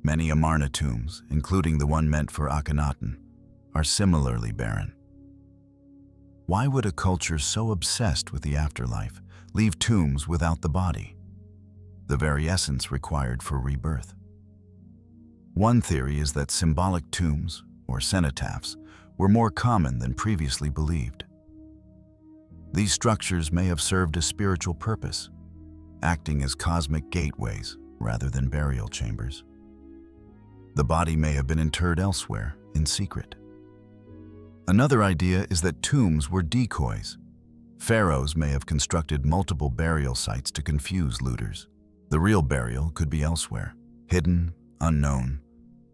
Many Amarna tombs, including the one meant for Akhenaten, are similarly barren. Why would a culture so obsessed with the afterlife leave tombs without the body, the very essence required for rebirth? One theory is that symbolic tombs, or cenotaphs, were more common than previously believed. These structures may have served a spiritual purpose, acting as cosmic gateways rather than burial chambers. The body may have been interred elsewhere, in secret. Another idea is that tombs were decoys. Pharaohs may have constructed multiple burial sites to confuse looters. The real burial could be elsewhere, hidden, unknown,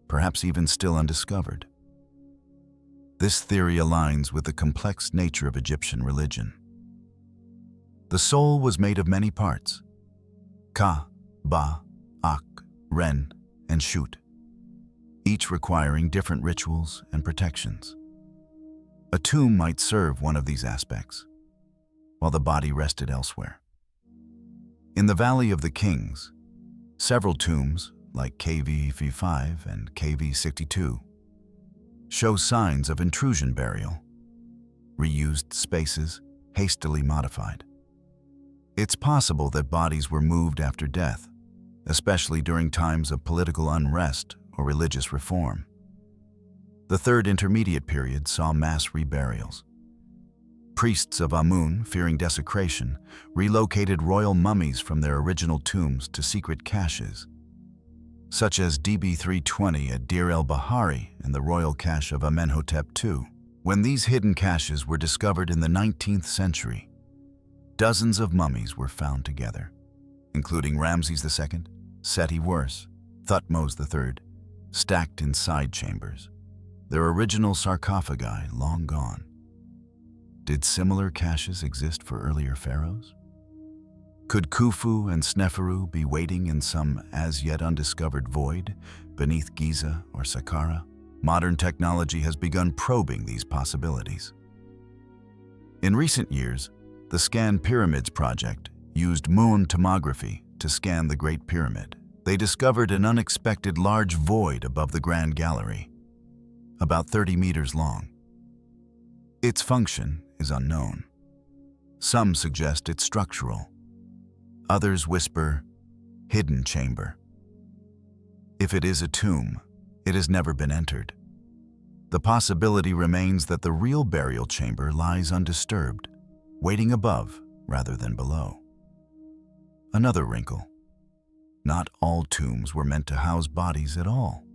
perhaps even still undiscovered. This theory aligns with the complex nature of Egyptian religion. The soul was made of many parts: Ka, Ba, Ak, Ren, and Shut, each requiring different rituals and protections. A tomb might serve one of these aspects, while the body rested elsewhere. In the Valley of the Kings, several tombs, like KV-5 and KV-62, show signs of intrusion burial, reused spaces, hastily modified. It's possible that bodies were moved after death, especially during times of political unrest or religious reform. The Third Intermediate Period saw mass reburials. Priests of Amun, fearing desecration, relocated royal mummies from their original tombs to secret caches, such as DB-320 at Deir el-Bahari and the royal cache of Amenhotep II. When these hidden caches were discovered in the 19th century, dozens of mummies were found together, including Ramses II, Seti I, Thutmose III, stacked in side chambers, their original sarcophagi long gone. Did similar caches exist for earlier pharaohs? Could Khufu and Sneferu be waiting in some as-yet undiscovered void beneath Giza or Saqqara? Modern technology has begun probing these possibilities. In recent years, the ScanPyramids project used moon tomography to scan the Great Pyramid. They discovered an unexpected large void above the Grand Gallery, about 30 meters long. Its function is unknown. Some suggest it's structural. Others whisper, hidden chamber. If it is a tomb, it has never been entered. The possibility remains that the real burial chamber lies undisturbed, waiting above rather than below. Another wrinkle: not all tombs were meant to house bodies at all.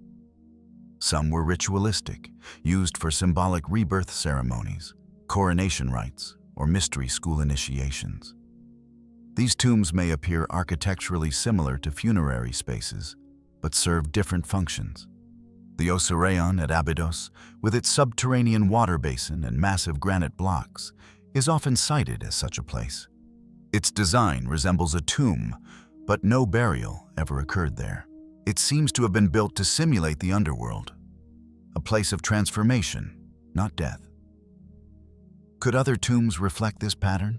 Some were ritualistic, used for symbolic rebirth ceremonies, coronation rites, or mystery school initiations. These tombs may appear architecturally similar to funerary spaces, but serve different functions. The Osirion at Abydos, with its subterranean water basin and massive granite blocks, is often cited as such a place. Its design resembles a tomb, but no burial ever occurred there. It seems to have been built to simulate the underworld, a place of transformation, not death. Could other tombs reflect this pattern?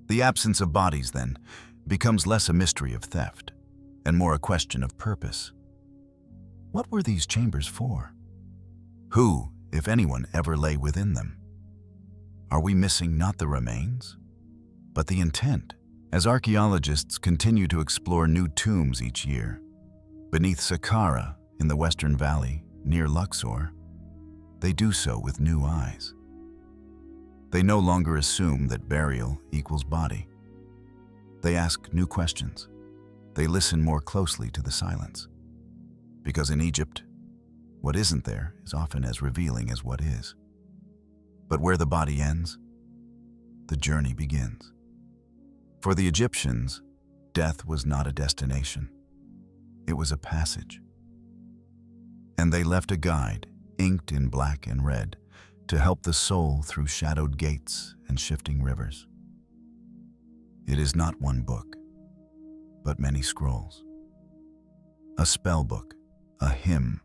The absence of bodies, then, becomes less a mystery of theft and more a question of purpose. What were these chambers for? Who, if anyone, ever lay within them? Are we missing not the remains, but the intent? As archaeologists continue to explore new tombs each year, beneath Saqqara in the Western Valley near Luxor, they do so with new eyes. They no longer assume that burial equals body. They ask new questions. They listen more closely to the silence. Because in Egypt, what isn't there is often as revealing as what is. But where the body ends, the journey begins. For the Egyptians, death was not a destination. It was a passage. And they left a guide, inked in black and red, to help the soul through shadowed gates and shifting rivers. It is not one book, but many scrolls. A spell book, a hymn,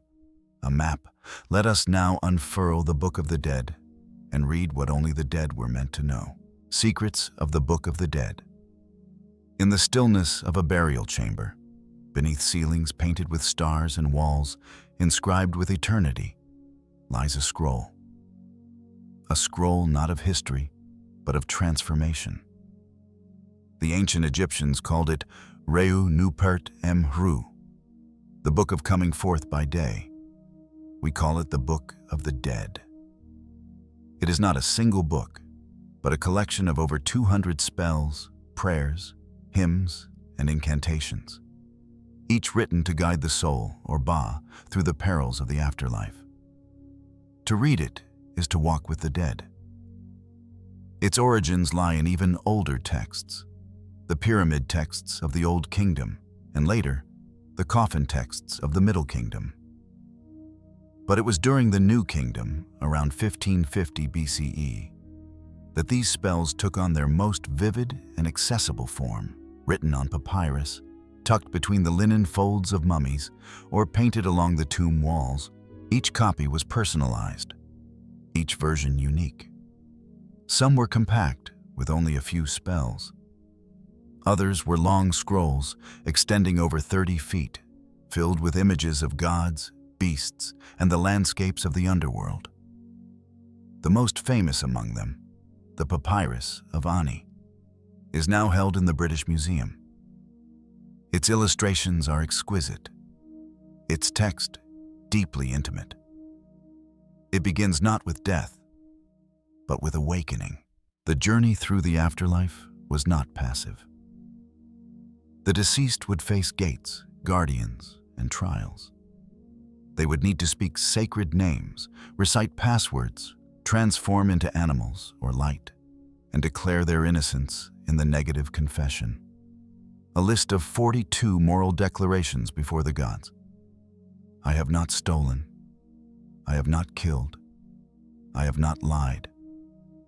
a map. Let us now unfurl the Book of the Dead and read what only the dead were meant to know. Secrets of the Book of the Dead. In the stillness of a burial chamber, beneath ceilings painted with stars and walls inscribed with eternity, lies a scroll. A scroll not of history, but of transformation. The ancient Egyptians called it Reu Nupert Emhru, the Book of Coming Forth by Day. We call it the Book of the Dead. It is not a single book, but a collection of over 200 spells, prayers, hymns, and incantations, each written to guide the soul, or Ba, through the perils of the afterlife. To read it is to walk with the dead. Its origins lie in even older texts, the pyramid texts of the Old Kingdom, and later, the coffin texts of the Middle Kingdom. But it was during the New Kingdom, around 1550 BCE, that these spells took on their most vivid and accessible form, written on papyrus, tucked between the linen folds of mummies, or painted along the tomb walls. Each copy was personalized, each version unique. Some were compact, with only a few spells. Others were long scrolls, extending over 30 feet, filled with images of gods, beasts, and the landscapes of the underworld. The most famous among them, the Papyrus of Ani, is now held in the British Museum. Its illustrations are exquisite, its text deeply intimate. It begins not with death, but with awakening. The journey through the afterlife was not passive. The deceased would face gates, guardians, and trials. They would need to speak sacred names, recite passwords, transform into animals or light, and declare their innocence in the negative confession. A list of 42 moral declarations before the gods. I have not stolen. I have not killed. I have not lied.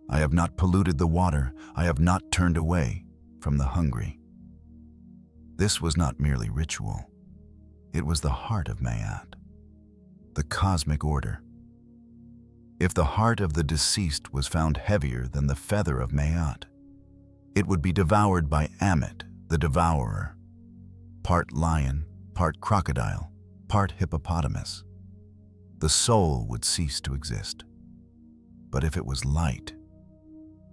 I have not polluted the water. I have not turned away from the hungry. This was not merely ritual. It was the heart of Ma'at, the cosmic order. If the heart of the deceased was found heavier than the feather of Ma'at, it would be devoured by Ammit, the devourer, part lion, part crocodile, part hippopotamus. The soul would cease to exist. But if it was light,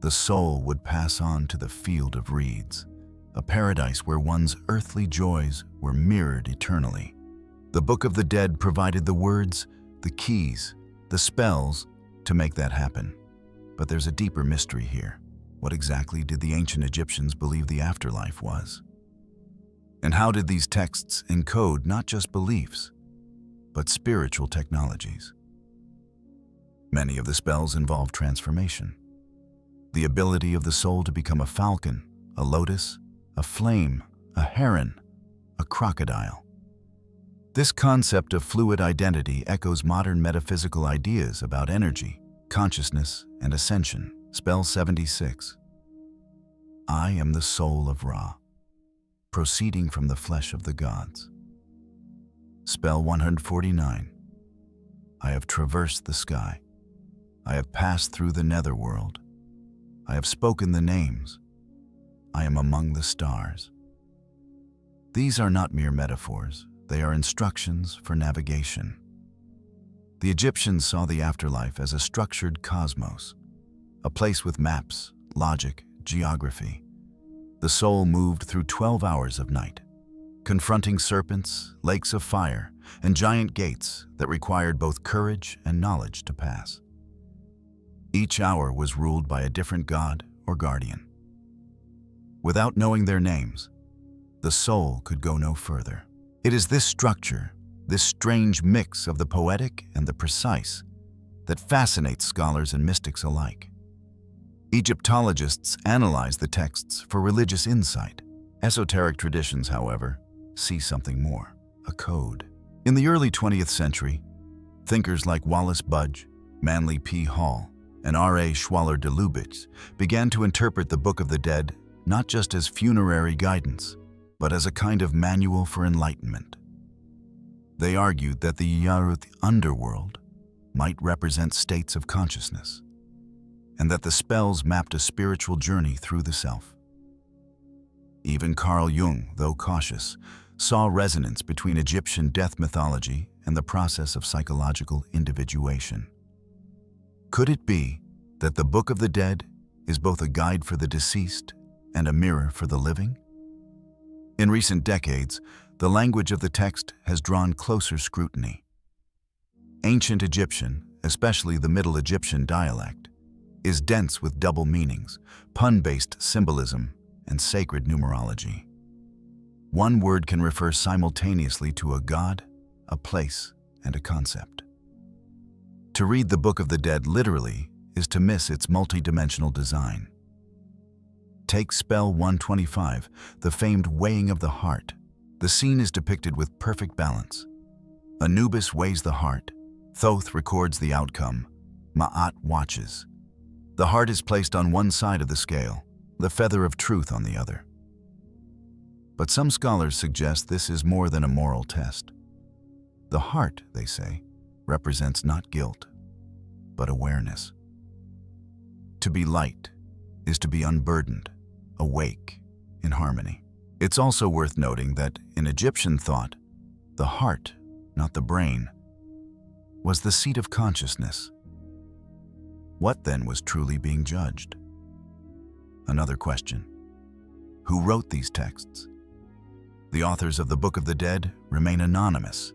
the soul would pass on to the field of reeds, a paradise where one's earthly joys were mirrored eternally. The Book of the Dead provided the words, the keys, the spells to make that happen. But there's a deeper mystery here. What exactly did the ancient Egyptians believe the afterlife was? And how did these texts encode not just beliefs, but spiritual technologies? Many of the spells involve transformation. The ability of the soul to become a falcon, a lotus, a flame, a heron, a crocodile. This concept of fluid identity echoes modern metaphysical ideas about energy, consciousness, and ascension. Spell 76. I am the soul of Ra, proceeding from the flesh of the gods. Spell 149. I have traversed the sky. I have passed through the netherworld. I have spoken the names. I am among the stars. These are not mere metaphors. They are instructions for navigation. The Egyptians saw the afterlife as a structured cosmos, a place with maps, logic, geography. The soul moved through 12 hours of night, confronting serpents, lakes of fire, and giant gates that required both courage and knowledge to pass. Each hour was ruled by a different god or guardian. Without knowing their names, the soul could go no further. It is this structure, this strange mix of the poetic and the precise, that fascinates scholars and mystics alike. Egyptologists analyze the texts for religious insight. Esoteric traditions, however, see something more, a code. In the early 20th century, thinkers like Wallace Budge, Manly P. Hall, and R.A. Schwaller de Lubitsch began to interpret the Book of the Dead not just as funerary guidance, but as a kind of manual for enlightenment. They argued that the Yarut underworld might represent states of consciousness, and that the spells mapped a spiritual journey through the self. Even Carl Jung, though cautious, saw resonance between Egyptian death mythology and the process of psychological individuation. Could it be that the Book of the Dead is both a guide for the deceased and a mirror for the living? In recent decades, the language of the text has drawn closer scrutiny. Ancient Egyptian, especially the Middle Egyptian dialect, is dense with double meanings, pun-based symbolism, and sacred numerology. One word can refer simultaneously to a god, a place, and a concept. To read the Book of the Dead literally is to miss its multidimensional design. Take Spell 125, the famed weighing of the heart. The scene is depicted with perfect balance. Anubis weighs the heart, Thoth records the outcome, Ma'at watches. The heart is placed on one side of the scale, the feather of truth on the other. But some scholars suggest this is more than a moral test. The heart, they say, represents not guilt, but awareness. To be light is to be unburdened, awake, in harmony. It's also worth noting that in Egyptian thought, the heart, not the brain, was the seat of consciousness. What then was truly being judged? Another question. Who wrote these texts? The authors of the Book of the Dead remain anonymous,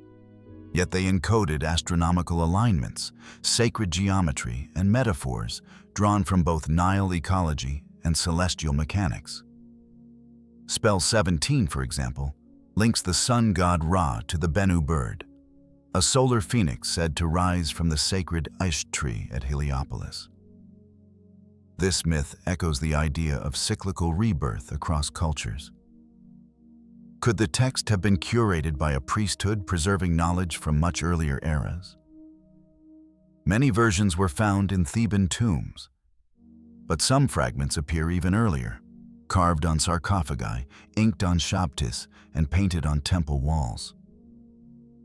yet they encoded astronomical alignments, sacred geometry, and metaphors drawn from both Nile ecology and celestial mechanics. Spell 17, for example, links the sun god Ra to the Bennu bird, a solar phoenix said to rise from the sacred Ish tree at Heliopolis. This myth echoes the idea of cyclical rebirth across cultures. Could the text have been curated by a priesthood preserving knowledge from much earlier eras? Many versions were found in Theban tombs, but some fragments appear even earlier, carved on sarcophagi, inked on shabtis, and painted on temple walls.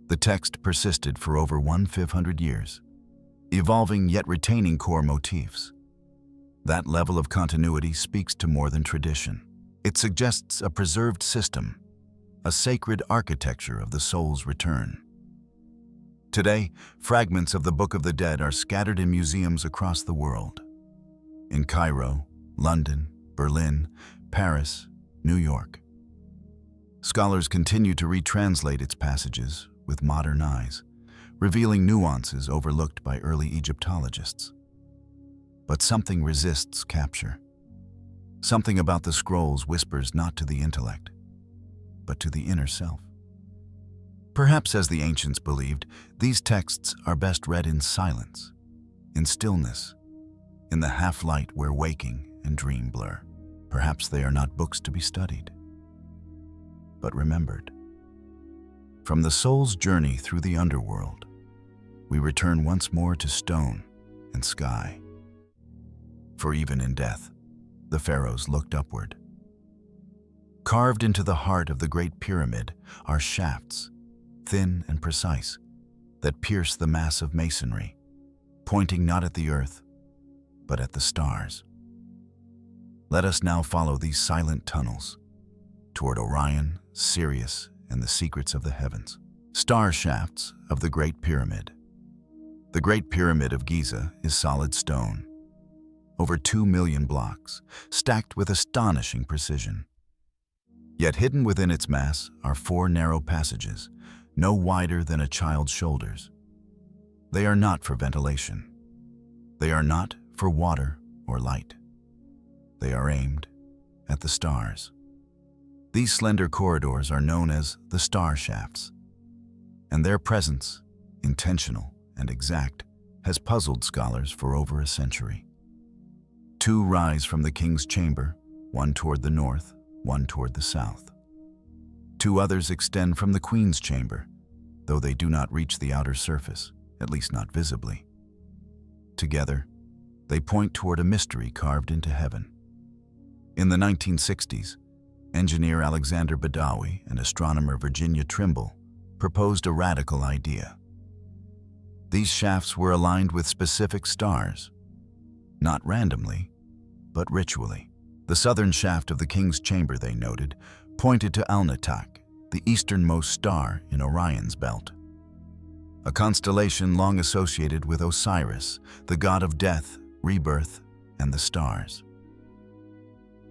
The text persisted for over 1,500 years, evolving yet retaining core motifs. That level of continuity speaks to more than tradition. It suggests a preserved system, a sacred architecture of the soul's return. Today, fragments of the Book of the Dead are scattered in museums across the world. In Cairo, London, Berlin, Paris, New York. Scholars continue to retranslate its passages with modern eyes, revealing nuances overlooked by early Egyptologists. But something resists capture. Something about the scrolls whispers not to the intellect, but to the inner self. Perhaps, as the ancients believed, these texts are best read in silence, in stillness, in the half-light where waking and dream blur. Perhaps they are not books to be studied, but remembered. From the soul's journey through the underworld, we return once more to stone and sky. For even in death, the pharaohs looked upward. Carved into the heart of the Great Pyramid are shafts, thin and precise, that pierce the mass of masonry, pointing not at the earth, but at the stars. Let us now follow these silent tunnels toward Orion, Sirius, and the secrets of the heavens. Star shafts of the Great Pyramid. The Great Pyramid of Giza is solid stone, over 2 million blocks, stacked with astonishing precision. Yet hidden within its mass are 4 narrow passages, no wider than a child's shoulders. They are not for ventilation. They are not for water or light. They are aimed at the stars. These slender corridors are known as the star shafts, and their presence, intentional and exact, has puzzled scholars for over a century. 2 rise from the king's chamber, one toward the north, one toward the south. 2 others extend from the queen's chamber, though they do not reach the outer surface, at least not visibly. Together, they point toward a mystery carved into heaven. In the 1960s, engineer Alexander Badawi and astronomer Virginia Trimble proposed a radical idea. These shafts were aligned with specific stars, not randomly, but ritually. The southern shaft of the king's chamber, they noted, pointed to Alnitak, the easternmost star in Orion's belt, a constellation long associated with Osiris, the god of death, rebirth, and the stars.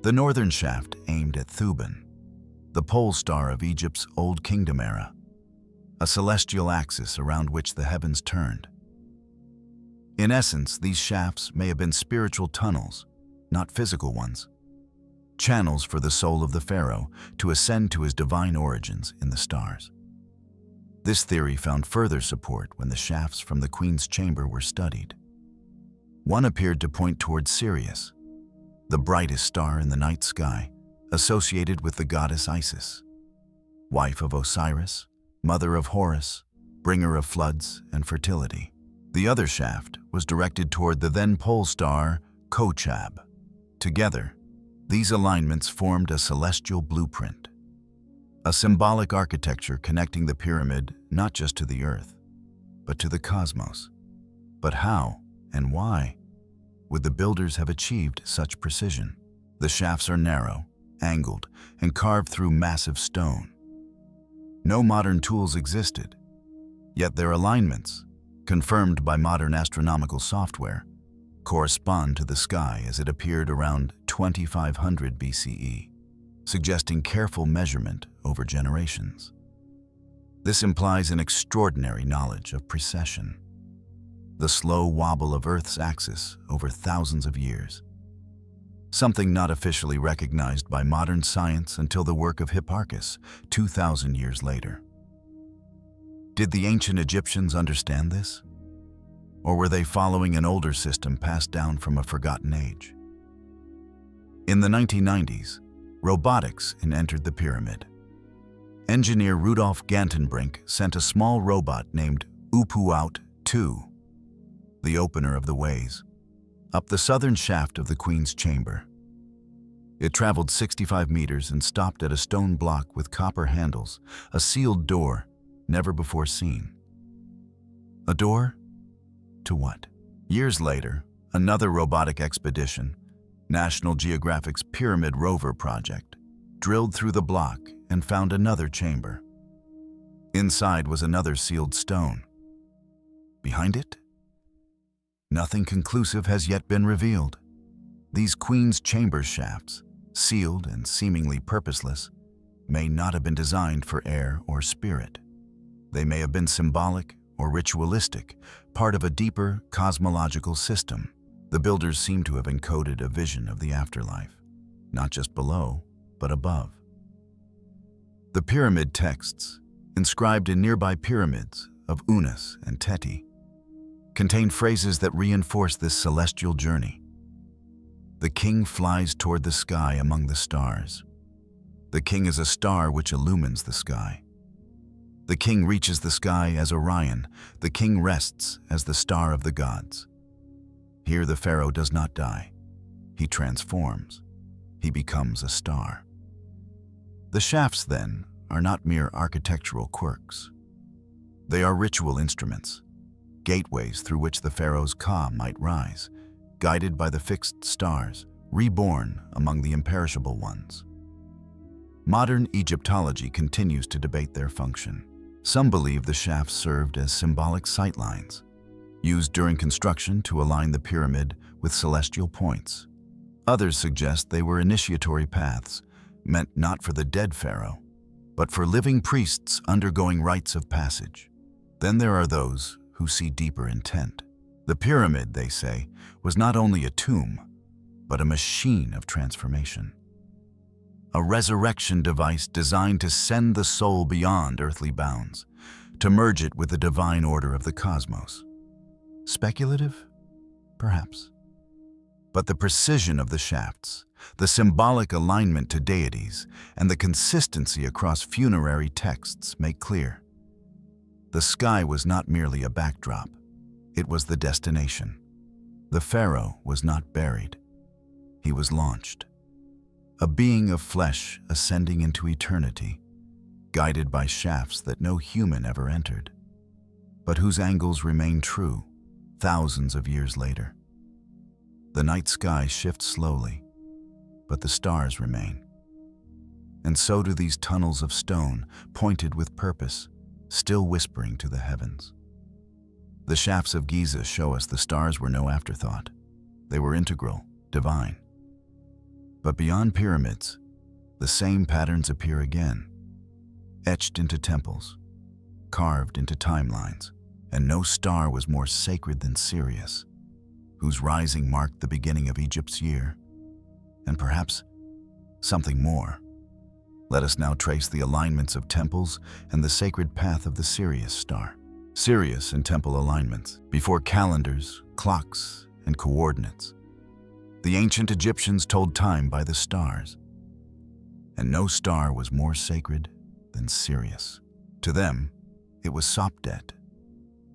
The northern shaft aimed at Thuban, the pole star of Egypt's Old Kingdom era, a celestial axis around which the heavens turned. In essence, these shafts may have been spiritual tunnels, not physical ones. Channels for the soul of the pharaoh to ascend to his divine origins in the stars. This theory found further support when the shafts from the queen's chamber were studied. One appeared to point toward Sirius, the brightest star in the night sky, associated with the goddess Isis, wife of Osiris, mother of Horus, bringer of floods and fertility. The other shaft was directed toward the then pole star Kochab. Together, these alignments formed a celestial blueprint, a symbolic architecture connecting the pyramid not just to the earth, but to the cosmos. But how and why would the builders have achieved such precision? The shafts are narrow, angled, and carved through massive stone. No modern tools existed, yet their alignments, confirmed by modern astronomical software, correspond to the sky as it appeared around 2500 BCE, suggesting careful measurement over generations. This implies an extraordinary knowledge of precession, the slow wobble of Earth's axis over thousands of years, something not officially recognized by modern science until the work of Hipparchus 2,000 years later. Did the ancient Egyptians understand this? Or were they following an older system passed down from a forgotten age? In the 1990s, robotics entered the pyramid. Engineer Rudolf Gantenbrink sent a small robot named Upuaut 2, the opener of the ways, up the southern shaft of the Queen's chamber. It traveled 65 meters and stopped at a stone block with copper handles, a sealed door never before seen. A door? To what? Years later, another robotic expedition, National Geographic's Pyramid Rover project, drilled through the block and found another chamber. Inside was another sealed stone. Behind it? Nothing conclusive has yet been revealed. These Queen's Chamber shafts, sealed and seemingly purposeless, may not have been designed for air or spirit. They may have been symbolic or ritualistic, part of a deeper cosmological system. The builders seem to have encoded a vision of the afterlife, not just below, but above. The pyramid texts, inscribed in nearby pyramids of Unas and Tepi, contain phrases that reinforce this celestial journey. The king flies toward the sky among the stars. The king is a star which illumines the sky. The king reaches the sky as Orion. The king rests as the star of the gods. Here the pharaoh does not die. He transforms. He becomes a star. The shafts, then, are not mere architectural quirks. They are ritual instruments, gateways through which the pharaoh's Ka might rise, guided by the fixed stars, reborn among the imperishable ones. Modern Egyptology continues to debate their function. Some believe the shafts served as symbolic sightlines, used during construction to align the pyramid with celestial points. Others suggest they were initiatory paths, meant not for the dead pharaoh, but for living priests undergoing rites of passage. Then there are those who see deeper intent. The pyramid, they say, was not only a tomb, but a machine of transformation. A resurrection device designed to send the soul beyond earthly bounds, to merge it with the divine order of the cosmos. Speculative? Perhaps. But the precision of the shafts, the symbolic alignment to deities, and the consistency across funerary texts make clear. The sky was not merely a backdrop, it was the destination. The pharaoh was not buried. He was launched. A being of flesh ascending into eternity, guided by shafts that no human ever entered, but whose angles remain true thousands of years later. The night sky shifts slowly, but the stars remain. And so do these tunnels of stone, pointed with purpose, still whispering to the heavens. The shafts of Giza show us the stars were no afterthought. They were integral, divine. But beyond pyramids, the same patterns appear again, etched into temples, carved into timelines, And no star was more sacred than Sirius, whose rising marked the beginning of Egypt's year, and perhaps something more. Let us now trace the alignments of temples and the sacred path of the Sirius star. Sirius and temple alignments, before calendars, clocks, and coordinates. The ancient Egyptians told time by the stars, and no star was more sacred than Sirius. To them, it was Sopdet,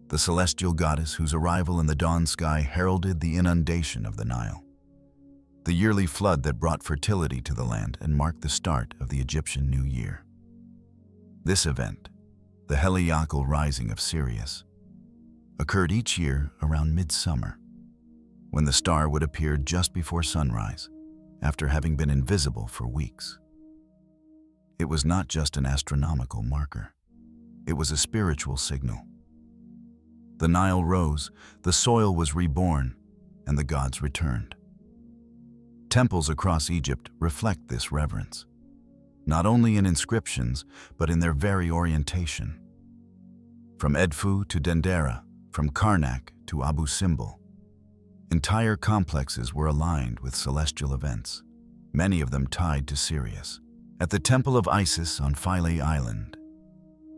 the celestial goddess whose arrival in the dawn sky heralded the inundation of the Nile, the yearly flood that brought fertility to the land and marked the start of the Egyptian New Year. This event, the heliacal rising of Sirius, occurred each year around midsummer, when the star would appear just before sunrise, after having been invisible for weeks. It was not just an astronomical marker. It was a spiritual signal. The Nile rose, the soil was reborn, and the gods returned. Temples across Egypt reflect this reverence, not only in inscriptions, but in their very orientation. From Edfu to Dendera, from Karnak to Abu Simbel, entire complexes were aligned with celestial events, many of them tied to Sirius. At the Temple of Isis on Philae Island,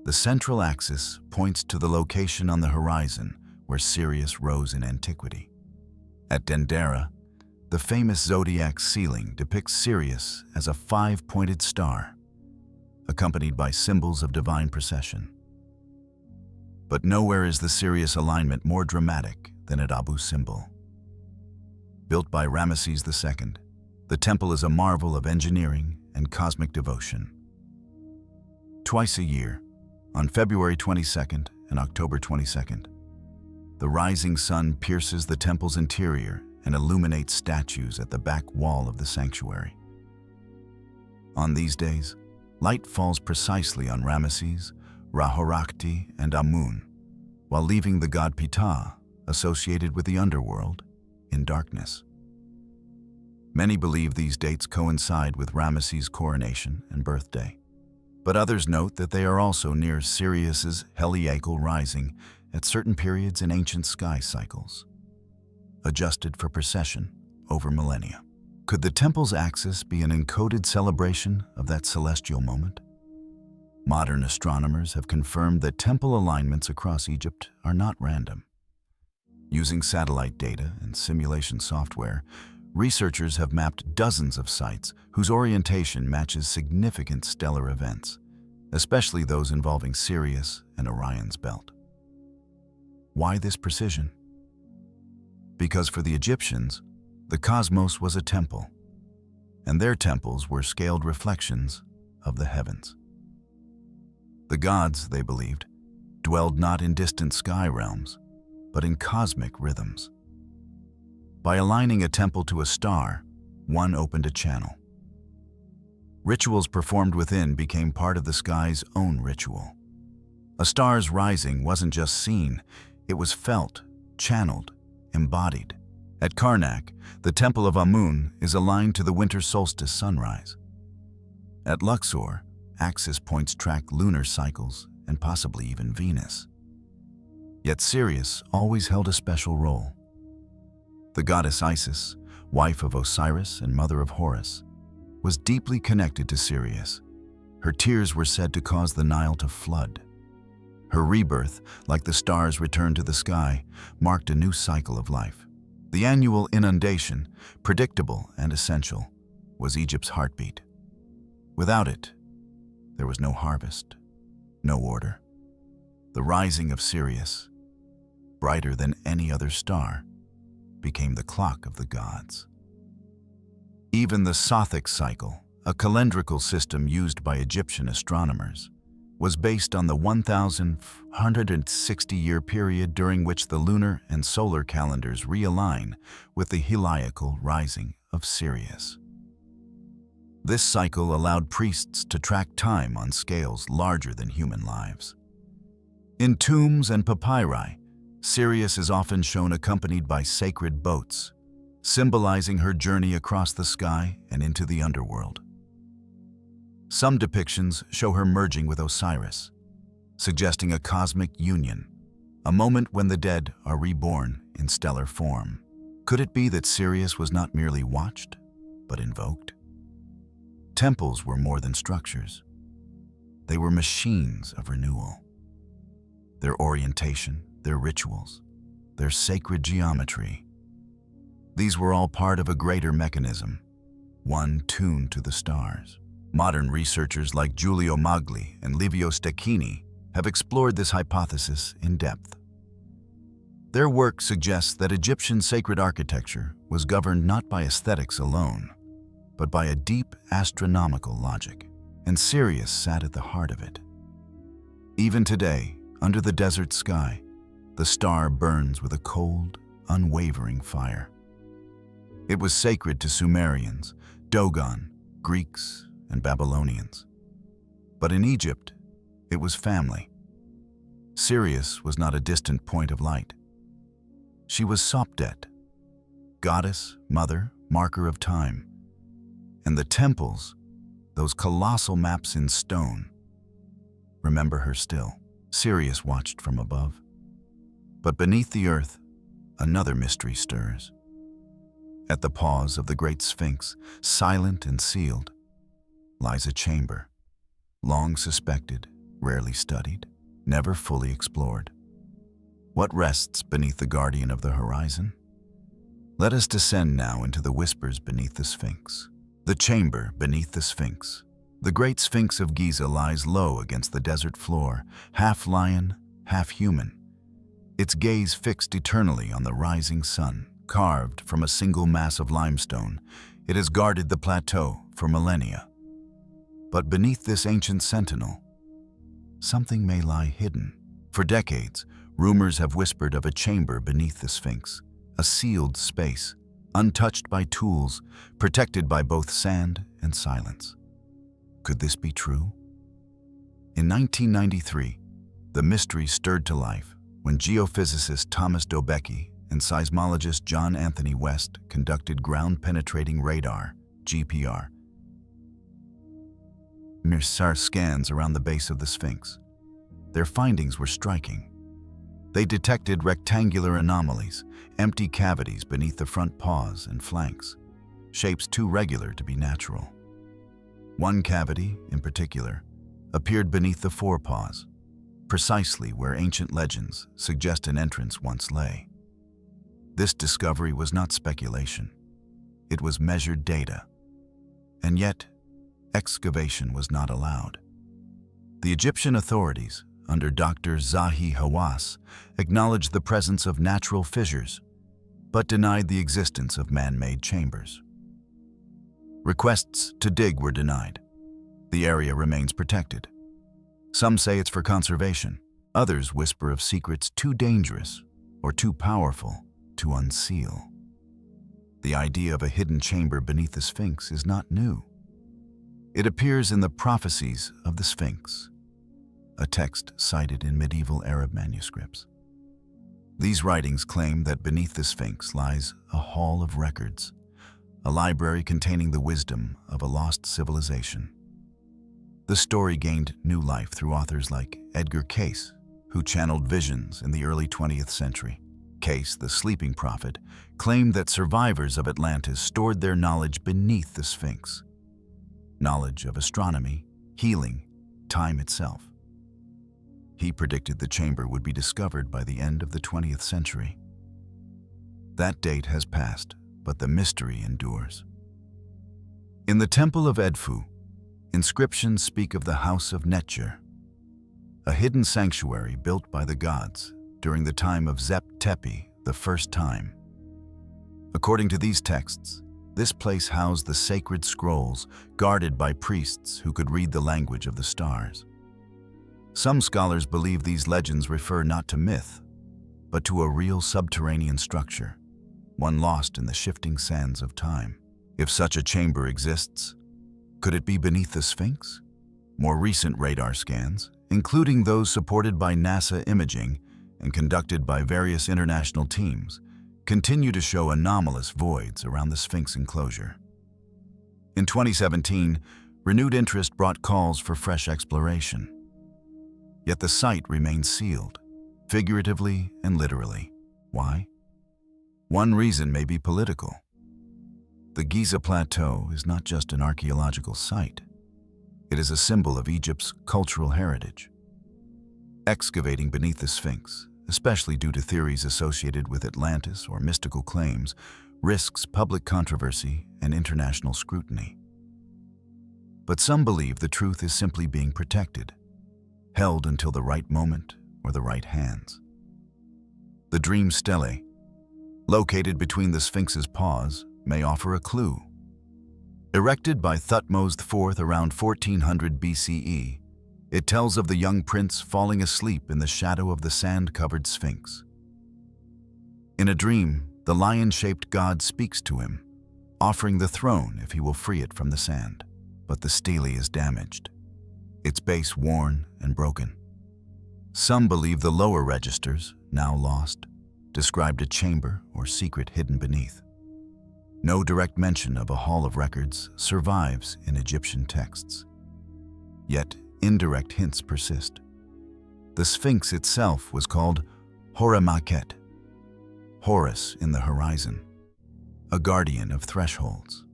the central axis points to the location on the horizon where Sirius rose in antiquity. At Dendera, the famous zodiac ceiling depicts Sirius as a five-pointed star, accompanied by symbols of divine procession. But nowhere is the Sirius alignment more dramatic than at Abu Simbel. Built by Ramesses II, the temple is a marvel of engineering and cosmic devotion. Twice a year, on February 22nd and October 22nd, the rising sun pierces the temple's interior and illuminates statues at the back wall of the sanctuary. On these days, light falls precisely on Ramesses, Ra-Horakhti, and Amun, while leaving the god Ptah, associated with the underworld, in darkness. Many believe these dates coincide with Ramesses' coronation and birthday, but others note that they are also near Sirius's heliacal rising at certain periods in ancient sky cycles, adjusted for precession over millennia. Could the temple's axis be an encoded celebration of that celestial moment? Modern astronomers have confirmed that temple alignments across Egypt are not random. Using satellite data and simulation software, researchers have mapped dozens of sites whose orientation matches significant stellar events, especially those involving Sirius and Orion's belt. Why this precision? Because for the Egyptians, the cosmos was a temple, and their temples were scaled reflections of the heavens. The gods, they believed, dwelled not in distant sky realms, but in cosmic rhythms. By aligning a temple to a star, one opened a channel. Rituals performed within became part of the sky's own ritual. A star's rising wasn't just seen, it was felt, channeled, embodied. At Karnak, the Temple of Amun is aligned to the winter solstice sunrise. At Luxor, axis points track lunar cycles and possibly even Venus. Yet Sirius always held a special role. The goddess Isis, wife of Osiris and mother of Horus, was deeply connected to Sirius. Her tears were said to cause the Nile to flood. Her rebirth, like the star's return to the sky, marked a new cycle of life. The annual inundation, predictable and essential, was Egypt's heartbeat. Without it, there was no harvest, no order. The rising of Sirius, brighter than any other star, became the clock of the gods. Even the Sothic cycle, a calendrical system used by Egyptian astronomers, was based on the 1,160-year period during which the lunar and solar calendars realign with the heliacal rising of Sirius. This cycle allowed priests to track time on scales larger than human lives. In tombs and papyri, Sirius is often shown accompanied by sacred boats, symbolizing her journey across the sky and into the underworld. Some depictions show her merging with Osiris, suggesting a cosmic union, a moment when the dead are reborn in stellar form. Could it be that Sirius was not merely watched, but invoked? Temples were more than structures. They were machines of renewal. Their orientation, their rituals, their sacred geometry. These were all part of a greater mechanism, one tuned to the stars. Modern researchers like Giulio Magli and Livio Stecchini have explored this hypothesis in depth. Their work suggests that Egyptian sacred architecture was governed not by aesthetics alone, but by a deep astronomical logic, and Sirius sat at the heart of it. Even today, under the desert sky, the star burns with a cold, unwavering fire. It was sacred to Sumerians, Dogon, Greeks, and Babylonians. But in Egypt, it was family. Sirius was not a distant point of light. She was Sopdet, goddess, mother, marker of time. And the temples, those colossal maps in stone, remember her still. Sirius watched from above. But beneath the earth, another mystery stirs. At the paws of the great Sphinx, silent and sealed, lies a chamber, long suspected, rarely studied, never fully explored. What rests beneath the guardian of the horizon? Let us descend now into the whispers beneath the Sphinx. The chamber beneath the Sphinx. The great Sphinx of Giza lies low against the desert floor, half lion, half human. Its gaze fixed eternally on the rising sun. Carved from a single mass of limestone, it has guarded the plateau for millennia. But beneath this ancient sentinel, something may lie hidden. For decades, rumors have whispered of a chamber beneath the Sphinx, a sealed space, untouched by tools, protected by both sand and silence. Could this be true? In 1993, the mystery stirred to life when geophysicist Thomas Dobecki and seismologist John Anthony West conducted ground-penetrating radar, GPR, MIRSAR scans around the base of the Sphinx. Their findings were striking. They detected rectangular anomalies, empty cavities beneath the front paws and flanks, shapes too regular to be natural. One cavity, in particular, appeared beneath the forepaws, precisely where ancient legends suggest an entrance once lay. This discovery was not speculation. It was measured data. And yet, excavation was not allowed. The Egyptian authorities, under Dr. Zahi Hawass, acknowledged the presence of natural fissures, but denied the existence of man-made chambers. Requests to dig were denied. The area remains protected. Some say it's for conservation. Others whisper of secrets too dangerous or too powerful to unseal. The idea of a hidden chamber beneath the Sphinx is not new. It appears in the prophecies of the Sphinx, a text cited in medieval Arab manuscripts. These writings claim that beneath the Sphinx lies a hall of records, a library containing the wisdom of a lost civilization. The story gained new life through authors like Edgar Cayce, who channeled visions in the early 20th century. Cayce, the sleeping prophet, claimed that survivors of Atlantis stored their knowledge beneath the Sphinx. Knowledge of astronomy, healing, time itself. He predicted the chamber would be discovered by the end of the 20th century. That date has passed, but the mystery endures. In the Temple of Edfu, inscriptions speak of the House of Netjer, a hidden sanctuary built by the gods during the time of Tepi, the first time. According to these texts, this place housed the sacred scrolls guarded by priests who could read the language of the stars. Some scholars believe these legends refer not to myth, but to a real subterranean structure, one lost in the shifting sands of time. If such a chamber exists, could it be beneath the Sphinx? More recent radar scans, including those supported by NASA imaging and conducted by various international teams, continue to show anomalous voids around the Sphinx enclosure. In 2017, renewed interest brought calls for fresh exploration. Yet the site remains sealed. figuratively and literally. Why? One reason may be political. The Giza Plateau is not just an archaeological site. It is a symbol of Egypt's cultural heritage. Excavating beneath the Sphinx, especially due to theories associated with Atlantis or mystical claims, risks public controversy and international scrutiny. But some believe the truth is simply being protected, held until the right moment or the right hands. The Dream Stele, located between the Sphinx's paws, may offer a clue. Erected by Thutmose IV around 1400 BCE, it tells of the young prince falling asleep in the shadow of the sand-covered Sphinx. In a dream, the lion-shaped god speaks to him, offering the throne if he will free it from the sand. But the stele is damaged, its base worn and broken. Some believe the lower registers, now lost, described a chamber or secret hidden beneath. No direct mention of a hall of records survives in Egyptian texts. Yet, indirect hints persist. The Sphinx itself was called Hawara, Horus in the horizon, a guardian of thresholds.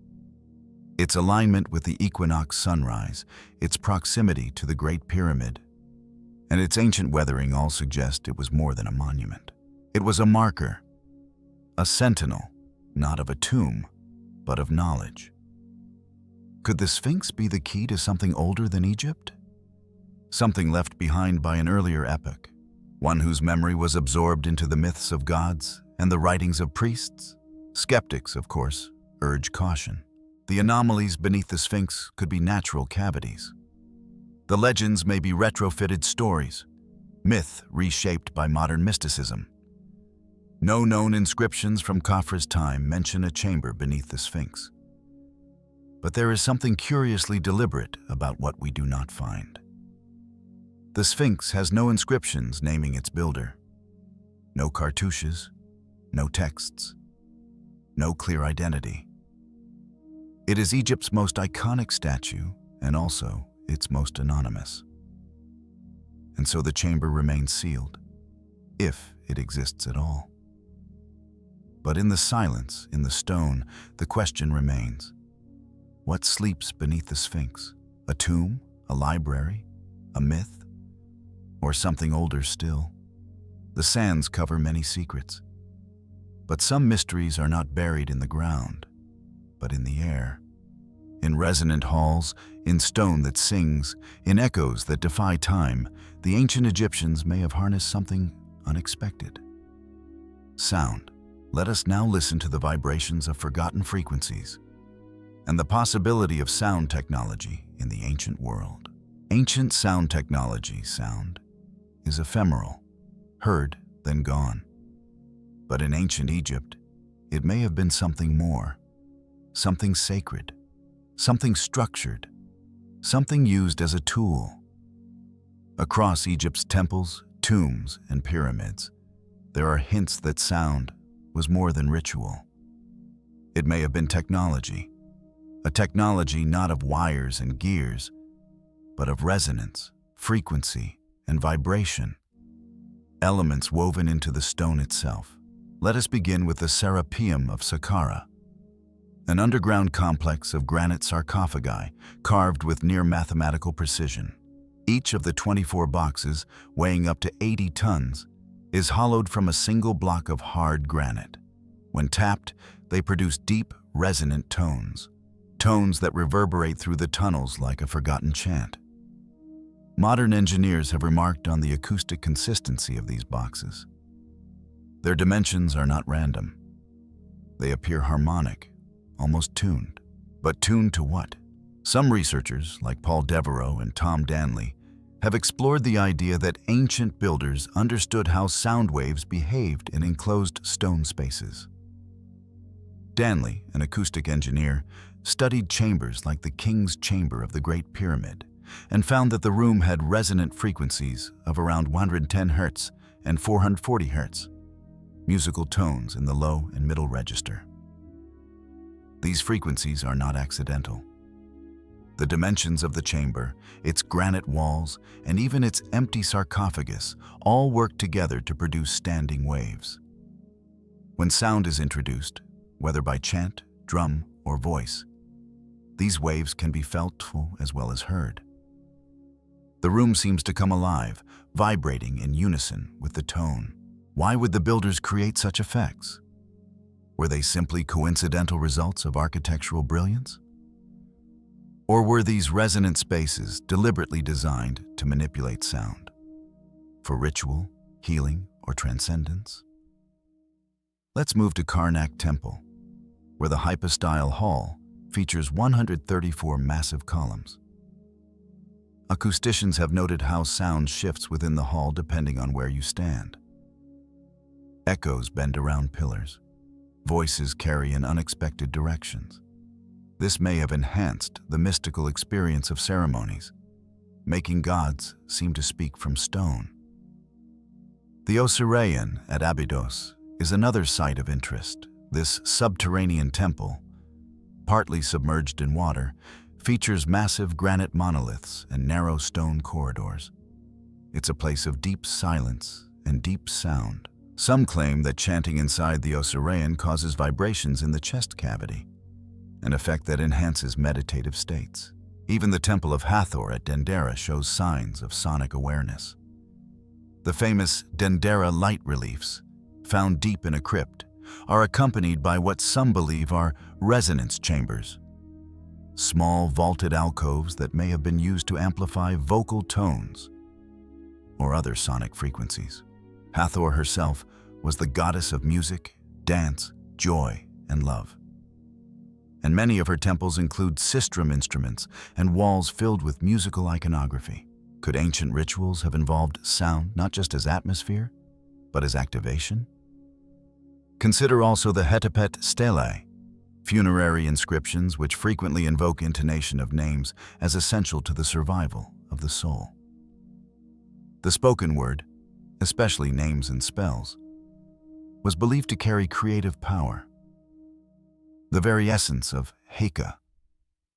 Its alignment with the equinox sunrise, its proximity to the Great Pyramid, and its ancient weathering all suggest it was more than a monument. It was a marker, a sentinel, not of a tomb, but of knowledge. Could the Sphinx be the key to something older than Egypt? Something left behind by an earlier epoch, one whose memory was absorbed into the myths of gods and the writings of priests? Skeptics, of course, urge caution. The anomalies beneath the Sphinx could be natural cavities. The legends may be retrofitted stories, myth reshaped by modern mysticism. No known inscriptions from Khafra's time mention a chamber beneath the Sphinx. But there is something curiously deliberate about what we do not find. The Sphinx has no inscriptions naming its builder, no cartouches, no texts, no clear identity. It is Egypt's most iconic statue and also its most anonymous. And so the chamber remains sealed, if it exists at all. But in the silence, in the stone, the question remains: what sleeps beneath the Sphinx? A tomb? A library? A myth? Or something older still? The sands cover many secrets. But some mysteries are not buried in the ground, but in the air. In resonant halls, in stone that sings, in echoes that defy time, the ancient Egyptians may have harnessed something unexpected. Sound. Let us now listen to the vibrations of forgotten frequencies and the possibility of sound technology in the ancient world. Ancient sound technology, sound, is ephemeral, heard, then gone. But in ancient Egypt, it may have been something more, something sacred, something structured, something used as a tool. Across Egypt's temples, tombs, and pyramids, there are hints that sound was more than ritual. It may have been technology, a technology not of wires and gears, but of resonance, frequency, and vibration, elements woven into the stone itself. Let us begin with the Serapeum of Saqqara, an underground complex of granite sarcophagi carved with near mathematical precision. Each of the 24 boxes, weighing up to 80 tons, is hollowed from a single block of hard granite. When tapped, they produce deep, resonant tones that reverberate through the tunnels like a forgotten chant. Modern engineers have remarked on the acoustic consistency of these boxes. Their dimensions are not random. They appear harmonic, almost tuned. But tuned to what? Some researchers, like Paul Devereaux and Tom Danley, have explored the idea that ancient builders understood how sound waves behaved in enclosed stone spaces. Danley, an acoustic engineer, studied chambers like the King's Chamber of the Great Pyramid and found that the room had resonant frequencies of around 110 Hz and 440 Hz, musical tones in the low and middle register. These frequencies are not accidental. The dimensions of the chamber, its granite walls, and even its empty sarcophagus all work together to produce standing waves. When sound is introduced, whether by chant, drum, or voice, these waves can be felt as well as heard. The room seems to come alive, vibrating in unison with the tone. Why would the builders create such effects? Were they simply coincidental results of architectural brilliance? Or were these resonant spaces deliberately designed to manipulate sound? For ritual, healing, or transcendence? Let's move to Karnak Temple, where the hypostyle hall features 134 massive columns. Acousticians have noted how sound shifts within the hall depending on where you stand. Echoes bend around pillars. Voices carry in unexpected directions. This may have enhanced the mystical experience of ceremonies, making gods seem to speak from stone. The Osirian at Abydos is another site of interest. This subterranean temple, partly submerged in water, features massive granite monoliths and narrow stone corridors. It's a place of deep silence and deep sound. Some claim that chanting inside the Osirian causes vibrations in the chest cavity, an effect that enhances meditative states. Even the Temple of Hathor at Dendera shows signs of sonic awareness. The famous Dendera light reliefs, found deep in a crypt, are accompanied by what some believe are resonance chambers, small vaulted alcoves that may have been used to amplify vocal tones or other sonic frequencies. Hathor herself was the goddess of music, dance, joy, and love. And many of her temples include sistrum instruments and walls filled with musical iconography. Could ancient rituals have involved sound not just as atmosphere, but as activation? Consider also the Hetepet stelae, funerary inscriptions which frequently invoke intonation of names as essential to the survival of the soul. The spoken word, especially names and spells, was believed to carry creative power, the very essence of Heka,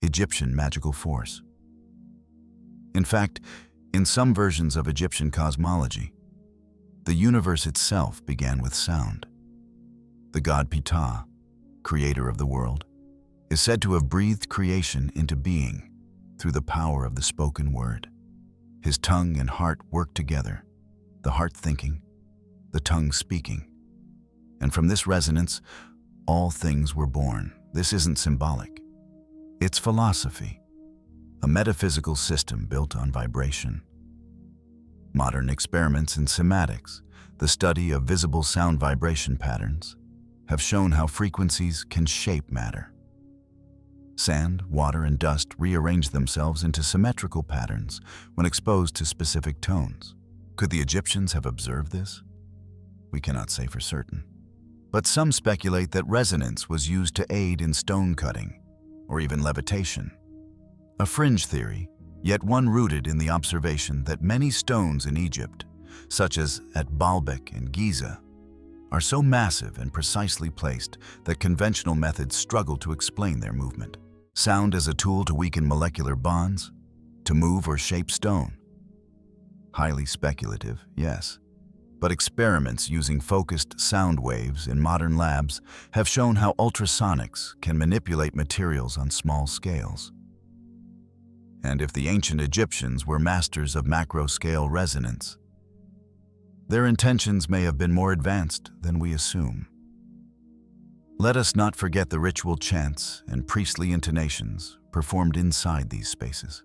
Egyptian magical force. In fact, in some versions of Egyptian cosmology, the universe itself began with sound. The god Ptah, creator of the world, is said to have breathed creation into being through the power of the spoken word. His tongue and heart worked together, the heart thinking, the tongue speaking. And from this resonance, all things were born. This isn't symbolic. It's philosophy, a metaphysical system built on vibration. Modern experiments in cymatics, the study of visible sound vibration patterns, have shown how frequencies can shape matter. Sand, water, and dust rearrange themselves into symmetrical patterns when exposed to specific tones. Could the Egyptians have observed this? We cannot say for certain. But some speculate that resonance was used to aid in stone cutting, or even levitation. A fringe theory, yet one rooted in the observation that many stones in Egypt, such as at Baalbek and Giza, are so massive and precisely placed that conventional methods struggle to explain their movement. Sound as a tool to weaken molecular bonds, to move or shape stone. Highly speculative, yes, but experiments using focused sound waves in modern labs have shown how ultrasonics can manipulate materials on small scales. And if the ancient Egyptians were masters of macro-scale resonance, their intentions may have been more advanced than we assume. Let us not forget the ritual chants and priestly intonations performed inside these spaces.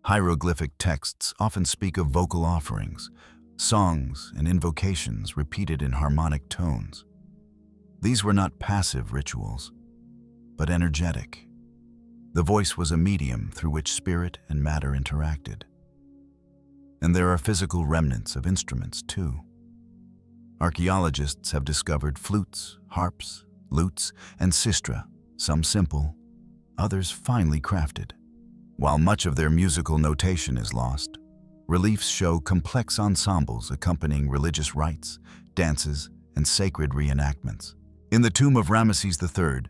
Hieroglyphic texts often speak of vocal offerings, songs, and invocations repeated in harmonic tones. These were not passive rituals, but energetic. The voice was a medium through which spirit and matter interacted. And there are physical remnants of instruments too. Archaeologists have discovered flutes, harps, lutes, and sistra, some simple, others finely crafted. While much of their musical notation is lost, reliefs show complex ensembles accompanying religious rites, dances, and sacred reenactments. In the tomb of Ramesses III,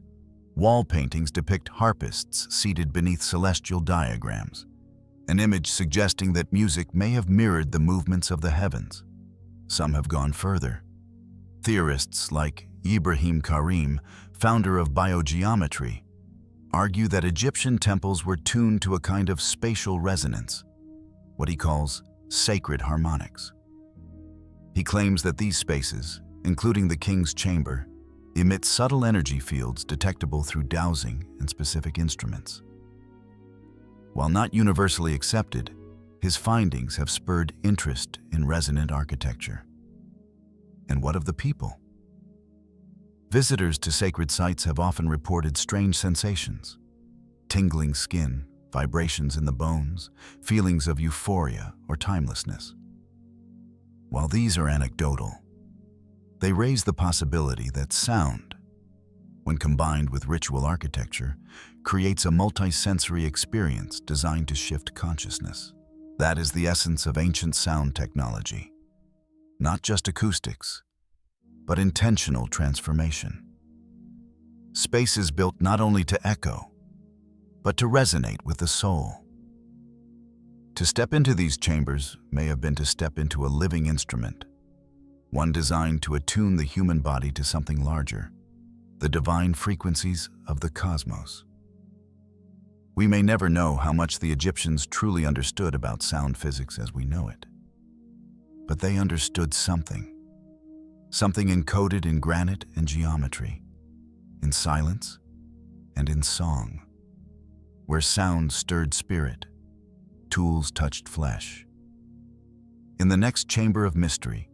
Wall paintings depict harpists seated beneath celestial diagrams, an image suggesting that music may have mirrored the movements of the heavens. Some have gone further. Theorists like Ibrahim Karim, founder of biogeometry, argue that Egyptian temples were tuned to a kind of spatial resonance, what he calls sacred harmonics. He claims that these spaces, including the king's chamber, emit subtle energy fields detectable through dowsing and specific instruments. While not universally accepted, his findings have spurred interest in resonant architecture. And what of the people? Visitors to sacred sites have often reported strange sensations: tingling skin, vibrations in the bones, feelings of euphoria or timelessness. While these are anecdotal, they raise the possibility that sound, when combined with ritual architecture, creates a multisensory experience designed to shift consciousness. That is the essence of ancient sound technology. Not just acoustics, but intentional transformation. Spaces built not only to echo, but to resonate with the soul. To step into these chambers may have been to step into a living instrument, one designed to attune the human body to something larger, the divine frequencies of the cosmos. We may never know how much the Egyptians truly understood about sound physics as we know it. But they understood something encoded in granite and geometry, in silence and in song, where sound stirred spirit, tools touched flesh. In the next chamber of mystery,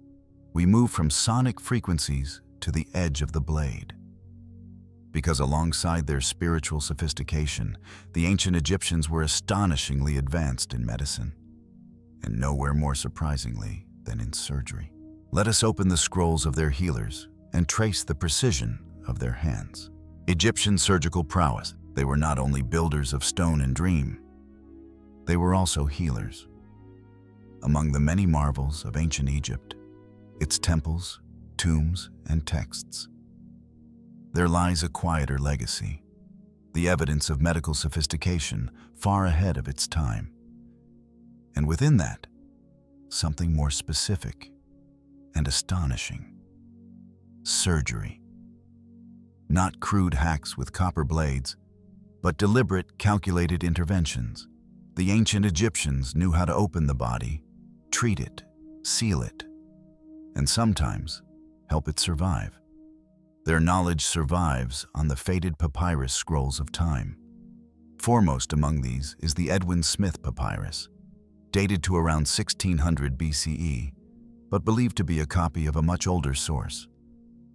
we move from sonic frequencies to the edge of the blade. Because alongside their spiritual sophistication, the ancient Egyptians were astonishingly advanced in medicine, and nowhere more surprisingly than in surgery. Let us open the scrolls of their healers and trace the precision of their hands. Egyptian surgical prowess. They were not only builders of stone and dream, they were also healers. Among the many marvels of ancient Egypt, its temples, tombs, and texts, there lies a quieter legacy, the evidence of medical sophistication far ahead of its time. And within that, something more specific and astonishing: surgery. Not crude hacks with copper blades, but deliberate, calculated interventions. The ancient Egyptians knew how to open the body, treat it, seal it, and sometimes help it survive. Their knowledge survives on the faded papyrus scrolls of time. Foremost among these is the Edwin Smith papyrus, dated to around 1600 BCE, but believed to be a copy of a much older source,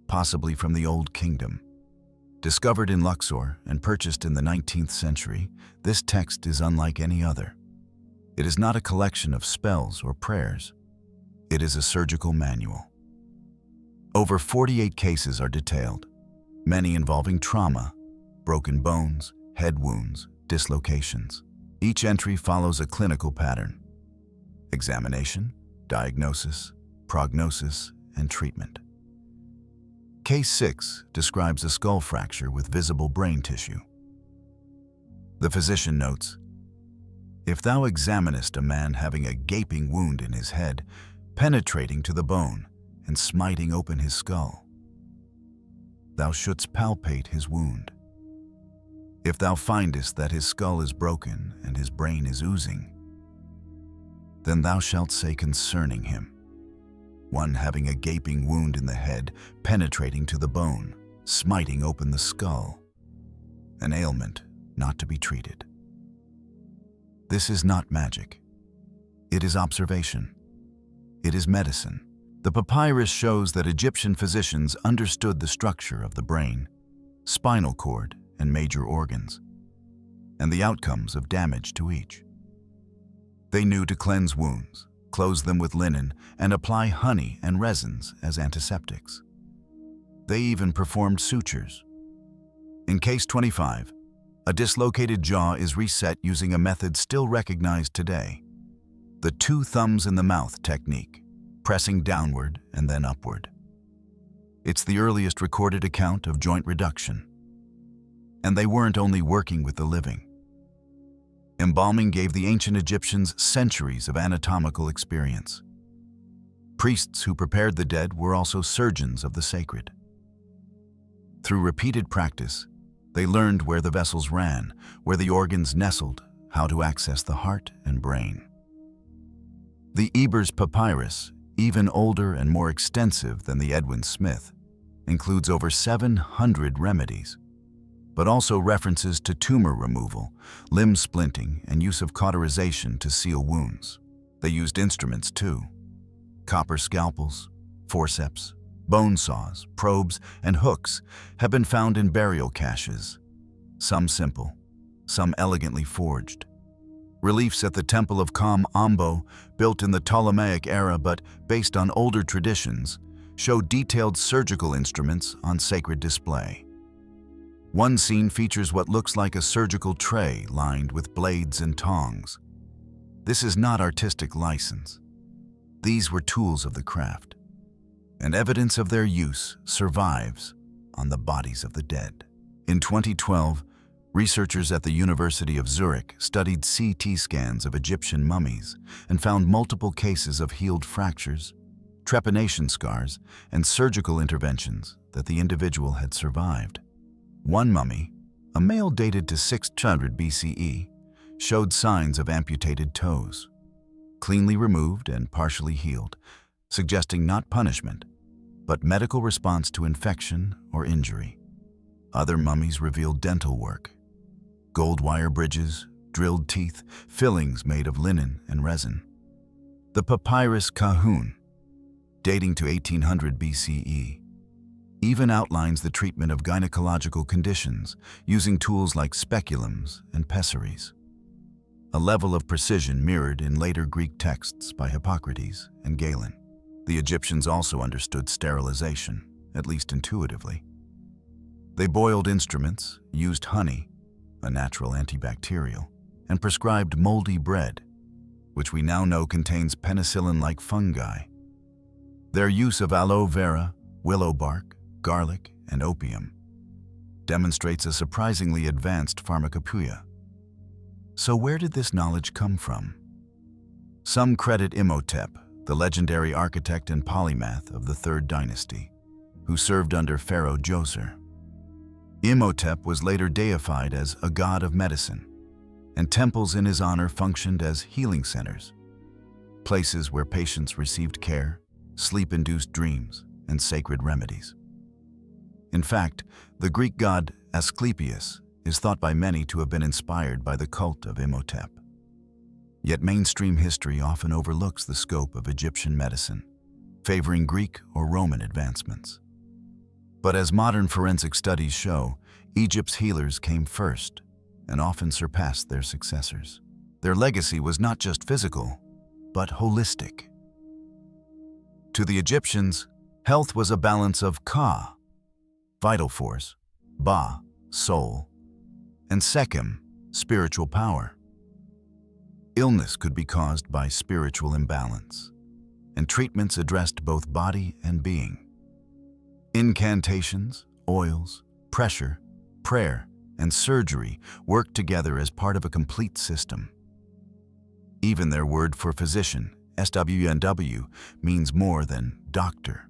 possibly from the Old Kingdom. Discovered in Luxor and purchased in the 19th century, this text is unlike any other. It is not a collection of spells or prayers. It is a surgical manual. Over 48 cases are detailed, many involving trauma, broken bones, head wounds, dislocations. Each entry follows a clinical pattern: examination, diagnosis, prognosis, and treatment. Case 6 describes a skull fracture with visible brain tissue. The physician notes, "If thou examinest a man having a gaping wound in his head, penetrating to the bone and smiting open his skull, thou shouldst palpate his wound. If thou findest that his skull is broken and his brain is oozing, then thou shalt say concerning him, one having a gaping wound in the head, penetrating to the bone, smiting open the skull, an ailment not to be treated." This is not magic. It is observation. It is medicine. The papyrus shows that Egyptian physicians understood the structure of the brain, spinal cord, and major organs, and the outcomes of damage to each. They knew to cleanse wounds, close them with linen, and apply honey and resins as antiseptics. They even performed sutures. In case 25, a dislocated jaw is reset using a method still recognized today: the 2 thumbs in the mouth technique, pressing downward and then upward. It's the earliest recorded account of joint reduction. And they weren't only working with the living. Embalming gave the ancient Egyptians centuries of anatomical experience. Priests who prepared the dead were also surgeons of the sacred. Through repeated practice, they learned where the vessels ran, where the organs nestled, how to access the heart and brain. The Ebers Papyrus, even older and more extensive than the Edwin Smith, includes over 700 remedies, but also references to tumor removal, limb splinting, and use of cauterization to seal wounds. They used instruments too: copper scalpels, forceps, bone saws, probes, and hooks have been found in burial caches, some simple, some elegantly forged. Reliefs at the Temple of Kom-Ombo, built in the Ptolemaic era but based on older traditions, show detailed surgical instruments on sacred display. One scene features what looks like a surgical tray lined with blades and tongs. This is not artistic license. These were tools of the craft, and evidence of their use survives on the bodies of the dead. In 2012, researchers at the University of Zurich studied CT scans of Egyptian mummies and found multiple cases of healed fractures, trepanation scars, and surgical interventions that the individual had survived. One mummy, a male dated to 600 BCE, showed signs of amputated toes, cleanly removed and partially healed, suggesting not punishment, but medical response to infection or injury. Other mummies revealed dental work: gold wire bridges, drilled teeth, fillings made of linen and resin. The papyrus Kahun, dating to 1800 BCE, even outlines the treatment of gynecological conditions using tools like speculums and pessaries, a level of precision mirrored in later Greek texts by Hippocrates and Galen. The Egyptians also understood sterilization, at least intuitively. They boiled instruments, used honey, a natural antibacterial, and prescribed moldy bread, which we now know contains penicillin-like fungi. Their use of aloe vera, willow bark, garlic, and opium demonstrates a surprisingly advanced pharmacopoeia. So where did this knowledge come from? Some credit Imhotep, the legendary architect and polymath of the Third Dynasty, who served under Pharaoh Djoser. Imhotep was later deified as a god of medicine, and temples in his honor functioned as healing centers, places where patients received care, sleep-induced dreams, and sacred remedies. In fact, the Greek god Asclepius is thought by many to have been inspired by the cult of Imhotep. Yet mainstream history often overlooks the scope of Egyptian medicine, favoring Greek or Roman advancements. But as modern forensic studies show, Egypt's healers came first and often surpassed their successors. Their legacy was not just physical, but holistic. To the Egyptians, health was a balance of Ka, vital force, Ba, soul, and Sekhem, spiritual power. Illness could be caused by spiritual imbalance, and treatments addressed both body and being. Incantations, oils, pressure, prayer, and surgery worked together as part of a complete system. Even their word for physician, SWNW, means more than doctor.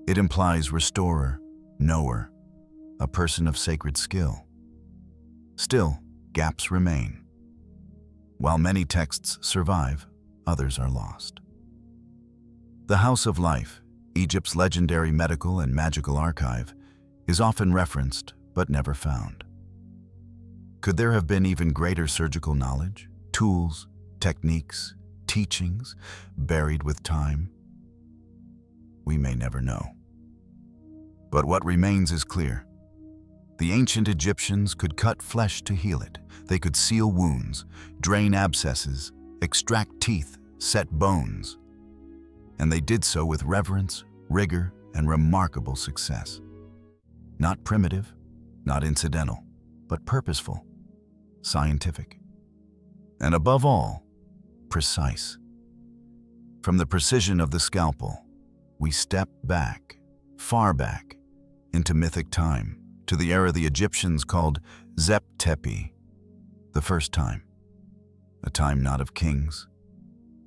It implies restorer, knower, a person of sacred skill. Still, gaps remain. While many texts survive, others are lost. The House of Life, Egypt's legendary medical and magical archive, is often referenced but never found. Could there have been even greater surgical knowledge, tools, techniques, teachings buried with time? We may never know. But what remains is clear. The ancient Egyptians could cut flesh to heal it. They could seal wounds, drain abscesses, extract teeth, set bones. And they did so with reverence, rigor, and remarkable success. Not primitive, not incidental, but purposeful, scientific, and above all, precise. From the precision of the scalpel, we step back, far back, into mythic time, to the era the Egyptians called Tepi, the first time, a time not of kings,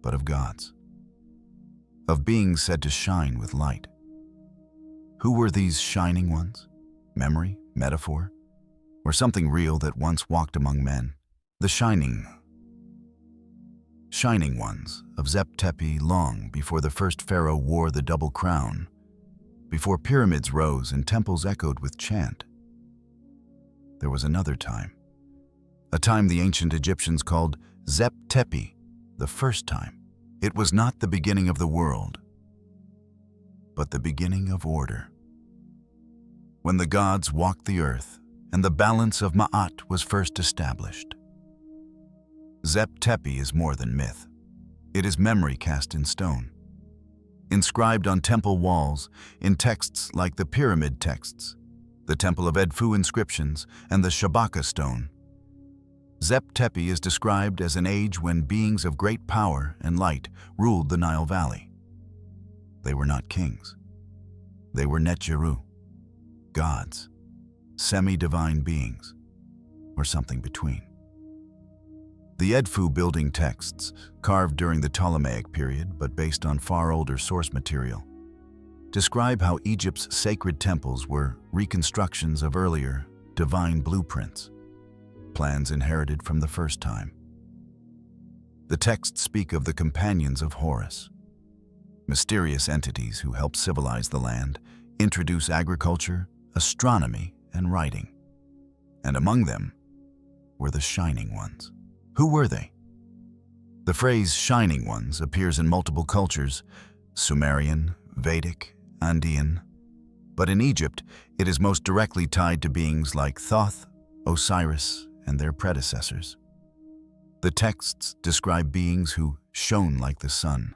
but of gods, of beings said to shine with light. Who were these shining ones? Memory, metaphor, or something real that once walked among men? The shining ones of Tepi long before the first pharaoh wore the double crown, before pyramids rose and temples echoed with chant. There was another time, a time the ancient Egyptians called Tepi, the first time. It was not the beginning of the world, but the beginning of order. When the gods walked the earth and the balance of Ma'at was first established. Tepi is more than myth. It is memory cast in stone, inscribed on temple walls in texts like the pyramid texts, the Temple of Edfu inscriptions, and the Shabaka stone. Tepi is described as an age when beings of great power and light ruled the Nile Valley. They were not kings. They were Netjeru, gods, semi-divine beings, or something between. The Edfu building texts, carved during the Ptolemaic period but based on far older source material, describe how Egypt's sacred temples were reconstructions of earlier divine blueprints, plans inherited from the first time. The texts speak of the companions of Horus, mysterious entities who helped civilize the land, introduce agriculture, astronomy, and writing. And among them were the Shining Ones. Who were they? The phrase Shining Ones appears in multiple cultures, Sumerian, Vedic, Andean, but in Egypt it is most directly tied to beings like Thoth, Osiris, and their predecessors. The texts describe beings who shone like the sun,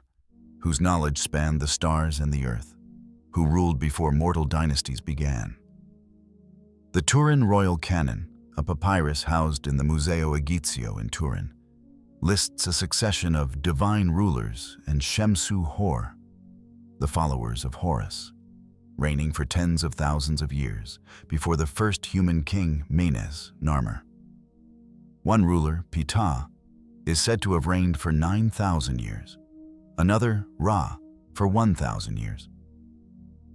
whose knowledge spanned the stars and the earth, who ruled before mortal dynasties began. The Turin Royal Canon, a papyrus housed in the Museo Egizio in Turin, lists a succession of divine rulers and Shemsu Hor, the followers of Horus, reigning for tens of thousands of years before the first human king, Menes Narmer. One ruler, Ptah, is said to have reigned for 9,000 years, another, Ra, for 1,000 years.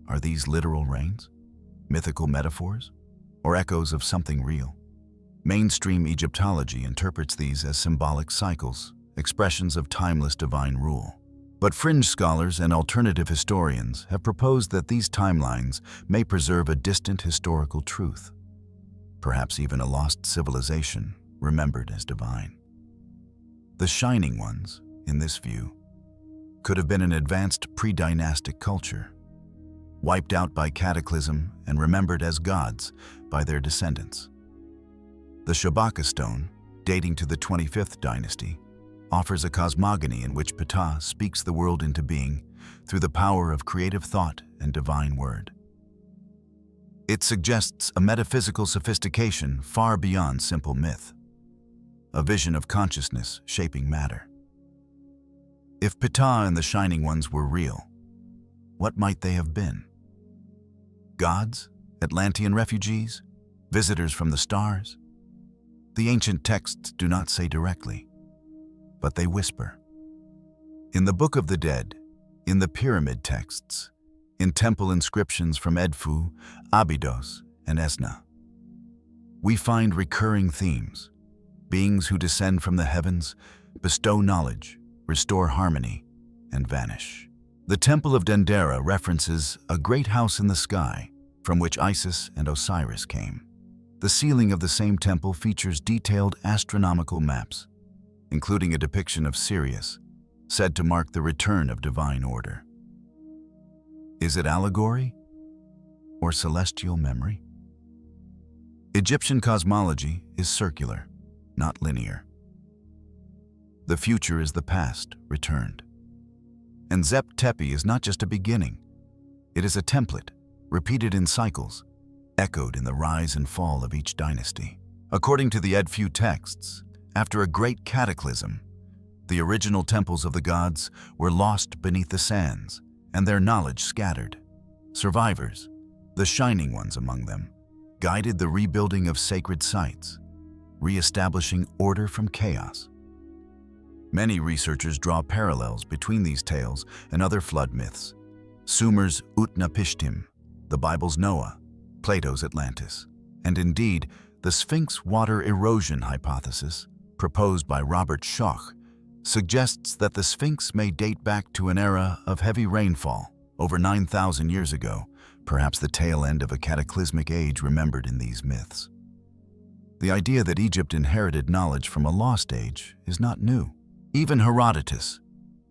Are these literal reigns, mythical metaphors, or echoes of something real? Mainstream Egyptology interprets these as symbolic cycles, expressions of timeless divine rule. But fringe scholars and alternative historians have proposed that these timelines may preserve a distant historical truth, perhaps even a lost civilization remembered as divine. The Shining Ones, in this view, could have been an advanced pre-dynastic culture, wiped out by cataclysm and remembered as gods by their descendants. The Shabaka stone, dating to the 25th dynasty, offers a cosmogony in which Ptah speaks the world into being through the power of creative thought and divine word. It suggests a metaphysical sophistication far beyond simple myth, a vision of consciousness shaping matter. If Ptah and the Shining Ones were real, what might they have been? Gods? Atlantean refugees? Visitors from the stars? The ancient texts do not say directly, but they whisper. In the Book of the Dead, in the pyramid texts, in temple inscriptions from Edfu, Abydos, and Esna, we find recurring themes: beings who descend from the heavens, bestow knowledge, restore harmony, and vanish. The Temple of Dendera references a great house in the sky from which Isis and Osiris came. The ceiling of the same temple features detailed astronomical maps, including a depiction of Sirius, said to mark the return of divine order. Is it allegory or celestial memory? Egyptian cosmology is circular, not linear. The future is the past returned. And Tepi is not just a beginning. It is a template, repeated in cycles, echoed in the rise and fall of each dynasty. According to the Edfu texts, after a great cataclysm, the original temples of the gods were lost beneath the sands and their knowledge scattered. Survivors, the Shining Ones among them, guided the rebuilding of sacred sites, re-establishing order from chaos. Many researchers draw parallels between these tales and other flood myths. Sumer's Utnapishtim, the Bible's Noah, Plato's Atlantis, and indeed, the Sphinx water erosion hypothesis, proposed by Robert Schoch, suggests that the Sphinx may date back to an era of heavy rainfall over 9,000 years ago, perhaps the tail end of a cataclysmic age remembered in these myths. The idea that Egypt inherited knowledge from a lost age is not new. Even Herodotus,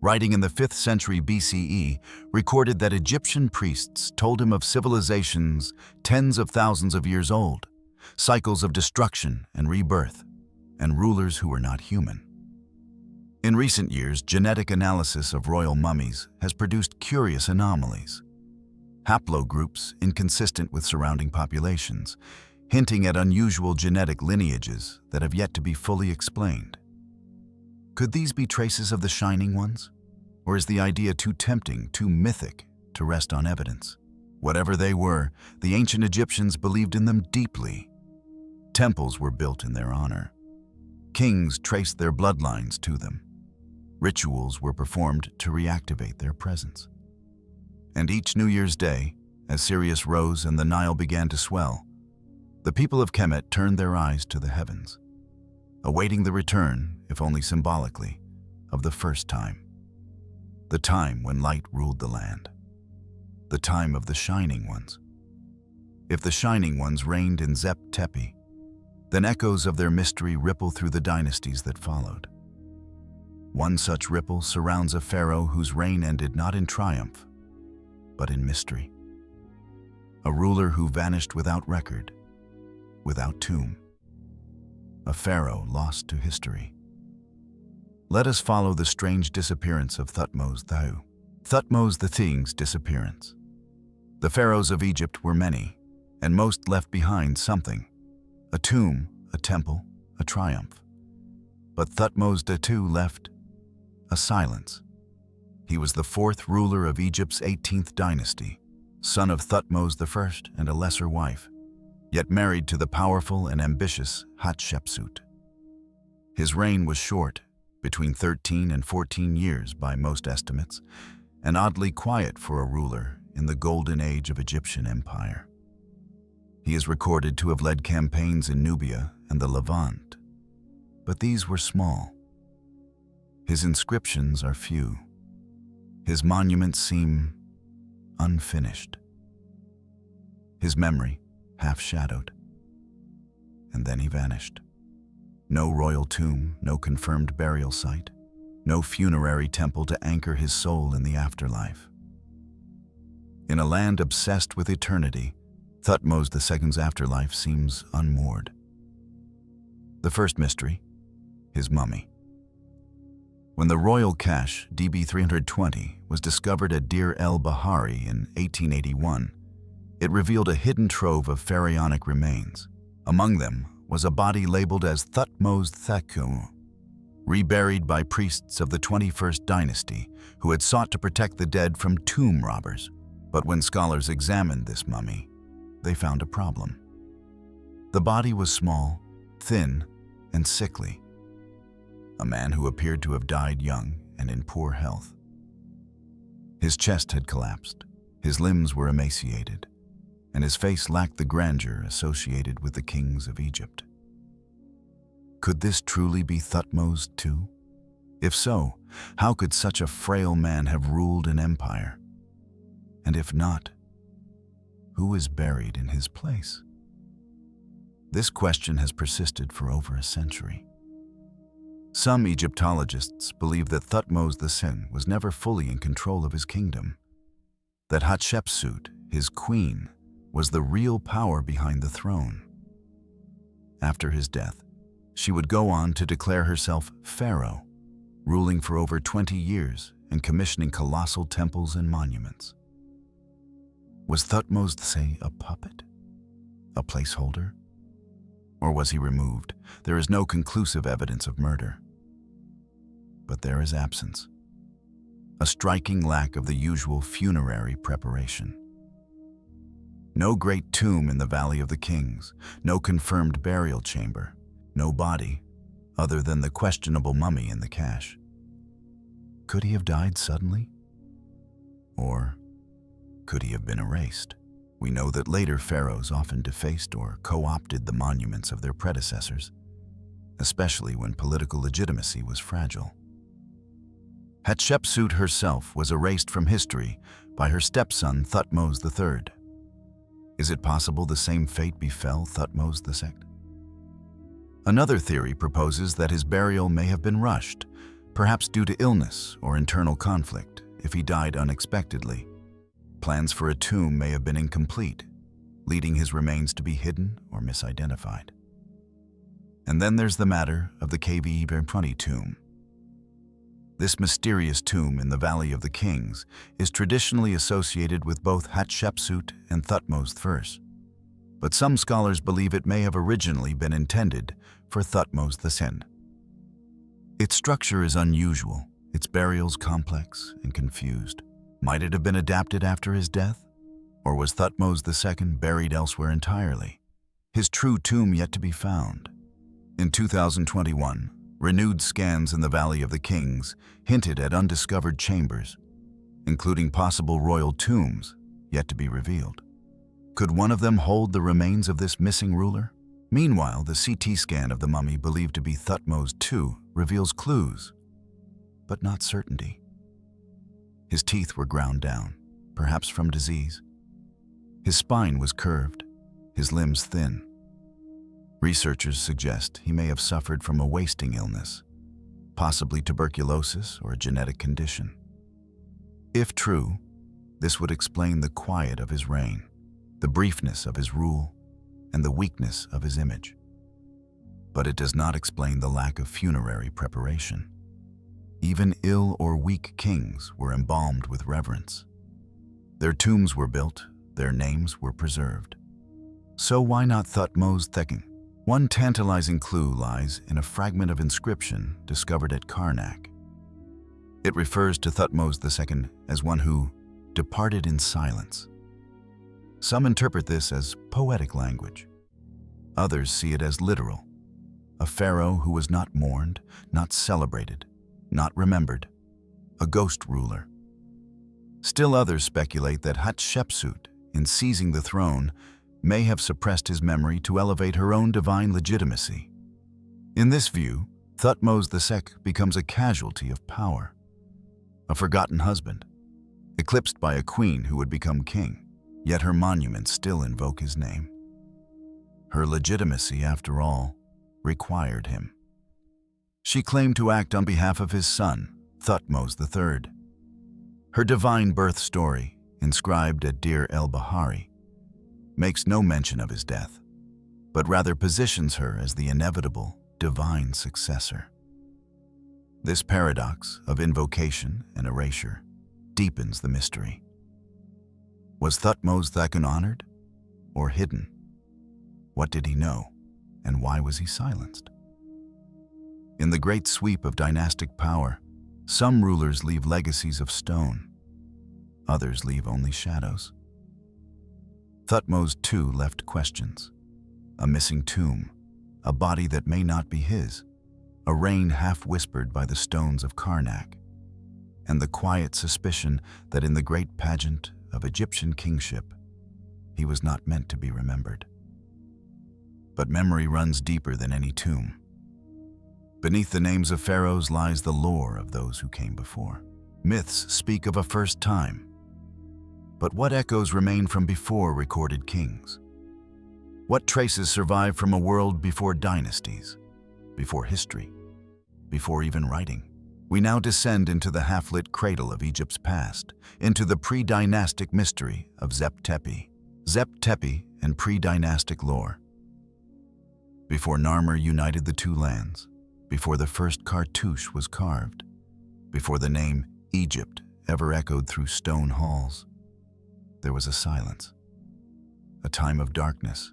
writing in the 5th century BCE, recorded that Egyptian priests told him of civilizations tens of thousands of years old, cycles of destruction and rebirth, and rulers who were not human. In recent years, genetic analysis of royal mummies has produced curious anomalies. Haplogroups inconsistent with surrounding populations, hinting at unusual genetic lineages that have yet to be fully explained. Could these be traces of the Shining Ones? Or is the idea too tempting, too mythic, to rest on evidence? Whatever they were, the ancient Egyptians believed in them deeply. Temples were built in their honor. Kings traced their bloodlines to them. Rituals were performed to reactivate their presence. And each New Year's Day, as Sirius rose and the Nile began to swell, the people of Kemet turned their eyes to the heavens, awaiting the return, if only symbolically, of the first time. The time when light ruled the land. The time of the Shining Ones. If the Shining Ones reigned in Tepi, then echoes of their mystery ripple through the dynasties that followed. One such ripple surrounds a pharaoh whose reign ended not in triumph, but in mystery. A ruler who vanished without record, without tomb. A pharaoh lost to history. Let us follow the strange disappearance of Thutmose Thing's disappearance. The pharaohs of Egypt were many, and most left behind something. A tomb, a temple, a triumph. But Thutmose left a silence. He was the 4th ruler of Egypt's 18th dynasty, son of Thutmose I and a lesser wife, yet married to the powerful and ambitious Hatshepsut. His reign was short, between 13 and 14 years by most estimates, and oddly quiet for a ruler in the golden age of Egyptian empire. He is recorded to have led campaigns in Nubia and the Levant, but these were small. His inscriptions are few. His monuments seem unfinished. His memory half-shadowed. And then he vanished. No royal tomb, no confirmed burial site, no funerary temple to anchor his soul in the afterlife. In a land obsessed with eternity, Thutmose II's afterlife seems unmoored. The first mystery, his mummy. When the royal cache DB 320 was discovered at Deir el-Bahari in 1881, it revealed a hidden trove of pharaonic remains. Among them was a body labeled as Thutmose Saqqara, reburied by priests of the 21st dynasty who had sought to protect the dead from tomb robbers. But when scholars examined this mummy, they found a problem. The body was small, thin, and sickly. A man who appeared to have died young and in poor health. His chest had collapsed, his limbs were emaciated, and his face lacked the grandeur associated with the kings of Egypt. Could this truly be Thutmose II? If so, how could such a frail man have ruled an empire? And if not, who is buried in his place? This question has persisted for over a century. Some Egyptologists believe that Thutmose II was never fully in control of his kingdom, that Hatshepsut, his queen, was the real power behind the throne. After his death, she would go on to declare herself pharaoh, ruling for over 20 years and commissioning colossal temples and monuments. Was Thutmose II a puppet? A placeholder? Or was he removed? There is no conclusive evidence of murder. But there is absence. A striking lack of the usual funerary preparation. No great tomb in the Valley of the Kings, no confirmed burial chamber, no body other than the questionable mummy in the cache. Could he have died suddenly? Or could he have been erased? We know that later pharaohs often defaced or co-opted the monuments of their predecessors, especially when political legitimacy was fragile. Hatshepsut herself was erased from history by her stepson Thutmose III. Is it possible the same fate befell Thutmose II? Another theory proposes that his burial may have been rushed, perhaps due to illness or internal conflict, if he died unexpectedly. Plans for a tomb may have been incomplete, leading his remains to be hidden or misidentified. And then there's the matter of the Kv-20 tomb. This mysterious tomb in the Valley of the Kings is traditionally associated with both Hatshepsut and Thutmose I, but some scholars believe it may have originally been intended for Thutmose II. Its structure is unusual, its burials complex and confused. Might it have been adapted after his death? Or was Thutmose II buried elsewhere entirely, his true tomb yet to be found? In 2021, renewed scans in the Valley of the Kings hinted at undiscovered chambers, including possible royal tombs yet to be revealed. Could one of them hold the remains of this missing ruler? Meanwhile, the CT scan of the mummy believed to be Thutmose II reveals clues, but not certainty. His teeth were ground down, perhaps from disease. His spine was curved, his limbs thin. Researchers suggest he may have suffered from a wasting illness, possibly tuberculosis or a genetic condition. If true, this would explain the quiet of his reign, the briefness of his rule, and the weakness of his image. But it does not explain the lack of funerary preparation. Even ill or weak kings were embalmed with reverence. Their tombs were built, their names were preserved. So why not Thutmose II? One tantalizing clue lies in a fragment of inscription discovered at Karnak. It refers to Thutmose II as one who departed in silence. Some interpret this as poetic language. Others see it as literal, a pharaoh who was not mourned, not celebrated, not remembered, a ghost ruler. Still others speculate that Hatshepsut, in seizing the throne, may have suppressed his memory to elevate her own divine legitimacy. In this view, Thutmose II becomes a casualty of power, a forgotten husband, eclipsed by a queen who would become king, yet her monuments still invoke his name. Her legitimacy, after all, required him. She claimed to act on behalf of his son, Thutmose III. Her divine birth story, inscribed at Deir el-Bahari, makes no mention of his death, but rather positions her as the inevitable divine successor. This paradox of invocation and erasure deepens the mystery. Was Thutmose II honored or hidden? What did he know, and why was he silenced? In the great sweep of dynastic power, some rulers leave legacies of stone, others leave only shadows. Thutmose II left questions: a missing tomb, a body that may not be his, a reign half-whispered by the stones of Karnak, and the quiet suspicion that in the great pageant of Egyptian kingship, he was not meant to be remembered. But memory runs deeper than any tomb. Beneath the names of pharaohs lies the lore of those who came before. Myths speak of a first time, but what echoes remain from before recorded kings? What traces survive from a world before dynasties, before history, before even writing? We now descend into the half-lit cradle of Egypt's past, into the pre-dynastic mystery of Tepi. Tepi and pre-dynastic lore. Before Narmer united the two lands, before the first cartouche was carved, before the name Egypt ever echoed through stone halls, there was a silence, a time of darkness,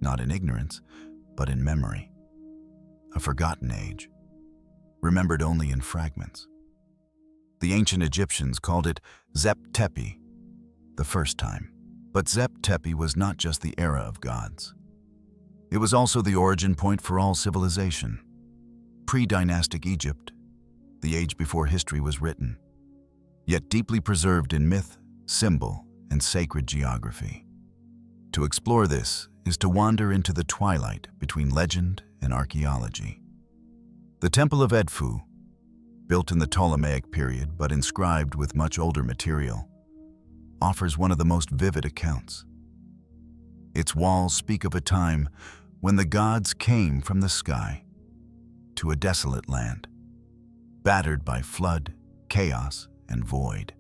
not in ignorance, but in memory, a forgotten age, remembered only in fragments. The ancient Egyptians called it Tepi, the first time, But Tepi was not just the era of gods. It was also the origin point for all civilization. Pre-Dynastic Egypt, the age before history was written, yet deeply preserved in myth, symbol, and sacred geography. To explore this is to wander into the twilight between legend and archaeology. The Temple of Edfu, built in the Ptolemaic period but inscribed with much older material, offers one of the most vivid accounts. Its walls speak of a time when the gods came from the sky to a desolate land, battered by flood, chaos, and void.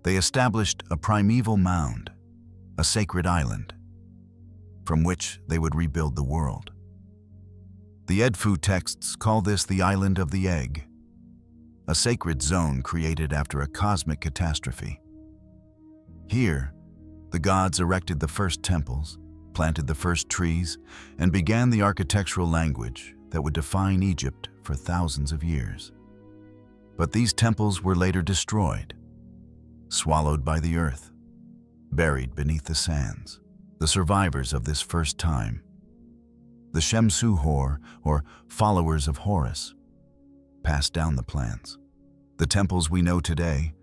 They established a primeval mound, a sacred island, from which they would rebuild the world. The Edfu texts call this the Island of the Egg, a sacred zone created after a cosmic catastrophe. Here, the gods erected the first temples, planted the first trees, and began the architectural language that would define Egypt for thousands of years. But these temples were later destroyed, swallowed by the earth, buried beneath the sands. The survivors of this first time, the Shemsu-Hor, or followers of Horus, passed down the plans. The temples we know today,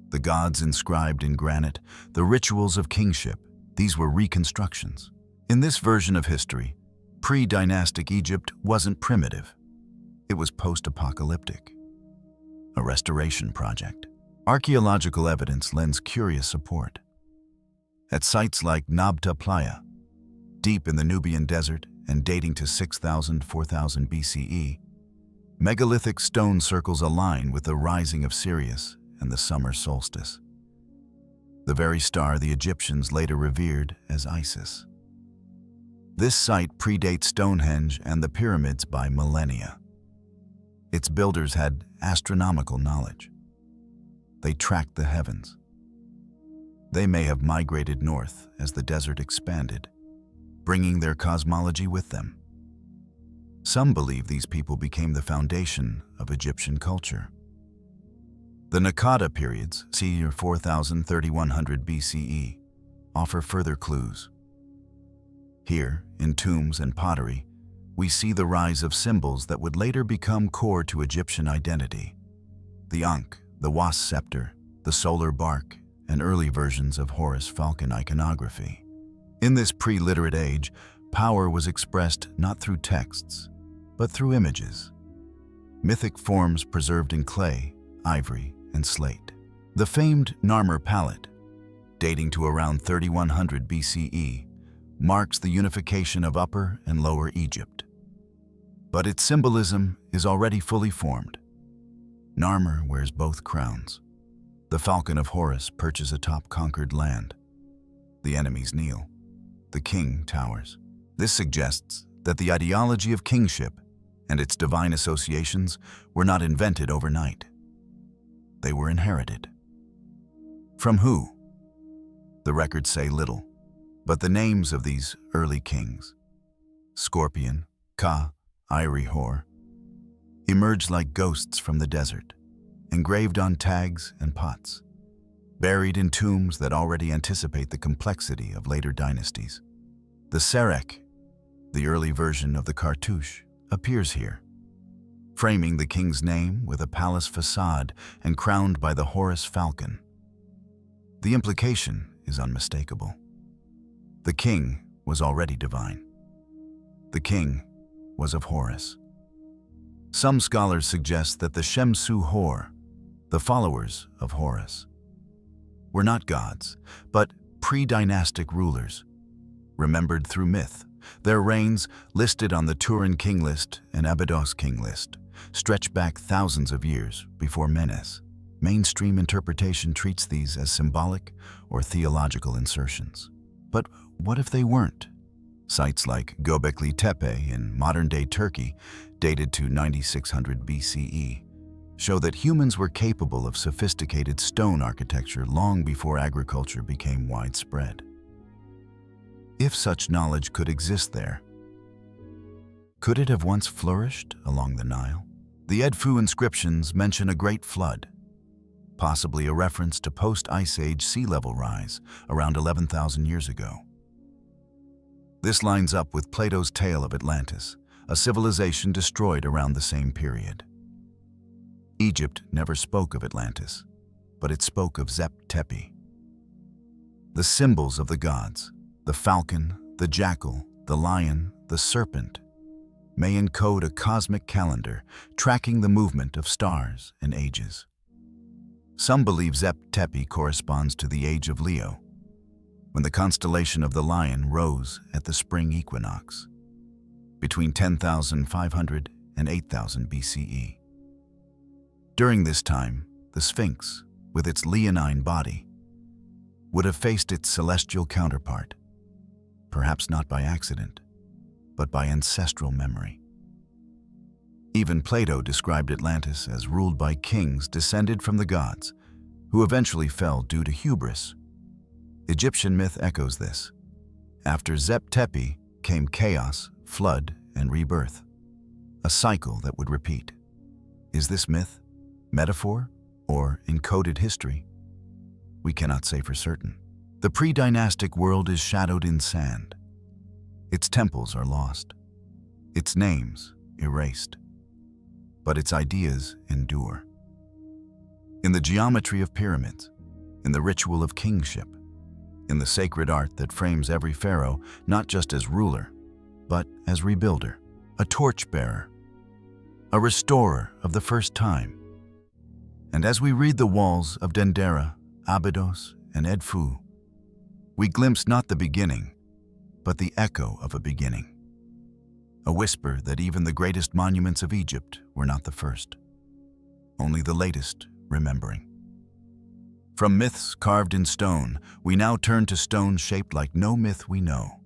the gods inscribed in granite, the rituals of kingship, these were reconstructions. In this version of history, pre-dynastic Egypt wasn't primitive. It was post-apocalyptic, a restoration project. Archaeological evidence lends curious support. At sites like Nabta Playa, deep in the Nubian desert and dating to 6,000–4,000 BCE, megalithic stone circles align with the rising of Sirius and the summer solstice, the very star the Egyptians later revered as Isis. This site predates Stonehenge and the pyramids by millennia. Its builders had astronomical knowledge. They tracked the heavens. They may have migrated north as the desert expanded, bringing their cosmology with them. Some believe these people became the foundation of Egyptian culture. The Naqada periods, c. 4000–3100 BCE, offer further clues. Here, in tombs and pottery, we see the rise of symbols that would later become core to Egyptian identity. The Ankh, the wasp scepter, the solar bark, and early versions of Horus falcon iconography. In this pre-literate age, power was expressed not through texts, but through images. Mythic forms preserved in clay, ivory, and slate. The famed Narmer palette, dating to around 3100 BCE, marks the unification of Upper and Lower Egypt. But its symbolism is already fully formed. Narmer wears both crowns. The falcon of Horus perches atop conquered land. The enemies kneel. The king towers. This suggests that the ideology of kingship and its divine associations were not invented overnight. They were inherited. From who? The records say little, but the names of these early kings, Scorpion, Ka, Iri-Hor, emerged like ghosts from the desert, engraved on tags and pots, buried in tombs that already anticipate the complexity of later dynasties. The Serek, the early version of the cartouche, appears here, framing the king's name with a palace facade and crowned by the Horus falcon. The implication is unmistakable. The king was already divine. The king was of Horus. Some scholars suggest that the Shemsu-Hor, the followers of Horus, were not gods, but pre-dynastic rulers, remembered through myth. Their reigns, listed on the Turin king list and Abydos king list, stretch back thousands of years before Menes. Mainstream interpretation treats these as symbolic or theological insertions. But what if they weren't? Sites like Göbekli Tepe in modern-day Turkey, dated to 9600 BCE, show that humans were capable of sophisticated stone architecture long before agriculture became widespread. If such knowledge could exist there, could it have once flourished along the Nile? The Edfu inscriptions mention a great flood, possibly a reference to post-Ice Age sea level rise around 11,000 years ago. This lines up with Plato's tale of Atlantis, a civilization destroyed around the same period. Egypt never spoke of Atlantis, but it spoke of Tepi. The symbols of the gods, the falcon, the jackal, the lion, the serpent, may encode a cosmic calendar tracking the movement of stars and ages. Some believe Tepi corresponds to the age of Leo, when the constellation of the Lion rose at the spring equinox, between 10,500 and 8,000 BCE. During this time, the Sphinx, with its leonine body, would have faced its celestial counterpart, perhaps not by accident, but by ancestral memory. Even Plato described Atlantis as ruled by kings descended from the gods, who eventually fell due to hubris. Egyptian myth echoes this. After Tepi came chaos, flood, and rebirth, a cycle that would repeat. Is this myth, metaphor, or encoded history? We cannot say for certain. The pre-dynastic world is shadowed in sand. Its temples are lost, its names erased, but its ideas endure. In the geometry of pyramids, in the ritual of kingship, in the sacred art that frames every pharaoh not just as ruler, but as rebuilder, a torchbearer, a restorer of the first time. And as we read the walls of Dendera, Abydos, and Edfu, we glimpse not the beginning, but the echo of a beginning. A whisper that even the greatest monuments of Egypt were not the first, only the latest remembering. From myths carved in stone, we now turn to stone shaped like no myth we know.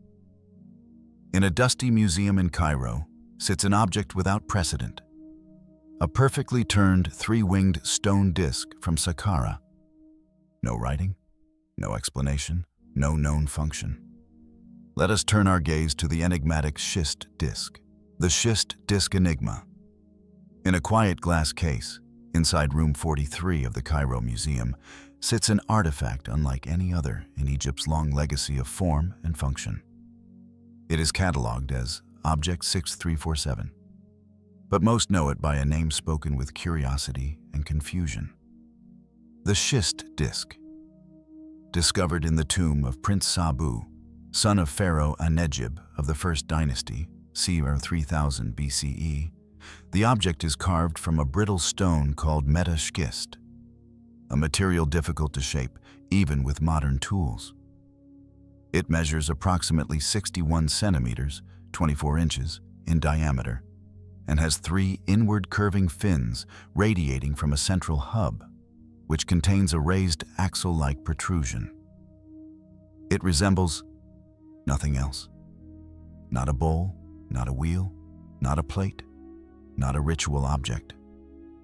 In a dusty museum in Cairo sits an object without precedent, a perfectly turned three-winged stone disk from Saqqara. No writing, no explanation, no known function. Let us turn our gaze to the enigmatic Schist disk, the Schist disk Enigma. In a quiet glass case, inside room 43 of the Cairo Museum, sits an artifact unlike any other in Egypt's long legacy of form and function. It is catalogued as Object 6347, but most know it by a name spoken with curiosity and confusion. The Schist disk. Discovered in the tomb of Prince Sabu, son of Pharaoh Anegib of the First Dynasty, c. 3000 BCE, the object is carved from a brittle stone called Schist, a material difficult to shape even with modern tools. It measures approximately 61 centimeters, 24 inches, in diameter, and has 3 inward curving fins radiating from a central hub, which contains a raised axle-like protrusion. It resembles nothing else. Not a bowl, not a wheel, not a plate, not a ritual object.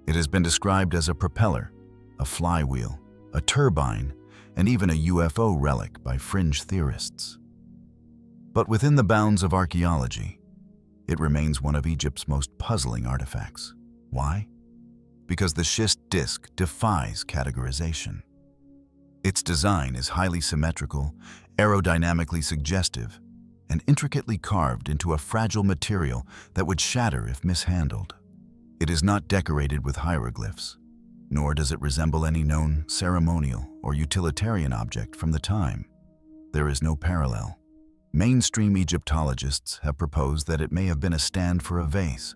It has been described as a propeller, a flywheel, a turbine, and even a UFO relic by fringe theorists. But within the bounds of archaeology, it remains one of Egypt's most puzzling artifacts. Why? Because the Schist disk defies categorization. Its design is highly symmetrical, aerodynamically suggestive, and intricately carved into a fragile material that would shatter if mishandled. It is not decorated with hieroglyphs, nor does it resemble any known ceremonial or utilitarian object from the time. There is no parallel. Mainstream Egyptologists have proposed that it may have been a stand for a vase,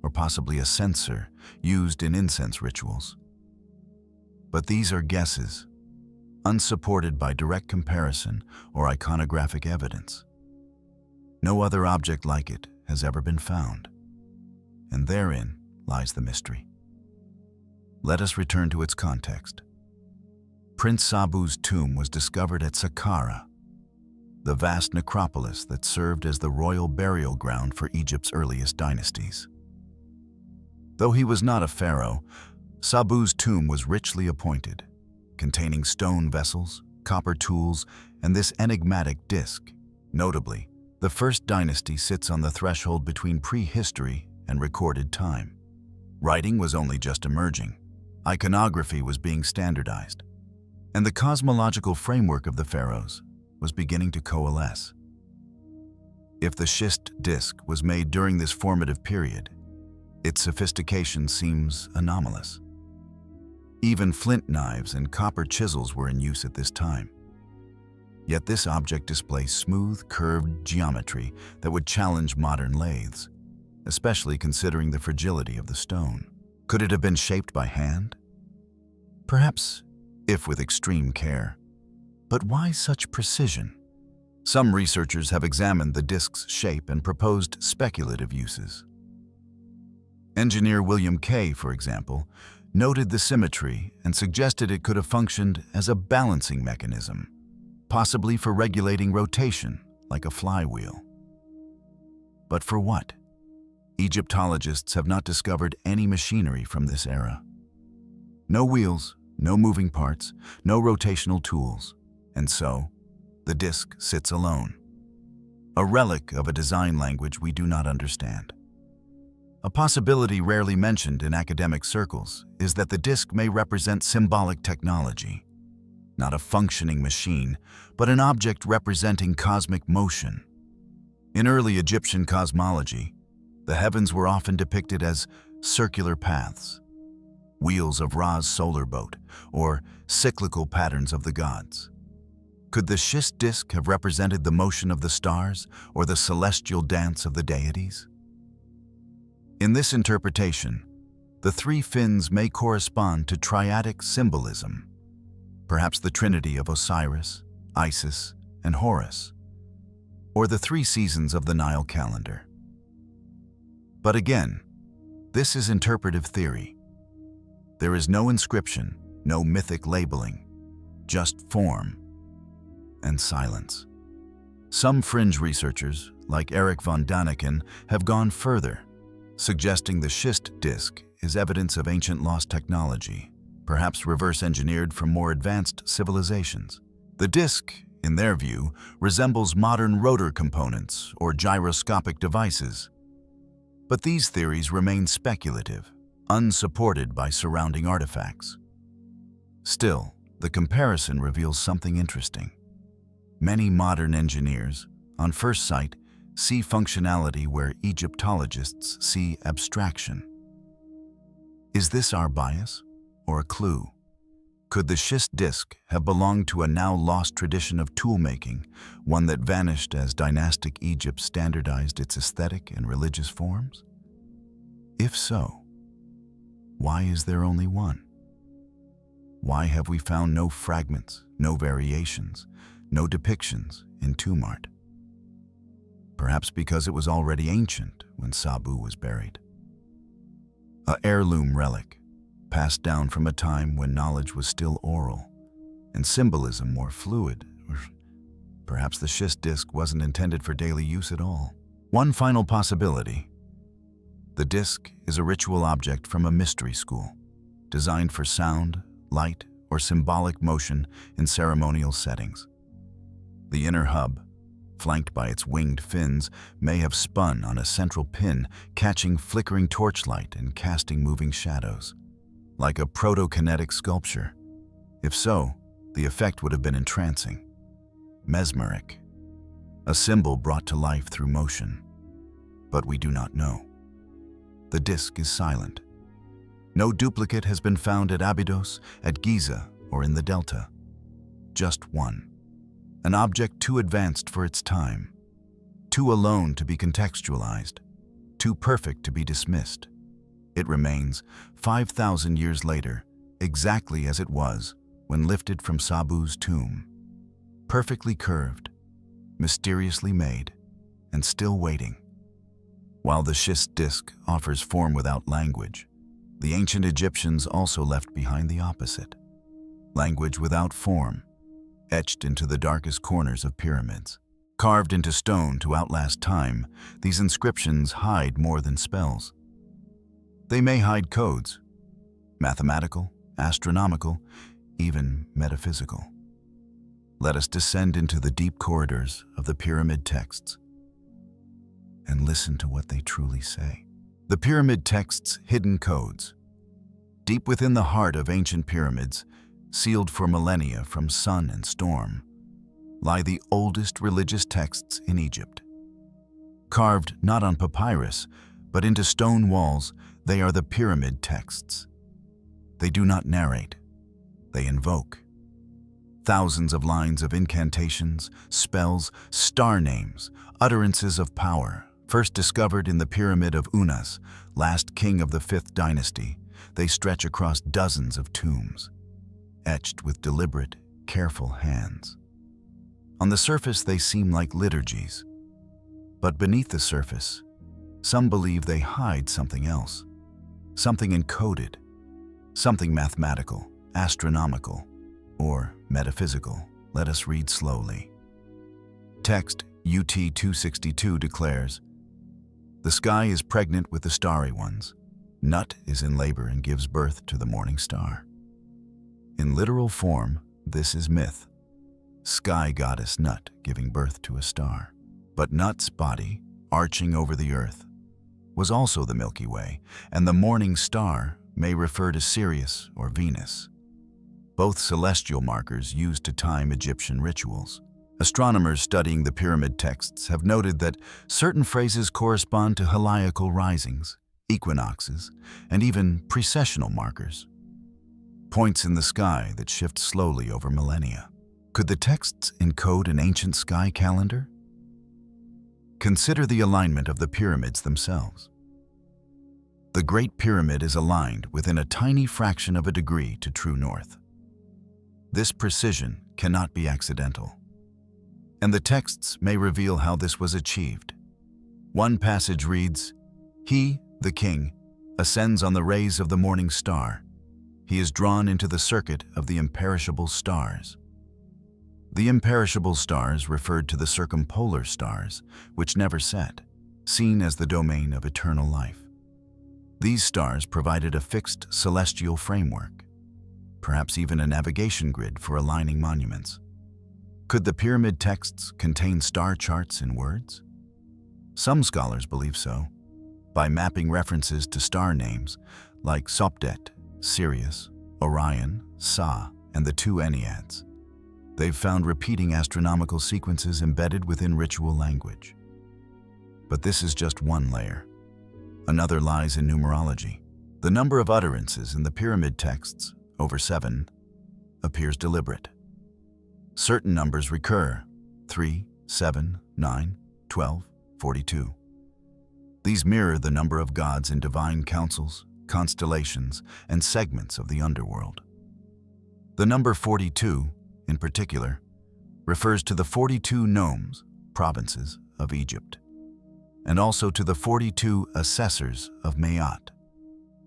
or possibly a censer used in incense rituals. But these are guesses, unsupported by direct comparison or iconographic evidence. No other object like it has ever been found, and therein lies the mystery. Let us return to its context. Prince Sabu's tomb was discovered at Saqqara, the vast necropolis that served as the royal burial ground for Egypt's earliest dynasties. Though he was not a pharaoh, Sabu's tomb was richly appointed, containing stone vessels, copper tools, and this enigmatic disk. Notably, the First Dynasty sits on the threshold between prehistory and recorded time. Writing was only just emerging, Iconography was being standardized, and the cosmological framework of the pharaohs was beginning to coalesce. If the schist disk was made during this formative period, its sophistication seems anomalous. Even flint knives and copper chisels were in use at this time. Yet this object displays smooth, curved geometry that would challenge modern lathes, especially considering the fragility of the stone. Could it have been shaped by hand? Perhaps, if with extreme care. But why such precision? Some researchers have examined the disk's shape and proposed speculative uses. Engineer William Kay, for example, noted the symmetry and suggested it could have functioned as a balancing mechanism, possibly for regulating rotation, like a flywheel. But for what? Egyptologists have not discovered any machinery from this era. No wheels, no moving parts, no rotational tools, and so, the disk sits alone, a relic of a design language we do not understand. A possibility rarely mentioned in academic circles is that the disk may represent symbolic technology, not a functioning machine, but an object representing cosmic motion. In early Egyptian cosmology, the heavens were often depicted as circular paths, wheels of Ra's solar boat, or cyclical patterns of the gods. Could the schist disk have represented the motion of the stars or the celestial dance of the deities? In this interpretation, the three fins may correspond to triadic symbolism, perhaps the trinity of Osiris, Isis, and Horus, or the three seasons of the Nile calendar. But again, this is interpretive theory. There is no inscription, no mythic labeling, just form and silence. Some fringe researchers, like Eric von Daniken, have gone further, suggesting the schist disk is evidence of ancient lost technology, perhaps reverse-engineered from more advanced civilizations. The disk, in their view, resembles modern rotor components or gyroscopic devices. But these theories remain speculative, unsupported by surrounding artifacts. Still, the comparison reveals something interesting. Many modern engineers, on first sight, see functionality where Egyptologists see abstraction. Is this our bias, or a clue? Could the schist disk have belonged to a now lost tradition of toolmaking, one that vanished as dynastic Egypt standardized its aesthetic and religious forms? If so, why is there only one? Why have we found no fragments, no variations, no depictions in tomb art? Perhaps because it was already ancient when Sabu was buried. An heirloom relic, passed down from a time when knowledge was still oral and symbolism more fluid, or perhaps the schist disk wasn't intended for daily use at all. One final possibility. The disk is a ritual object from a mystery school, designed for sound, light, or symbolic motion in ceremonial settings. The inner hub, flanked by its winged fins, may have spun on a central pin, catching flickering torchlight and casting moving shadows, like a proto-kinetic sculpture. If so, the effect would have been entrancing, mesmeric, a symbol brought to life through motion. But we do not know. The disk is silent. No duplicate has been found at Abydos, at Giza, or in the Delta. Just one. An object too advanced for its time, too alone to be contextualized, too perfect to be dismissed. It remains, 5,000 years later, exactly as it was when lifted from Sabu's tomb, perfectly curved, mysteriously made, and still waiting. While the schist disk offers form without language, the ancient Egyptians also left behind the opposite. Language without form, etched into the darkest corners of pyramids. Carved into stone to outlast time, these inscriptions hide more than spells. They may hide codes, mathematical, astronomical, even metaphysical. Let us descend into the deep corridors of the pyramid texts and listen to what they truly say. The pyramid texts' hidden codes. Deep within the heart of ancient pyramids, sealed for millennia from sun and storm, lie the oldest religious texts in Egypt. Carved not on papyrus, but into stone walls, they are the pyramid texts. They do not narrate, they invoke. Thousands of lines of incantations, spells, star names, utterances of power, first discovered in the Pyramid of Unas, last king of the 5th dynasty, they stretch across dozens of tombs, etched with deliberate, careful hands. On the surface, they seem like liturgies, but beneath the surface, some believe they hide something else, something encoded, something mathematical, astronomical, or metaphysical. Let us read slowly. Text UT 262 declares, "The sky is pregnant with the starry ones. Nut is in labor and gives birth to the morning star." In literal form, this is myth. Sky goddess Nut giving birth to a star. But Nut's body, arching over the earth, was also the Milky Way, and the morning star may refer to Sirius or Venus, both celestial markers used to time Egyptian rituals. Astronomers studying the pyramid texts have noted that certain phrases correspond to heliacal risings, equinoxes, and even precessional markers, points in the sky that shift slowly over millennia. Could the texts encode an ancient sky calendar? Consider the alignment of the pyramids themselves. The Great Pyramid is aligned within a tiny fraction of a degree to true north. This precision cannot be accidental, and the texts may reveal how this was achieved. One passage reads, "He, the king, ascends on the rays of the morning star. He is drawn into the circuit of the imperishable stars." The imperishable stars referred to the circumpolar stars, which never set, seen as the domain of eternal life. These stars provided a fixed celestial framework, perhaps even a navigation grid for aligning monuments. Could the pyramid texts contain star charts in words? Some scholars believe so, by mapping references to star names like Sopdet, Sirius, Orion, Sa, and the two Enneads. They've found repeating astronomical sequences embedded within ritual language. But this is just one layer. Another lies in numerology. The number of utterances in the pyramid texts, over 7, appears deliberate. Certain numbers recur, 3, 7, 9, 12, 42. These mirror the number of gods in divine councils, constellations, and segments of the underworld. The number 42, in particular, refers to the 42 nomes, provinces, of Egypt, and also to the 42 assessors of Maat,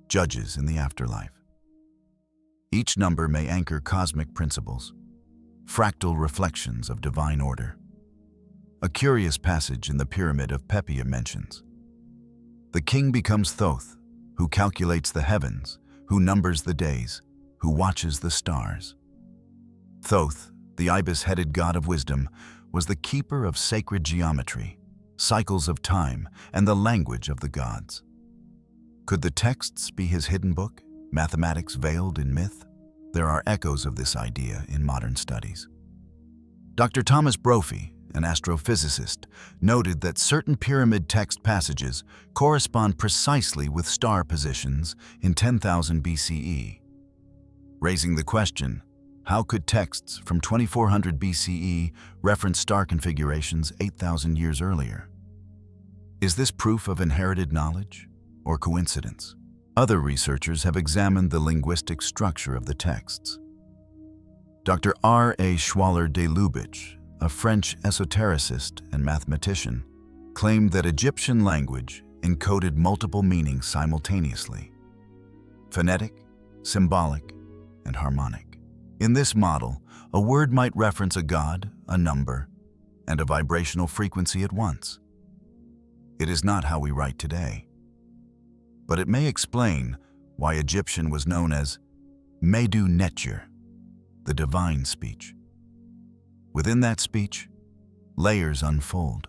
judges in the afterlife. Each number may anchor cosmic principles, fractal reflections of divine order. A curious passage in the Pyramid of Tepi mentions, "The king becomes Thoth, who calculates the heavens, who numbers the days, who watches the stars." Thoth, the ibis-headed god of wisdom, was the keeper of sacred geometry, cycles of time, and the language of the gods. Could the texts be his hidden book, mathematics veiled in myth? There are echoes of this idea in modern studies. Dr. Thomas Brophy, an astrophysicist, noted that certain pyramid text passages correspond precisely with star positions in 10,000 BCE, raising the question, how could texts from 2400 BCE reference star configurations 8,000 years earlier? Is this proof of inherited knowledge or coincidence? Other researchers have examined the linguistic structure of the texts. Dr. R.A. Schwaller de Lubitsch, a French esotericist and mathematician, claimed that Egyptian language encoded multiple meanings simultaneously: phonetic, symbolic, and harmonic. In this model, a word might reference a god, a number, and a vibrational frequency at once. It is not how we write today, but it may explain why Egyptian was known as Medu Neter, the divine speech. Within that speech, layers unfold.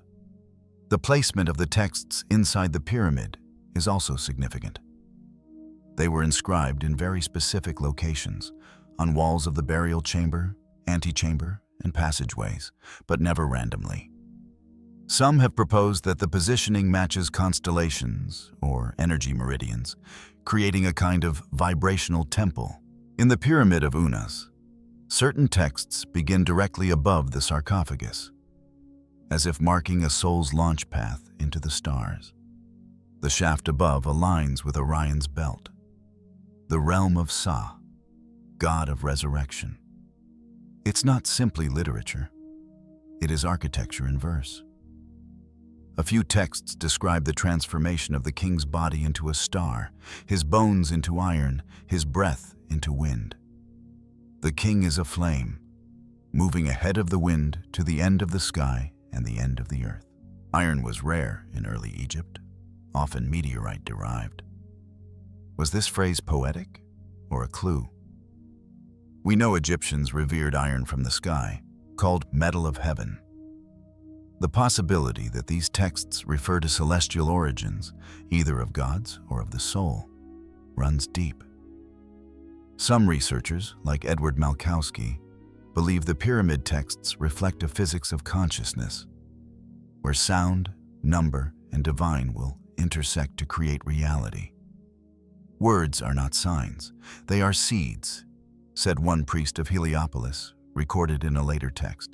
The placement of the texts inside the pyramid is also significant. They were inscribed in very specific locations, on walls of the burial chamber, antechamber, and passageways, but never randomly. Some have proposed that the positioning matches constellations or energy meridians, creating a kind of vibrational temple. In the Pyramid of Unas, certain texts begin directly above the sarcophagus, as if marking a soul's launch path into the stars. The shaft above aligns with Orion's belt, the realm of Sa, god of resurrection. It's not simply literature. It is architecture in verse. A few texts describe the transformation of the king's body into a star, his bones into iron, his breath into wind. The king is a flame, moving ahead of the wind to the end of the sky and the end of the earth. Iron was rare in early Egypt, often meteorite-derived. Was this phrase poetic or a clue? We know Egyptians revered iron from the sky, called metal of heaven. The possibility that these texts refer to celestial origins, either of gods or of the soul, runs deep. Some researchers, like Edward Malkowski, believe the pyramid texts reflect a physics of consciousness, where sound, number, and divine will intersect to create reality. Words are not signs, they are seeds, said one priest of Heliopolis, recorded in a later text.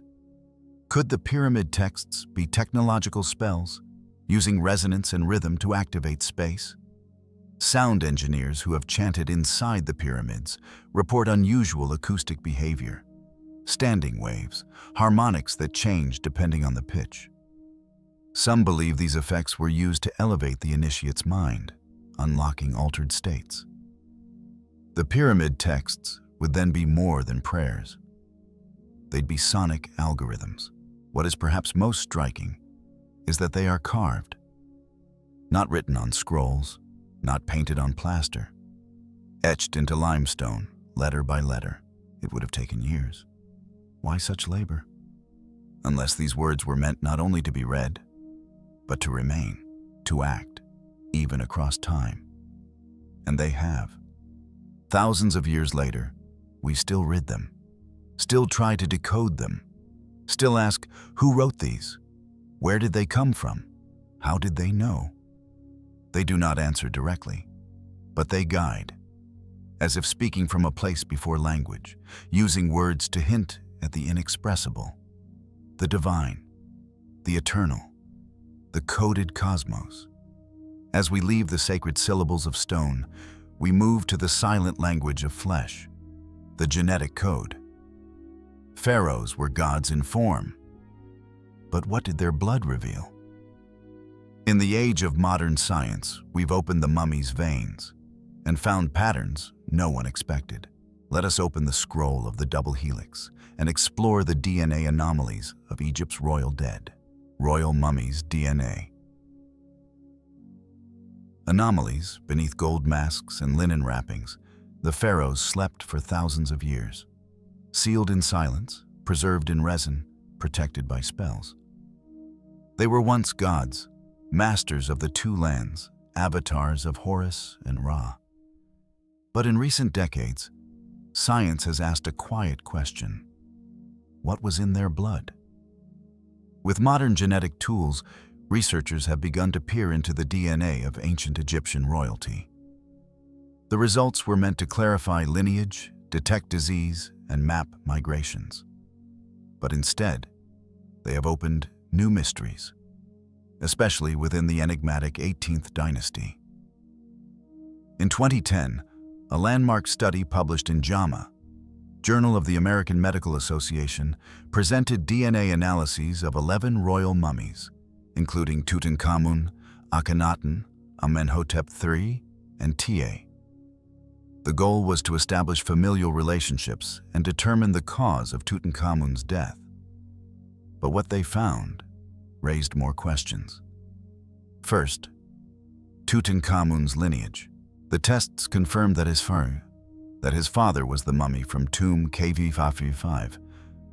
Could the pyramid texts be technological spells, using resonance and rhythm to activate space? Sound engineers who have chanted inside the pyramids report unusual acoustic behavior, standing waves, harmonics that change depending on the pitch. Some believe these effects were used to elevate the initiate's mind, unlocking altered states. The pyramid texts would then be more than prayers. They'd be sonic algorithms. What is perhaps most striking is that they are carved, not written on scrolls, not painted on plaster, etched into limestone, letter by letter. It would have taken years. Why such labor? Unless these words were meant not only to be read, but to remain, to act, even across time. And they have. Thousands of years later, we still read them, still try to decode them, still ask, who wrote these? Where did they come from? How did they know? They do not answer directly, but they guide, as if speaking from a place before language, using words to hint at the inexpressible, the divine, the eternal, the coded cosmos. As we leave the sacred syllables of stone, we move to the silent language of flesh, the genetic code. Pharaohs were gods in form, but what did their blood reveal? In the age of modern science, we've opened the mummy's veins and found patterns no one expected. Let us open the scroll of the double helix and explore the DNA anomalies of Egypt's royal dead. Royal mummies' DNA. Anomalies beneath gold masks and linen wrappings, the pharaohs slept for thousands of years, sealed in silence, preserved in resin, protected by spells. They were once gods, masters of the two lands, avatars of Horus and Ra. But in recent decades, science has asked a quiet question: what was in their blood? With modern genetic tools, researchers have begun to peer into the DNA of ancient Egyptian royalty. The results were meant to clarify lineage, detect disease, and map migrations. But instead, they have opened new mysteries, especially within the enigmatic 18th dynasty. In 2010, a landmark study published in JAMA, Journal of the American Medical Association, presented DNA analyses of 11 royal mummies, including Tutankhamun, Akhenaten, Amenhotep III, and Tia. The goal was to establish familial relationships and determine the cause of Tutankhamun's death. But what they found raised more questions. First, Tutankhamun's lineage. The tests confirmed that his father was the mummy from tomb KV535,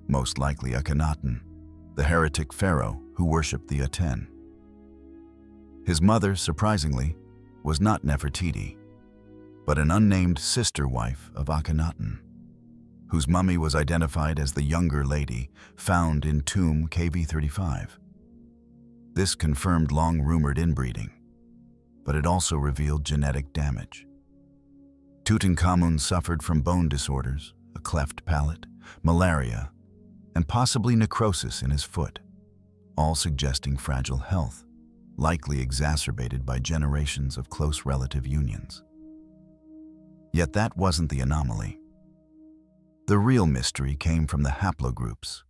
most likely Akhenaten, the heretic pharaoh who worshipped the Aten. His mother, surprisingly, was not Nefertiti, but an unnamed sister wife of Akhenaten, whose mummy was identified as the younger lady found in tomb KV-35. This confirmed long-rumored inbreeding, but it also revealed genetic damage. Tutankhamun suffered from bone disorders, a cleft palate, malaria, and possibly necrosis in his foot, all suggesting fragile health, likely exacerbated by generations of close relative unions. Yet that wasn't the anomaly. The real mystery came from the haplogroups.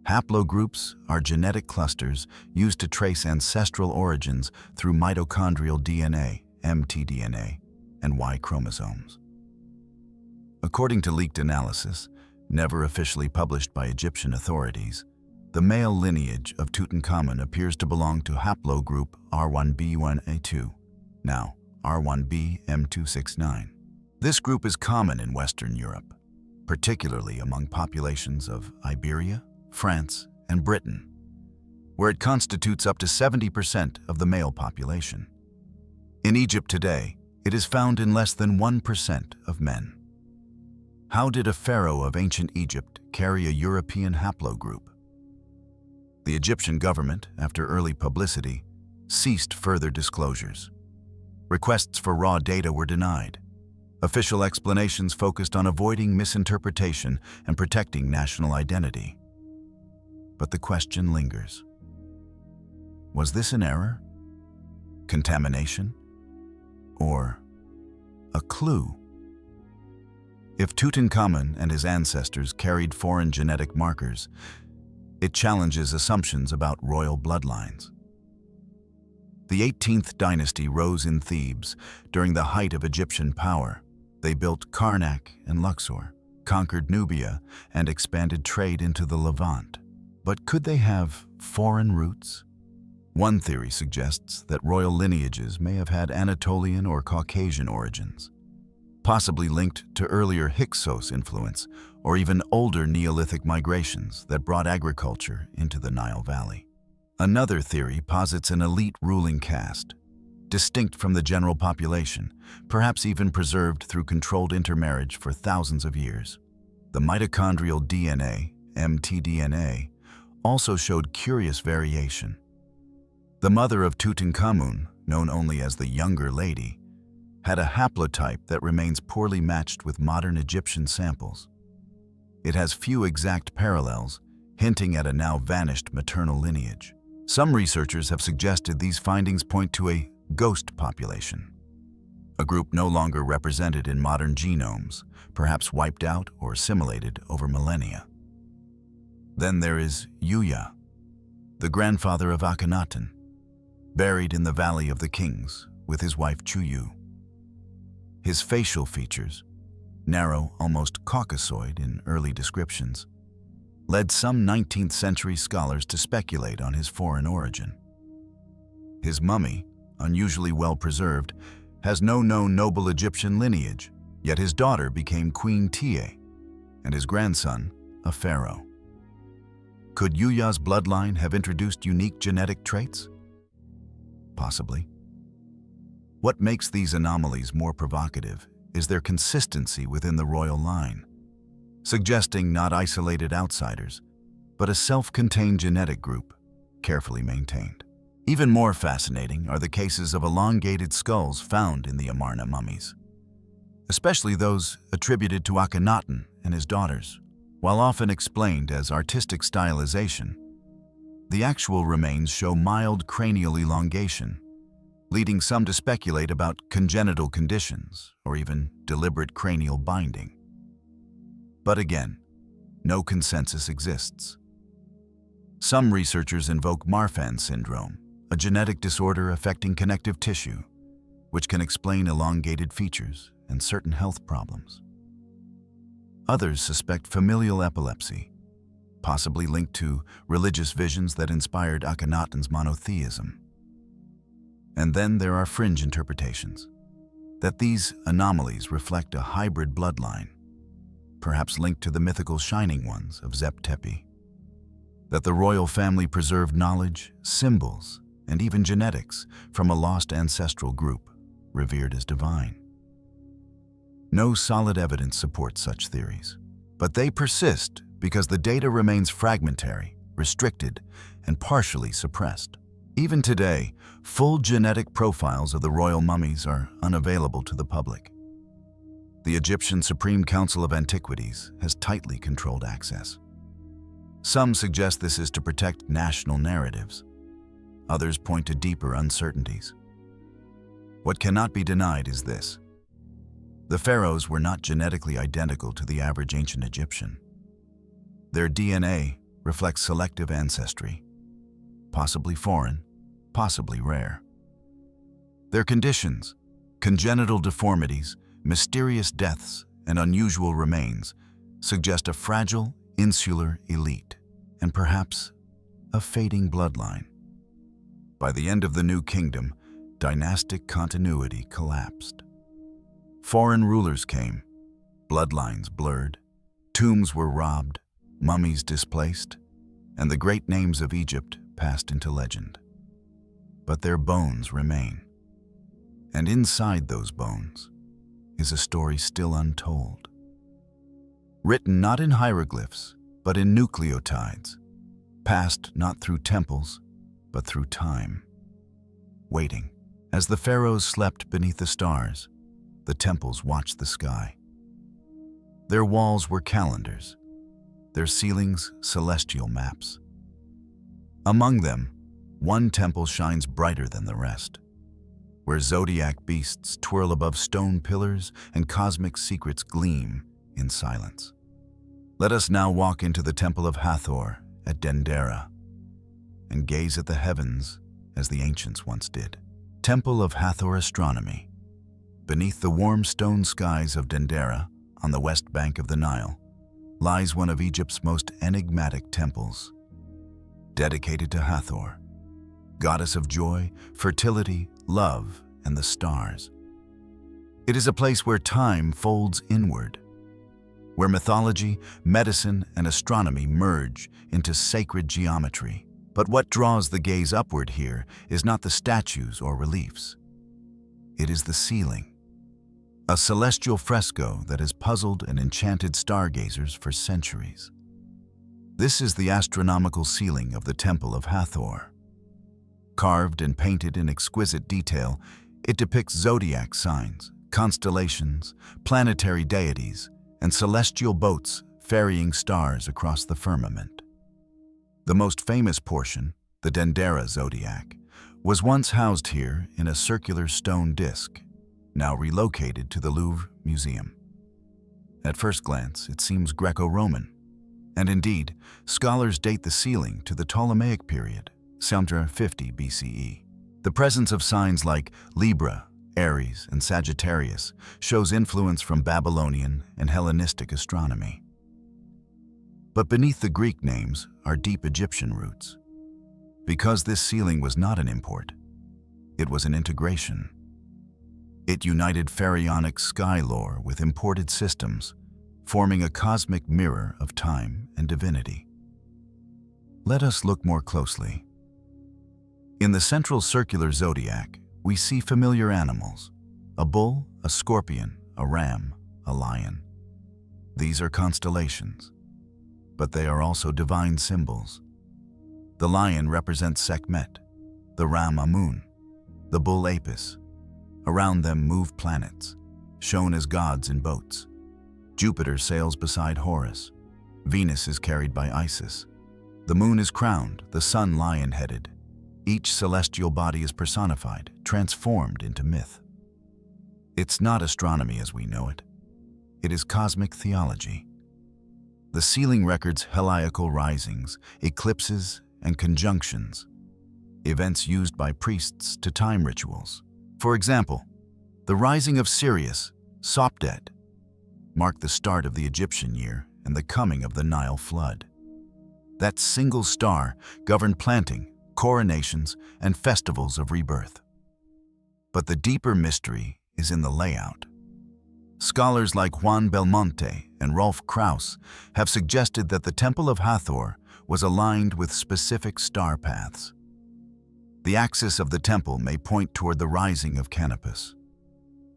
Haplogroups are genetic clusters used to trace ancestral origins through mitochondrial DNA, mtDNA, and Y chromosomes. According to leaked analysis, never officially published by Egyptian authorities, the male lineage of Tutankhamun appears to belong to haplogroup R1b1a2, now R1b-M269. This group is common in Western Europe, particularly among populations of Iberia, France, and Britain, where it constitutes up to 70% of the male population. In Egypt today, it is found in less than 1% of men. How did a pharaoh of ancient Egypt carry a European haplogroup? The Egyptian government, after early publicity, ceased further disclosures. Requests for raw data were denied. Official explanations focused on avoiding misinterpretation and protecting national identity. But the question lingers. Was this an error? Contamination? Or a clue? If Tutankhamun and his ancestors carried foreign genetic markers, it challenges assumptions about royal bloodlines. The 18th dynasty rose in Thebes during the height of Egyptian power. They built Karnak and Luxor, conquered Nubia, and expanded trade into the Levant. But could they have foreign roots? One theory suggests that royal lineages may have had Anatolian or Caucasian origins, possibly linked to earlier Hyksos influence or even older Neolithic migrations that brought agriculture into the Nile Valley. Another theory posits an elite ruling caste, distinct from the general population, perhaps even preserved through controlled intermarriage for thousands of years. The mitochondrial DNA, mtDNA, also showed curious variation. The mother of Tutankhamun, known only as the younger lady, had a haplotype that remains poorly matched with modern Egyptian samples. It has few exact parallels, hinting at a now vanished maternal lineage. Some researchers have suggested these findings point to a ghost population, a group no longer represented in modern genomes, perhaps wiped out or assimilated over millennia. Then there is Yuya, the grandfather of Akhenaten, buried in the Valley of the Kings with his wife Chuyu. His facial features, narrow, almost Caucasoid in early descriptions, led some 19th century scholars to speculate on his foreign origin. His mummy, unusually well preserved, has no known noble Egyptian lineage, yet his daughter became Queen Tiye, and his grandson a pharaoh. Could Yuya's bloodline have introduced unique genetic traits? Possibly. What makes these anomalies more provocative is their consistency within the royal line, suggesting not isolated outsiders, but a self-contained genetic group, carefully maintained. Even more fascinating are the cases of elongated skulls found in the Amarna mummies, especially those attributed to Akhenaten and his daughters. While often explained as artistic stylization, the actual remains show mild cranial elongation, leading some to speculate about congenital conditions or even deliberate cranial binding. But again, no consensus exists. Some researchers invoke Marfan syndrome, a genetic disorder affecting connective tissue, which can explain elongated features and certain health problems. Others suspect familial epilepsy, possibly linked to religious visions that inspired Akhenaten's monotheism. And then there are fringe interpretations, that these anomalies reflect a hybrid bloodline, perhaps linked to the mythical Shining Ones of Tepi, that the royal family preserved knowledge, symbols, and even genetics from a lost ancestral group revered as divine. No solid evidence supports such theories, but they persist because the data remains fragmentary, restricted, and partially suppressed. Even today, full genetic profiles of the royal mummies are unavailable to the public. The Egyptian Supreme Council of Antiquities has tightly controlled access. Some suggest this is to protect national narratives. Others point to deeper uncertainties. What cannot be denied is this: the pharaohs were not genetically identical to the average ancient Egyptian. Their DNA reflects selective ancestry, possibly foreign, possibly rare. Their conditions, congenital deformities, mysterious deaths, and unusual remains suggest a fragile, insular elite, and perhaps a fading bloodline. By the end of the New Kingdom, dynastic continuity collapsed. Foreign rulers came, bloodlines blurred, tombs were robbed, mummies displaced, and the great names of Egypt passed into legend. But their bones remain. And inside those bones is a story still untold. Written not in hieroglyphs, but in nucleotides, passed not through temples, but through time. Waiting. As the pharaohs slept beneath the stars, the temples watched the sky. Their walls were calendars, their ceilings celestial maps. Among them, one temple shines brighter than the rest, where zodiac beasts twirl above stone pillars and cosmic secrets gleam in silence. Let us now walk into the Temple of Hathor at Dendera and gaze at the heavens as the ancients once did. Temple of Hathor Astronomy. Beneath the warm stone skies of Dendera, on the west bank of the Nile, lies one of Egypt's most enigmatic temples, dedicated to Hathor, goddess of joy, fertility, love, and the stars. It is a place where time folds inward, where mythology, medicine, and astronomy merge into sacred geometry. But what draws the gaze upward here is not the statues or reliefs. It is the ceiling, a celestial fresco that has puzzled and enchanted stargazers for centuries. This is the astronomical ceiling of the Temple of Hathor. Carved and painted in exquisite detail, it depicts zodiac signs, constellations, planetary deities, and celestial boats ferrying stars across the firmament. The most famous portion, the Dendera zodiac, was once housed here in a circular stone disc, now relocated to the Louvre Museum. At first glance, it seems Greco-Roman, and indeed, scholars date the ceiling to the Ptolemaic period, circa 50 BCE. The presence of signs like Libra, Aries, and Sagittarius shows influence from Babylonian and Hellenistic astronomy. But beneath the Greek names are deep Egyptian roots. Because this ceiling was not an import, it was an integration. It united pharaonic sky lore with imported systems, forming a cosmic mirror of time and divinity. Let us look more closely. In the central circular zodiac, we see familiar animals: a bull, a scorpion, a ram, a lion. These are constellations, but they are also divine symbols. The lion represents Sekhmet, the ram Amun, the bull Apis. Around them move planets, shown as gods in boats. Jupiter sails beside Horus. Venus is carried by Isis. The moon is crowned, the sun lion-headed. Each celestial body is personified, transformed into myth. It's not astronomy as we know it. It is cosmic theology. The ceiling records heliacal risings, eclipses, and conjunctions, events used by priests to time rituals. For example, the rising of Sirius, Sopdet, marked the start of the Egyptian year and the coming of the Nile flood. That single star governed planting, coronations, and festivals of rebirth. But the deeper mystery is in the layout. Scholars like Juan Belmonte and Rolf Krauss have suggested that the Temple of Hathor was aligned with specific star paths. The axis of the temple may point toward the rising of Canopus.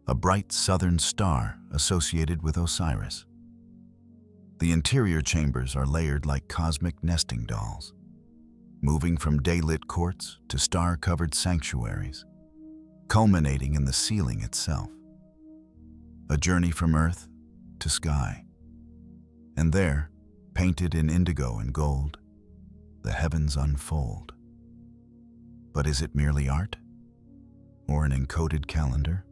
a bright southern star associated with Osiris. The interior chambers are layered like cosmic nesting dolls, moving from day-lit courts to star-covered sanctuaries, culminating in the ceiling itself. A journey from earth to sky. And there, painted in indigo and gold, the heavens unfold. But is it merely art? Or an encoded calendar?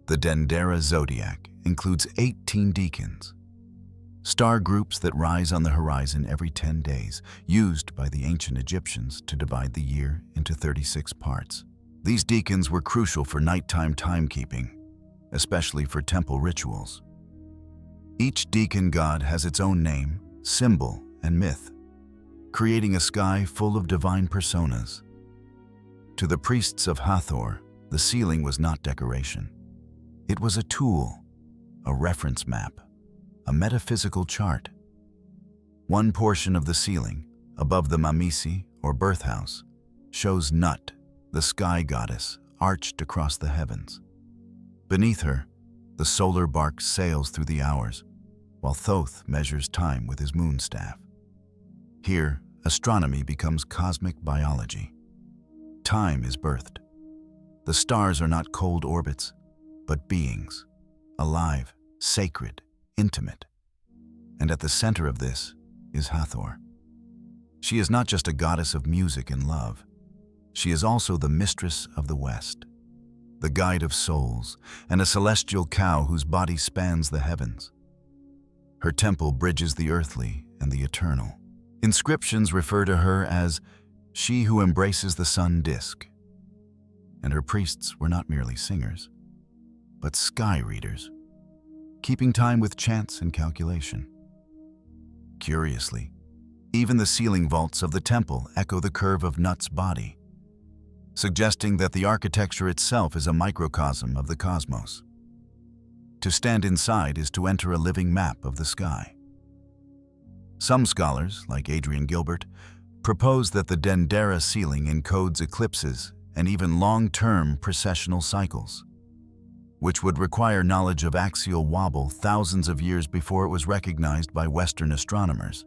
The Dendera zodiac includes 18 decans, star groups that rise on the horizon every 10 days, used by the ancient Egyptians to divide the year into 36 parts. These decans were crucial for nighttime timekeeping, especially for temple rituals. Each decan god has its own name, symbol, and myth, creating a sky full of divine personas. To the priests of Hathor, the ceiling was not decoration. It was a tool, a reference map, a metaphysical chart. One portion of the ceiling, above the Mummies or birth house, shows Nut, the sky goddess, arched across the heavens. Beneath her, the solar bark sails through the hours, while Thoth measures time with his moon staff. Here, astronomy becomes cosmic biology. Time is birthed. The stars are not cold orbits, but beings, alive, sacred, intimate. And at the center of this is Hathor. She is not just a goddess of music and love. She is also the mistress of the West, the guide of souls, and a celestial cow whose body spans the heavens. Her temple bridges the earthly and the eternal. Inscriptions refer to her as she who embraces the sun disk. And her priests were not merely singers, but sky readers, keeping time with chance and calculation. Curiously, even the ceiling vaults of the temple echo the curve of Nut's body, suggesting that the architecture itself is a microcosm of the cosmos. To stand inside is to enter a living map of the sky. Some scholars, like Adrian Gilbert, propose that the Dendera ceiling encodes eclipses and even long-term precessional cycles, which would require knowledge of axial wobble thousands of years before it was recognized by Western astronomers.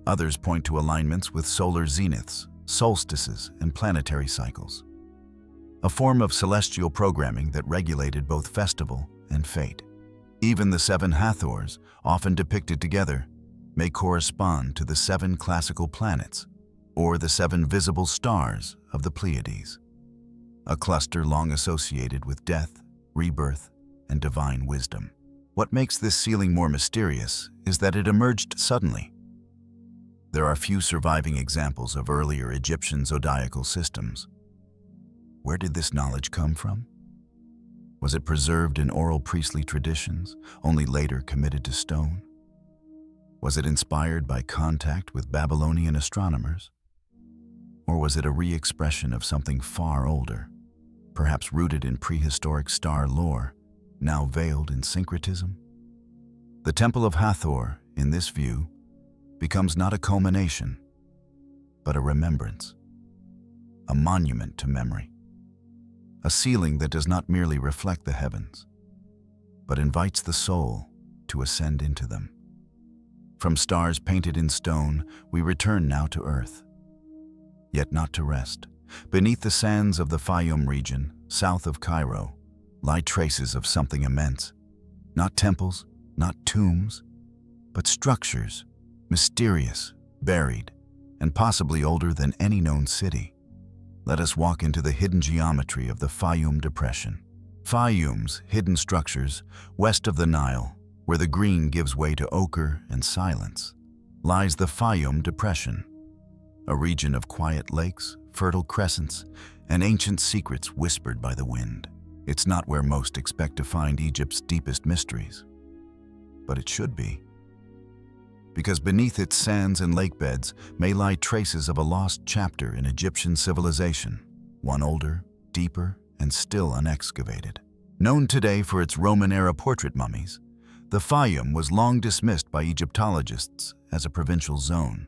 Others point to alignments with solar zeniths, solstices, and planetary cycles, a form of celestial programming that regulated both festival and fate. Even the 7 Hathors, often depicted together, may correspond to the 7 classical planets, or the 7 visible stars of the Pleiades, a cluster long associated with death, rebirth, and divine wisdom. What makes this ceiling more mysterious is that it emerged suddenly. There are few surviving examples of earlier Egyptian zodiacal systems. Where did this knowledge come from? Was it preserved in oral priestly traditions, only later committed to stone? Was it inspired by contact with Babylonian astronomers? Or was it a re-expression of something far older, perhaps rooted in prehistoric star lore, now veiled in syncretism? The Temple of Hathor, in this view, becomes not a culmination, but a remembrance, a monument to memory, a ceiling that does not merely reflect the heavens, but invites the soul to ascend into them. From stars painted in stone, we return now to earth, yet not to rest. Beneath the sands of the Fayum region, south of Cairo, lie traces of something immense. Not temples, not tombs, but structures, mysterious, buried, and possibly older than any known city. Let us walk into the hidden geometry of the Fayum Depression. Fayum's hidden structures, west of the Nile, where the green gives way to ochre and silence, lies the Fayum Depression, a region of quiet lakes, fertile crescents, and ancient secrets whispered by the wind. It's not where most expect to find Egypt's deepest mysteries, but it should be, because beneath its sands and lake beds may lie traces of a lost chapter in Egyptian civilization, one older, deeper, and still unexcavated. Known today for its Roman-era portrait mummies, the Fayum was long dismissed by Egyptologists as a provincial zone.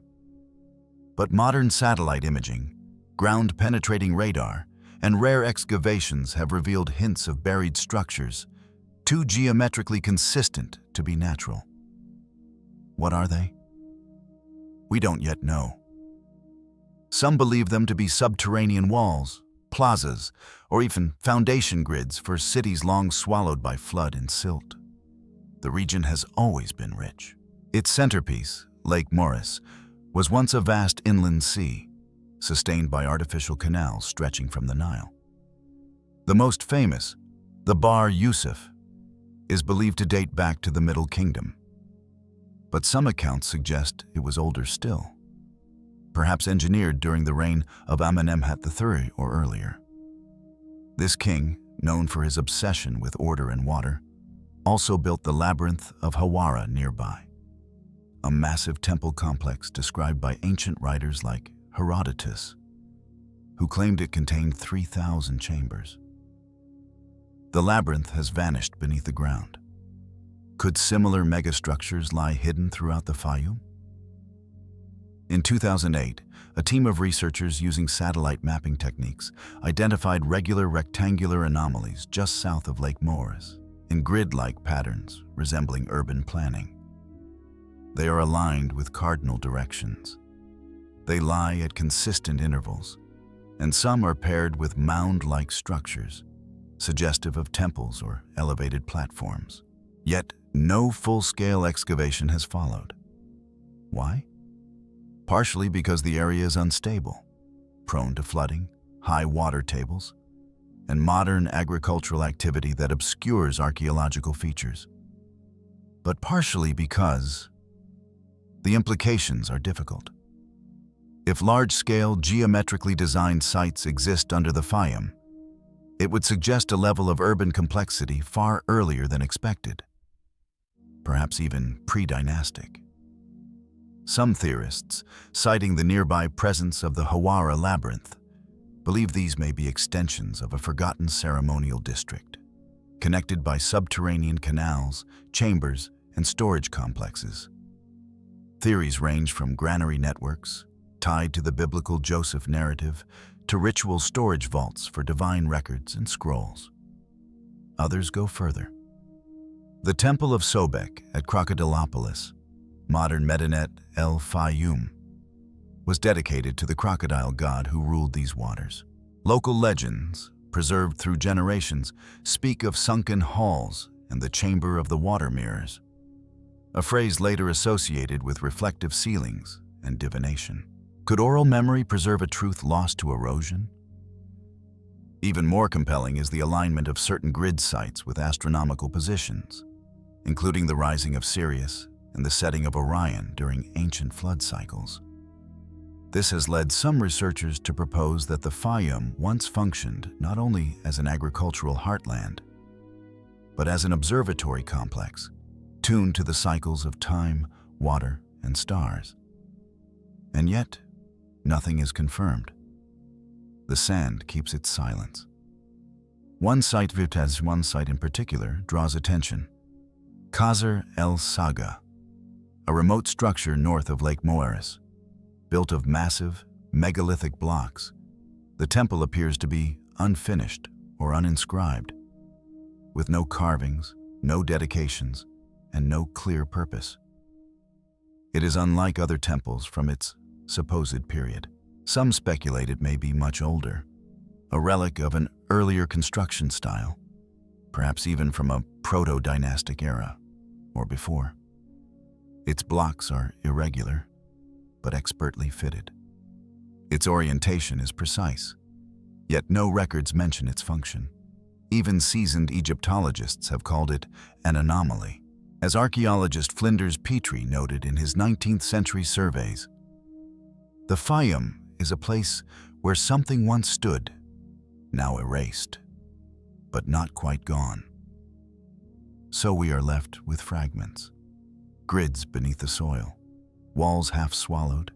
But modern satellite imaging, ground-penetrating radar, and rare excavations have revealed hints of buried structures, too geometrically consistent to be natural. What are they? We don't yet know. Some believe them to be subterranean walls, plazas, or even foundation grids for cities long swallowed by flood and silt. The region has always been rich. Its centerpiece, Lake Moeris, was once a vast inland sea, sustained by artificial canals stretching from the Nile. The most famous, the Bar Yusuf, is believed to date back to the Middle Kingdom. But some accounts suggest it was older still, perhaps engineered during the reign of Amenemhat III or earlier. This king, known for his obsession with order and water, also built the Labyrinth of Hawara nearby, a massive temple complex described by ancient writers like Herodotus, who claimed it contained 3,000 chambers. The labyrinth has vanished beneath the ground. Could similar megastructures lie hidden throughout the Fayum? In 2008, a team of researchers using satellite mapping techniques identified regular rectangular anomalies just south of Lake Moeris, in grid-like patterns resembling urban planning. They are aligned with cardinal directions. They lie at consistent intervals, and some are paired with mound-like structures, suggestive of temples or elevated platforms. Yet, no full-scale excavation has followed. Why? Partially because the area is unstable, prone to flooding, high water tables, and modern agricultural activity that obscures archaeological features. But partially because the implications are difficult. If large-scale, geometrically designed sites exist under the Fayum, it would suggest a level of urban complexity far earlier than expected, perhaps even pre-dynastic. Some theorists, citing the nearby presence of the Hawara labyrinth, believe these may be extensions of a forgotten ceremonial district, connected by subterranean canals, chambers, and storage complexes. Theories range from granary networks, tied to the biblical Joseph narrative, to ritual storage vaults for divine records and scrolls. Others go further. The Temple of Sobek at Crocodilopolis, modern Medinet el Fayum, was dedicated to the crocodile god who ruled these waters. Local legends, preserved through generations, speak of sunken halls and the chamber of the water mirrors, a phrase later associated with reflective ceilings and divination. Could oral memory preserve a truth lost to erosion? Even more compelling is the alignment of certain grid sites with astronomical positions, including the rising of Sirius and the setting of Orion during ancient flood cycles. This has led some researchers to propose that the Fayum once functioned not only as an agricultural heartland, but as an observatory complex, tuned to the cycles of time, water, and stars. And yet, nothing is confirmed. The sand keeps its silence. One site in particular draws attention: Qasr el-Saga, a remote structure north of Lake Moeris. Built of massive, megalithic blocks, the temple appears to be unfinished or uninscribed, with no carvings, no dedications, and no clear purpose. It is unlike other temples from its supposed period. Some speculate it may be much older, a relic of an earlier construction style, perhaps even from a proto-dynastic era or before. Its blocks are irregular, but expertly fitted. Its orientation is precise, yet no records mention its function. Even seasoned Egyptologists have called it an anomaly. As archaeologist Flinders Petrie noted in his 19th century surveys, the Fayum is a place where something once stood, now erased, but not quite gone. So we are left with fragments, grids beneath the soil, walls half swallowed,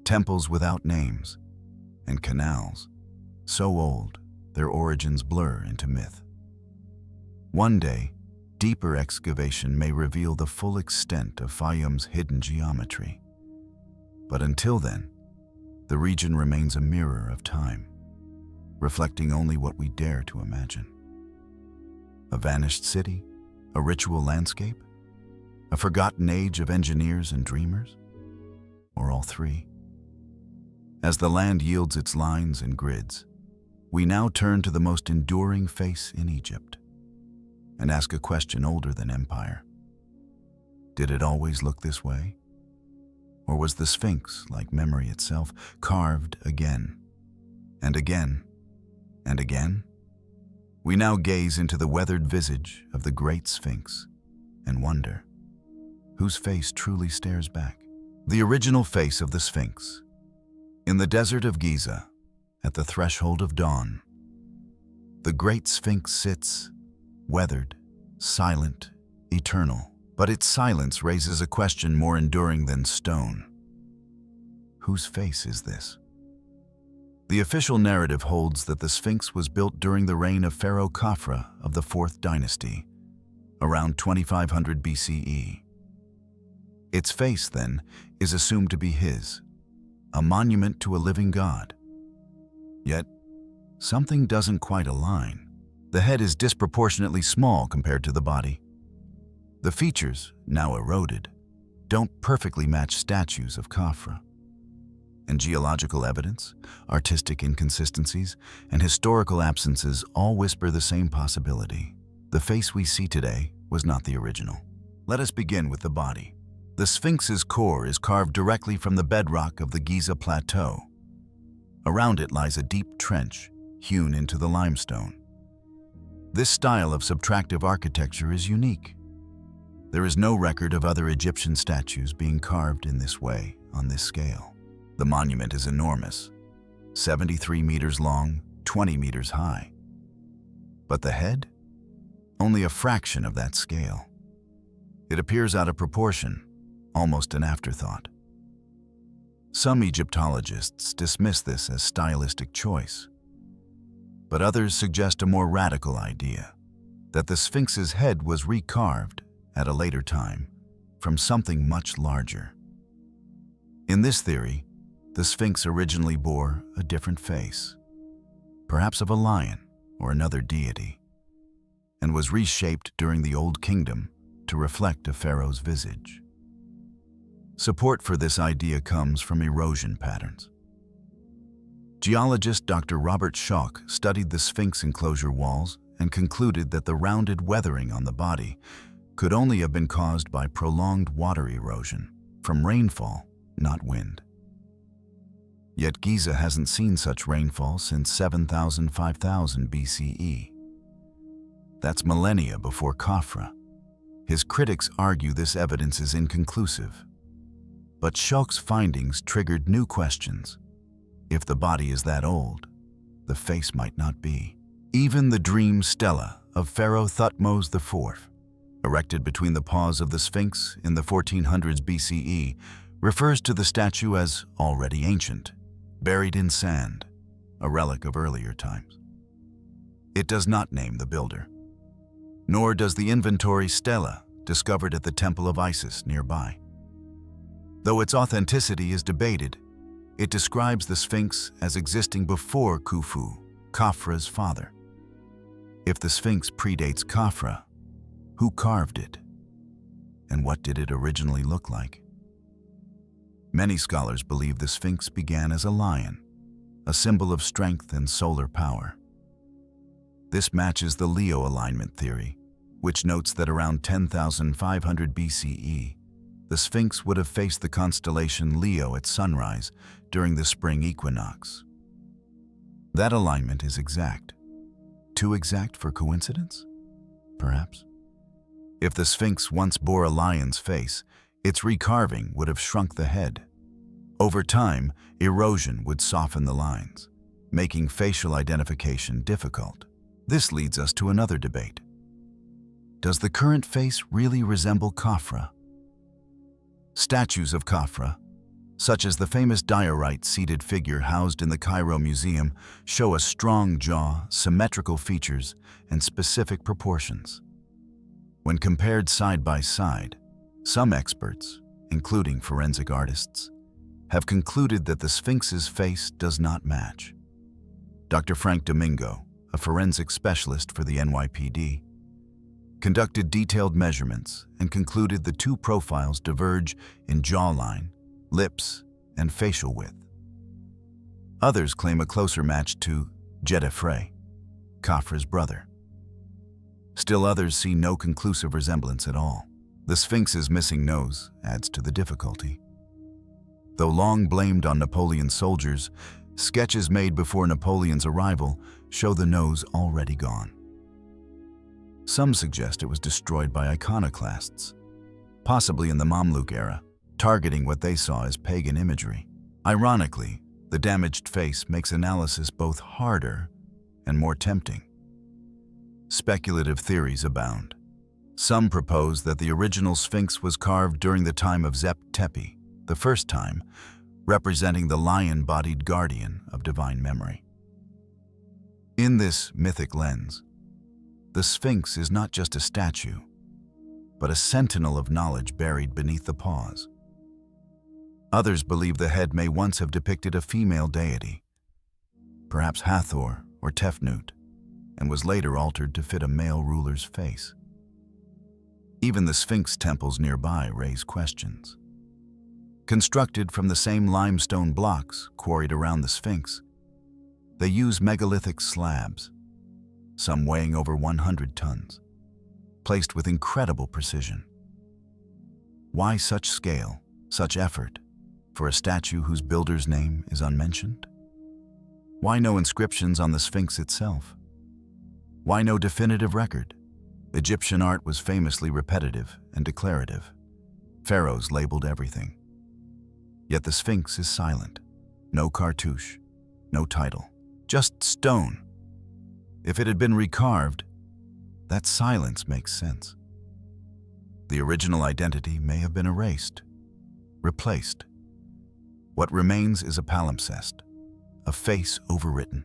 temples without names, and canals so old their origins blur into myth. One day, deeper excavation may reveal the full extent of Fayum's hidden geometry. But until then, the region remains a mirror of time, reflecting only what we dare to imagine. A vanished city? A ritual landscape? A forgotten age of engineers and dreamers? Or all three? As the land yields its lines and grids, we now turn to the most enduring face in Egypt and ask a question older than empire. Did it always look this way? Or was the Sphinx, like memory itself, carved again and again and again? We now gaze into the weathered visage of the great Sphinx and wonder, whose face truly stares back? The original face of the Sphinx. In the desert of Giza, at the threshold of dawn, the great Sphinx sits, weathered, silent, eternal. But its silence raises a question more enduring than stone. Whose face is this? The official narrative holds that the Sphinx was built during the reign of Pharaoh Khafra of the 4th dynasty, around 2500 BCE. Its face, then, is assumed to be his, a monument to a living god. Yet, something doesn't quite align. The head is disproportionately small compared to the body. The features, now eroded, don't perfectly match statues of Khafra. And geological evidence, artistic inconsistencies, and historical absences all whisper the same possibility. The face we see today was not the original. Let us begin with the body. The Sphinx's core is carved directly from the bedrock of the Giza Plateau. Around it lies a deep trench, hewn into the limestone. This style of subtractive architecture is unique. There is no record of other Egyptian statues being carved in this way, on this scale. The monument is enormous, 73 meters long, 20 meters high. But the head? Only a fraction of that scale. It appears out of proportion, almost an afterthought. Some Egyptologists dismiss this as stylistic choice, but others suggest a more radical idea, that the Sphinx's head was recarved at a later time from something much larger. In this theory, the Sphinx originally bore a different face, perhaps of a lion or another deity, and was reshaped during the Old Kingdom to reflect a pharaoh's visage. Support for this idea comes from erosion patterns. Geologist Dr. Robert Schoch studied the Sphinx enclosure walls and concluded that the rounded weathering on the body could only have been caused by prolonged water erosion from rainfall, not wind. Yet Giza hasn't seen such rainfall since 5000 BCE. That's millennia before Khafra. His critics argue this evidence is inconclusive. But Schoch's findings triggered new questions. If the body is that old, the face might not be. Even the dream stela of Pharaoh Thutmose IV, erected between the paws of the Sphinx in the 1400s BCE, refers to the statue as already ancient, buried in sand, a relic of earlier times. It does not name the builder, nor does the inventory stela discovered at the Temple of Isis nearby. Though its authenticity is debated, it describes the Sphinx as existing before Khufu, Khafra's father. If the Sphinx predates Khafra, who carved it? And what did it originally look like? Many scholars believe the Sphinx began as a lion, a symbol of strength and solar power. This matches the Leo alignment theory, which notes that around 10,500 BCE, the Sphinx would have faced the constellation Leo at sunrise during the spring equinox. That alignment is exact. Too exact for coincidence? Perhaps. If the Sphinx once bore a lion's face, its recarving would have shrunk the head. Over time, erosion would soften the lines, making facial identification difficult. This leads us to another debate. Does the current face really resemble Khafra? Statues of Khafra, such as the famous diorite-seated figure housed in the Cairo Museum, show a strong jaw, symmetrical features, and specific proportions. When compared side by side, some experts, including forensic artists, have concluded that the Sphinx's face does not match. Dr. Frank Domingo, a forensic specialist for the NYPD, conducted detailed measurements and concluded the two profiles diverge in jawline, lips, and facial width. Others claim a closer match to Jedefre, Khafre's brother. Still others see no conclusive resemblance at all. The Sphinx's missing nose adds to the difficulty. Though long blamed on Napoleon's soldiers, sketches made before Napoleon's arrival show the nose already gone. Some suggest it was destroyed by iconoclasts, possibly in the Mamluk era, targeting what they saw as pagan imagery. Ironically, the damaged face makes analysis both harder and more tempting. Speculative theories abound. Some propose that the original Sphinx was carved during the time of Tepi, the first time, representing the lion-bodied guardian of divine memory. In this mythic lens, the Sphinx is not just a statue, but a sentinel of knowledge buried beneath the paws. Others believe the head may once have depicted a female deity, perhaps Hathor or Tefnut, and was later altered to fit a male ruler's face. Even the Sphinx temples nearby raise questions. Constructed from the same limestone blocks quarried around the Sphinx, they use megalithic slabs, some weighing over 100 tons, placed with incredible precision. Why such scale, such effort, for a statue whose builder's name is unmentioned? Why no inscriptions on the Sphinx itself? Why no definitive record? Egyptian art was famously repetitive and declarative. Pharaohs labeled everything. Yet the Sphinx is silent. No cartouche, no title, just stone. If it had been recarved, that silence makes sense. The original identity may have been erased, replaced. What remains is a palimpsest, a face overwritten,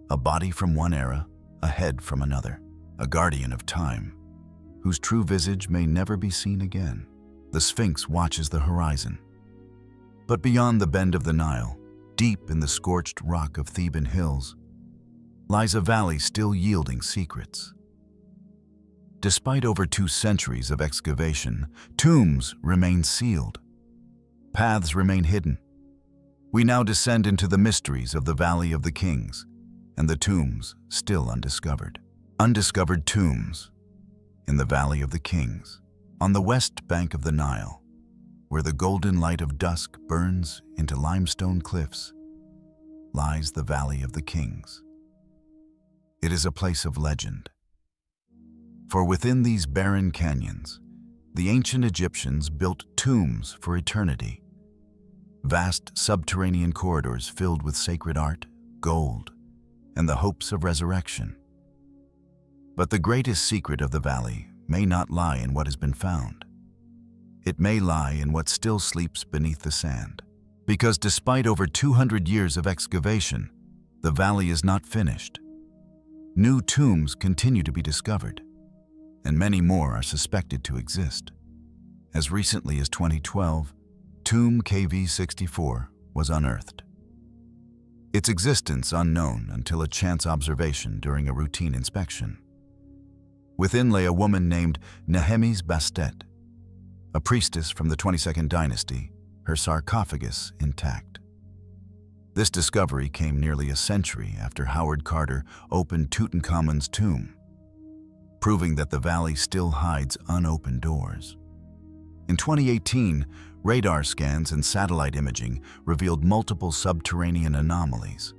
a body from one era, a head from another, a guardian of time, whose true visage may never be seen again. The Sphinx watches the horizon. But beyond the bend of the Nile, deep in the scorched rock of Theban hills, lies a valley still yielding secrets. Despite over 2 centuries of excavation, tombs remain sealed. Paths remain hidden. We now descend into the mysteries of the Valley of the Kings, and the tombs still undiscovered. Undiscovered tombs in the Valley of the Kings, on the west bank of the Nile, where the golden light of dusk burns into limestone cliffs, lies the Valley of the Kings. It is a place of legend. For within these barren canyons, the ancient Egyptians built tombs for eternity, vast subterranean corridors filled with sacred art, gold, and the hopes of resurrection. But the greatest secret of the valley may not lie in what has been found. It may lie in what still sleeps beneath the sand. Because despite over 200 years of excavation, the valley is not finished. New tombs continue to be discovered, and many more are suspected to exist. As recently as 2012, Tomb KV-64 was unearthed. Its existence unknown until a chance observation during a routine inspection. Within lay a woman named Nehemes Bastet, a priestess from the 22nd dynasty, her sarcophagus intact. This discovery came nearly a century after Howard Carter opened Tutankhamun's tomb, proving that the valley still hides unopened doors. In 2018, radar scans and satellite imaging revealed multiple subterranean anomalies,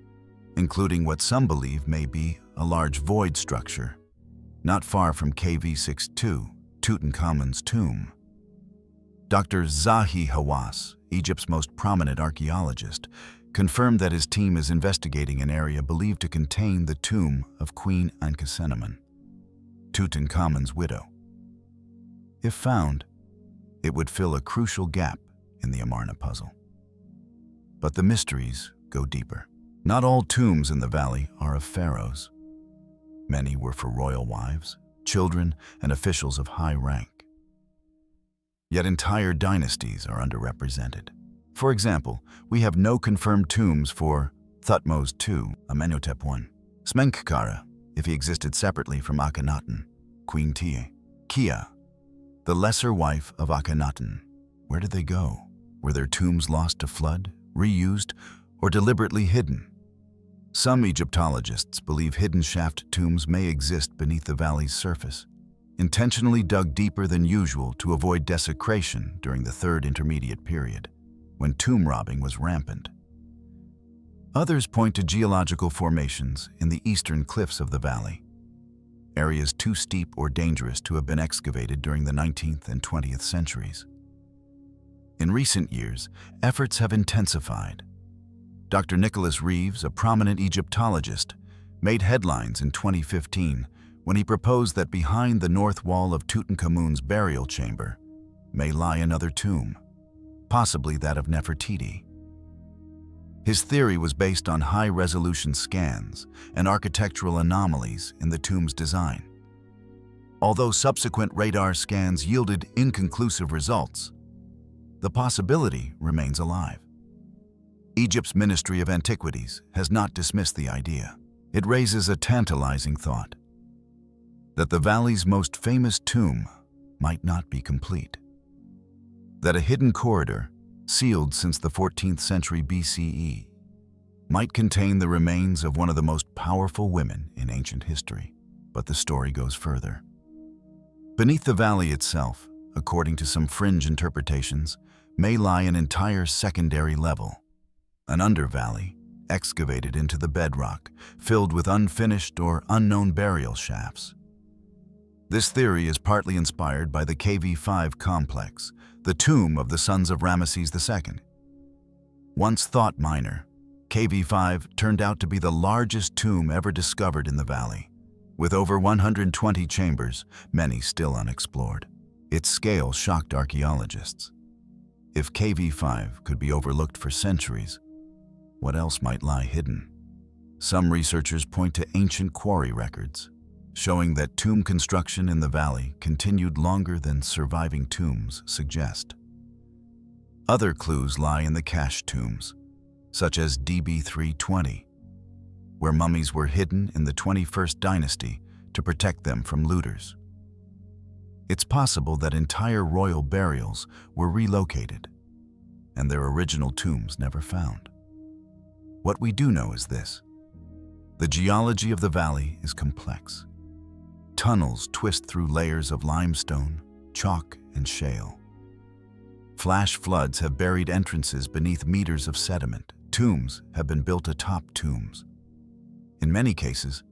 including what some believe may be a large void structure, not far from KV-62, Tutankhamun's tomb. Dr. Zahi Hawass, Egypt's most prominent archaeologist, confirmed that his team is investigating an area believed to contain the tomb of Queen Ankhesenamun, Tutankhamun's widow. If found, it would fill a crucial gap in the Amarna puzzle. But the mysteries go deeper. Not all tombs in the valley are of pharaohs. Many were for royal wives, children, and officials of high rank. Yet entire dynasties are underrepresented. For example, we have no confirmed tombs for Thutmose II, Imhotep I, Saqqara, if he existed separately from Akhenaten, Queen Tiye, Kia, the lesser wife of Akhenaten. Where did they go? Were their tombs lost to flood, reused, or deliberately hidden? Some Egyptologists believe hidden shaft tombs may exist beneath the valley's surface, intentionally dug deeper than usual to avoid desecration during the Third Intermediate Period, when tomb robbing was rampant. Others point to geological formations in the eastern cliffs of the valley, areas too steep or dangerous to have been excavated during the 19th and 20th centuries. In recent years, efforts have intensified. Dr. Nicholas Reeves, a prominent Egyptologist, made headlines in 2015 when he proposed that behind the north wall of Tutankhamun's burial chamber may lie another tomb, possibly that of Nefertiti. His theory was based on high-resolution scans and architectural anomalies in the tomb's design. Although subsequent radar scans yielded inconclusive results, the possibility remains alive. Egypt's Ministry of Antiquities has not dismissed the idea. It raises a tantalizing thought that the valley's most famous tomb might not be complete, that a hidden corridor, sealed since the 14th century BCE, might contain the remains of one of the most powerful women in ancient history. But the story goes further. Beneath the valley itself, according to some fringe interpretations, may lie an entire secondary level, an undervalley excavated into the bedrock, filled with unfinished or unknown burial shafts. This theory is partly inspired by the KV5 complex, the tomb of the sons of Ramesses II. Once thought minor, KV5 turned out to be the largest tomb ever discovered in the valley, with over 120 chambers, many still unexplored. Its scale shocked archaeologists. If KV5 could be overlooked for centuries, what else might lie hidden? Some researchers point to ancient quarry records, showing that tomb construction in the valley continued longer than surviving tombs suggest. Other clues lie in the cache tombs, such as DB320, where mummies were hidden in the 21st dynasty to protect them from looters. It's possible that entire royal burials were relocated and their original tombs never found. What we do know is this: the geology of the valley is complex. Tunnels twist through layers of limestone, chalk, and shale. Flash floods have buried entrances beneath meters of sediment. Tombs have been built atop tombs. In many cases,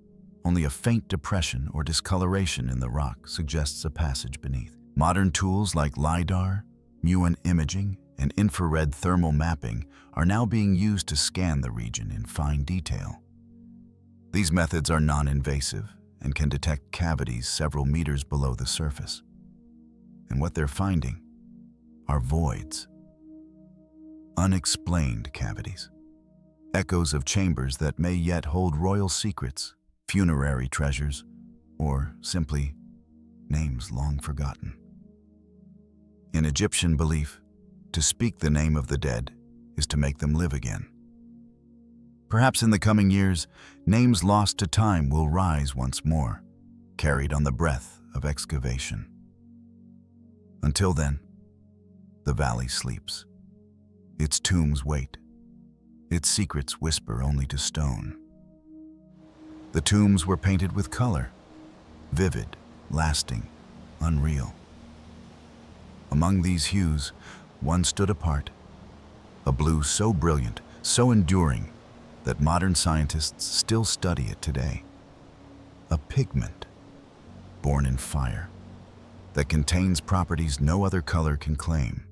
only a faint depression or discoloration in the rock suggests a passage beneath. Modern tools like LiDAR, Muon imaging, and infrared thermal mapping are now being used to scan the region in fine detail. These methods are non-invasive and can detect cavities several meters below the surface. And what they're finding are voids. Unexplained cavities. Echoes of chambers that may yet hold royal secrets, funerary treasures, or simply names long forgotten. In Egyptian belief, to speak the name of the dead is to make them live again. Perhaps in the coming years, names lost to time will rise once more, carried on the breath of excavation. Until then, the valley sleeps. Its tombs wait. Its secrets whisper only to stone. The tombs were painted with color, vivid, lasting, unreal. Among these hues, one stood apart, a blue so brilliant, so enduring, that modern scientists still study it today. A pigment, born in fire, that contains properties no other color can claim.